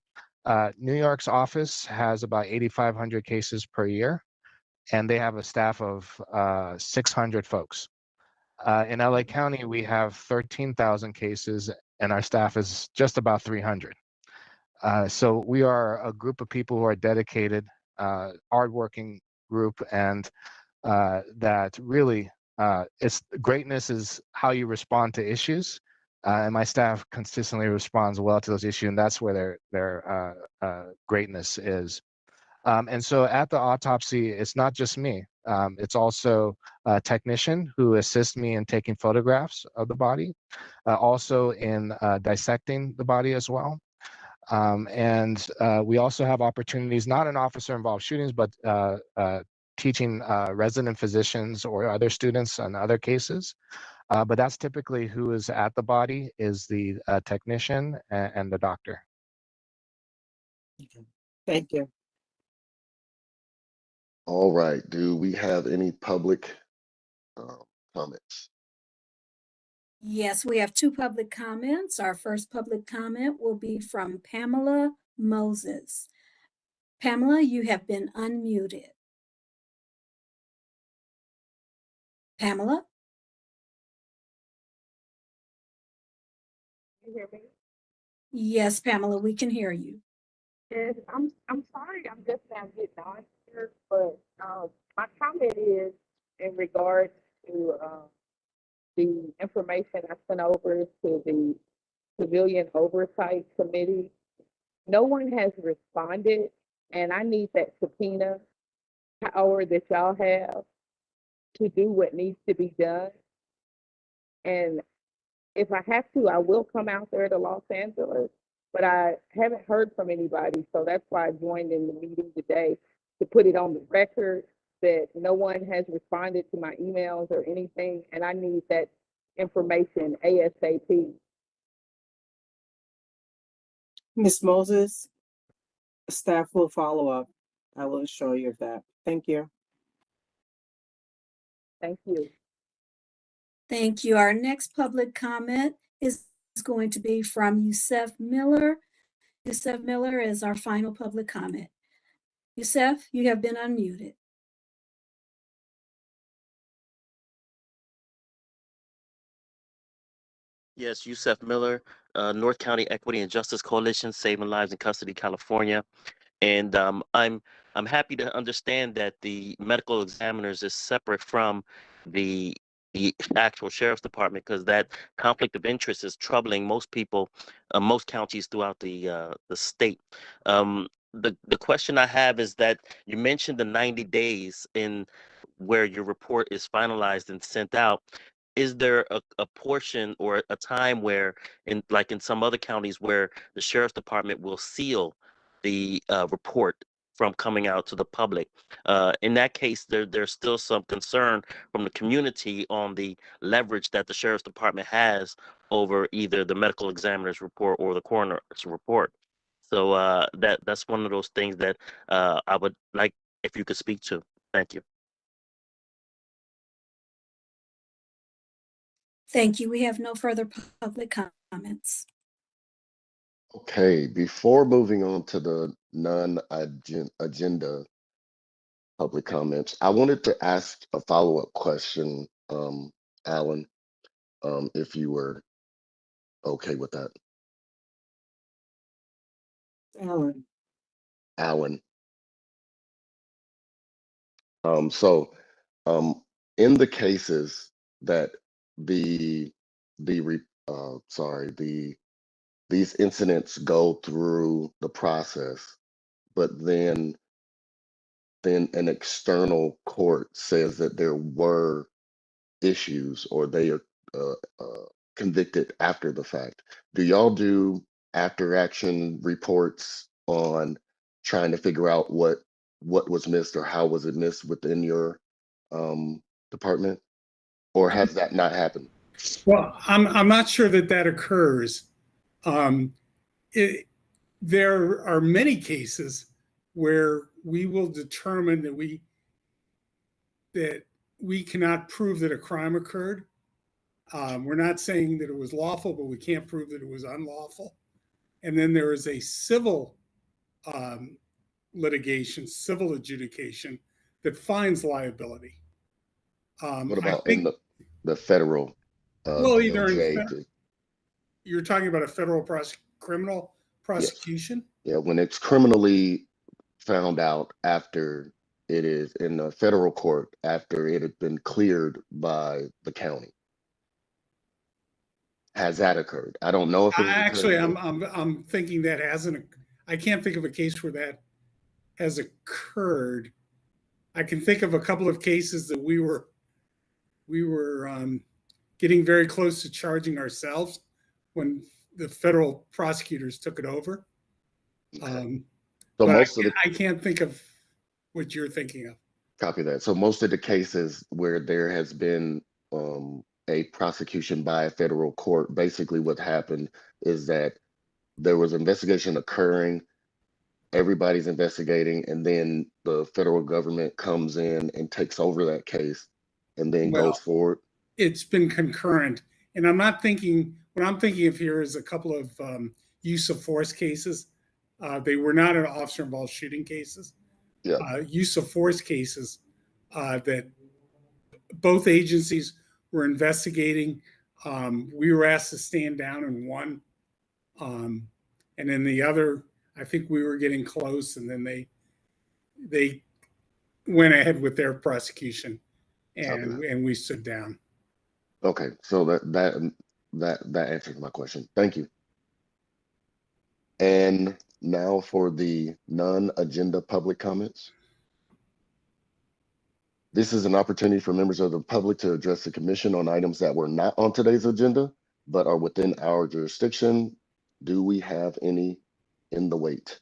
New York's office has about 8,500 cases per year, and they have a staff of 600 folks. In LA County, we have 13,000 cases, and our staff is just about 300. So we are a group of people who are dedicated, hardworking group, and that really, it's greatness is how you respond to issues. And my staff consistently responds well to those issues, and that's where their greatness is. And so at the autopsy, it's not just me. It's also a technician who assists me in taking photographs of the body, also in dissecting the body as well. And we also have opportunities, not in officer-involved shootings, but teaching resident physicians or other students on other cases. But that's typically who is at the body, is the technician and the doctor. thank you. All right. Do we have any public comments? Yes, we have two public comments. Our first public comment will be from Pamela Moses. Pamela, you have been unmuted. Pamela? You hear me? Yes, Pamela, we can hear you. Yes, I'm sorry, I'm just now getting on here, but my comment is in regards to the information I sent over to the Civilian Oversight Committee. No one has responded, and I need that subpoena power that y'all have to do what needs to be done. And if I have to, I will come out there to Los Angeles, but I haven't heard from anybody. So that's why I joined in the meeting today, to put it on the record that no one has responded to my emails or anything, and I need that information ASAP. Ms. Moses, staff will follow up. I will assure you of that. Thank you. Thank you. Thank you. Our next public comment is going to be from Yusef Miller. Yusef Miller is our final public comment. Yusef, you have been unmuted. Yes, Yusef Miller, North County Equity and Justice Coalition, Saving Lives in Custody, California. And I'm happy to understand that the medical examiners is separate from the actual sheriff's department, because that conflict of interest is troubling most people, most counties throughout the state. The question I have is that you mentioned the 90 days in where your report is finalized and sent out. Is there a portion or a time where, in like in some other counties, where the sheriff's department will seal the report from coming out to the public? In that case, there's still some concern from the community on the leverage that the sheriff's department has over either the medical examiner's report or the coroner's report. So that's one of those things that I would like if you could speak to. Thank you. Thank you. We have no further public comments. Okay, before moving on to the non-agenda public comments, I wanted to ask a follow-up question, Alan, if you were okay with that. Alan. Alan. So in the cases that the these incidents go through the process, but then then an external court says that there were issues or they are convicted after the fact, do y'all do after action reports on trying to figure out what was missed or how was it missed within your department, or has that not happened? Well, I'm not sure that occurs. There are many cases where we will determine that we cannot prove that a crime occurred. We're not saying that it was lawful, but we can't prove that it was unlawful. And then there is a civil litigation, civil adjudication that finds liability. What about in the federal well, either DOJ? You're talking about a federal criminal prosecution? Yeah, when it's criminally found out after it is in the federal court, after it had been cleared by the county. Has that occurred? I don't know if it has Actually, occurred. I'm thinking that hasn't. I can't think of a case where that has occurred. I can think of a couple of cases that we were getting very close to charging ourselves when the federal prosecutors took it over. So but I can't think of what you're thinking of. Copy that. So most of the cases where there has been a prosecution by a federal court, basically what happened is that there was investigation occurring, everybody's investigating, and then the federal government comes in and takes over that case and then goes forward. It's been concurrent. And I'm not thinking, what I'm thinking of here is a couple of use of force cases. They were not an officer involved shooting cases. Use of force cases that both agencies were investigating. We were asked to stand down in one. And then the other, I think we were getting close, and then they went ahead with their prosecution, and we stood down. Okay, so that answers my question. Thank you. And now for the non-agenda public comments. This is an opportunity for members of the public to address the commission on items that were not on today's agenda, but are within our jurisdiction. Do we have any in the wait?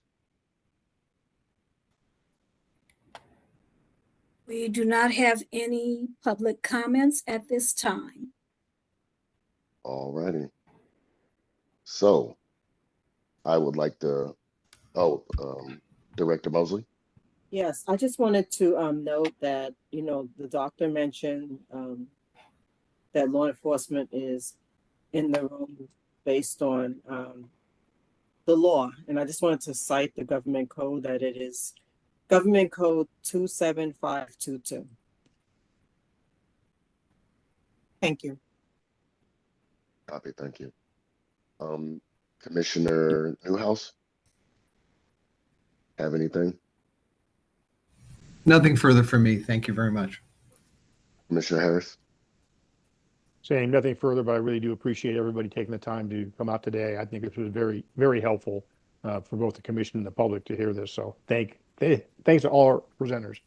We do not have any public comments at this time. All righty. So I would like to, Director Mosley. Yes, I just wanted to note that, the doctor mentioned that law enforcement is in the room based on the law. And I just wanted to cite the government code, that it is Government Code 27522. Thank you. Copy, thank you. Commissioner Newhouse, have anything? Nothing further from me. Thank you very much. Commissioner Harris? Saying nothing further, but I really do appreciate everybody taking the time to come out today. I think this was very, very helpful for both the commission and the public to hear this. So thanks to all our presenters.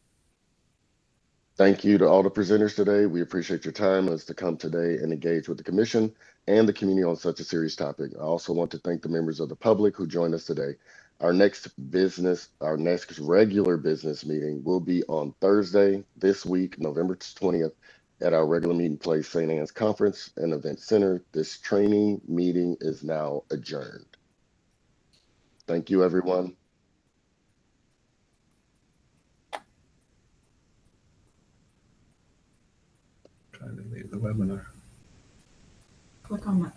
Thank you to all the presenters today. We appreciate your time as to come today and engage with the commission and the community on such a serious topic. I also want to thank the members of the public who joined us today. Our next regular business meeting will be on Thursday this week, November 20th, at our regular meeting place, St. Anne's Conference and Event Center. This training meeting is now adjourned. Thank you, everyone. Trying to leave the webinar. Click on my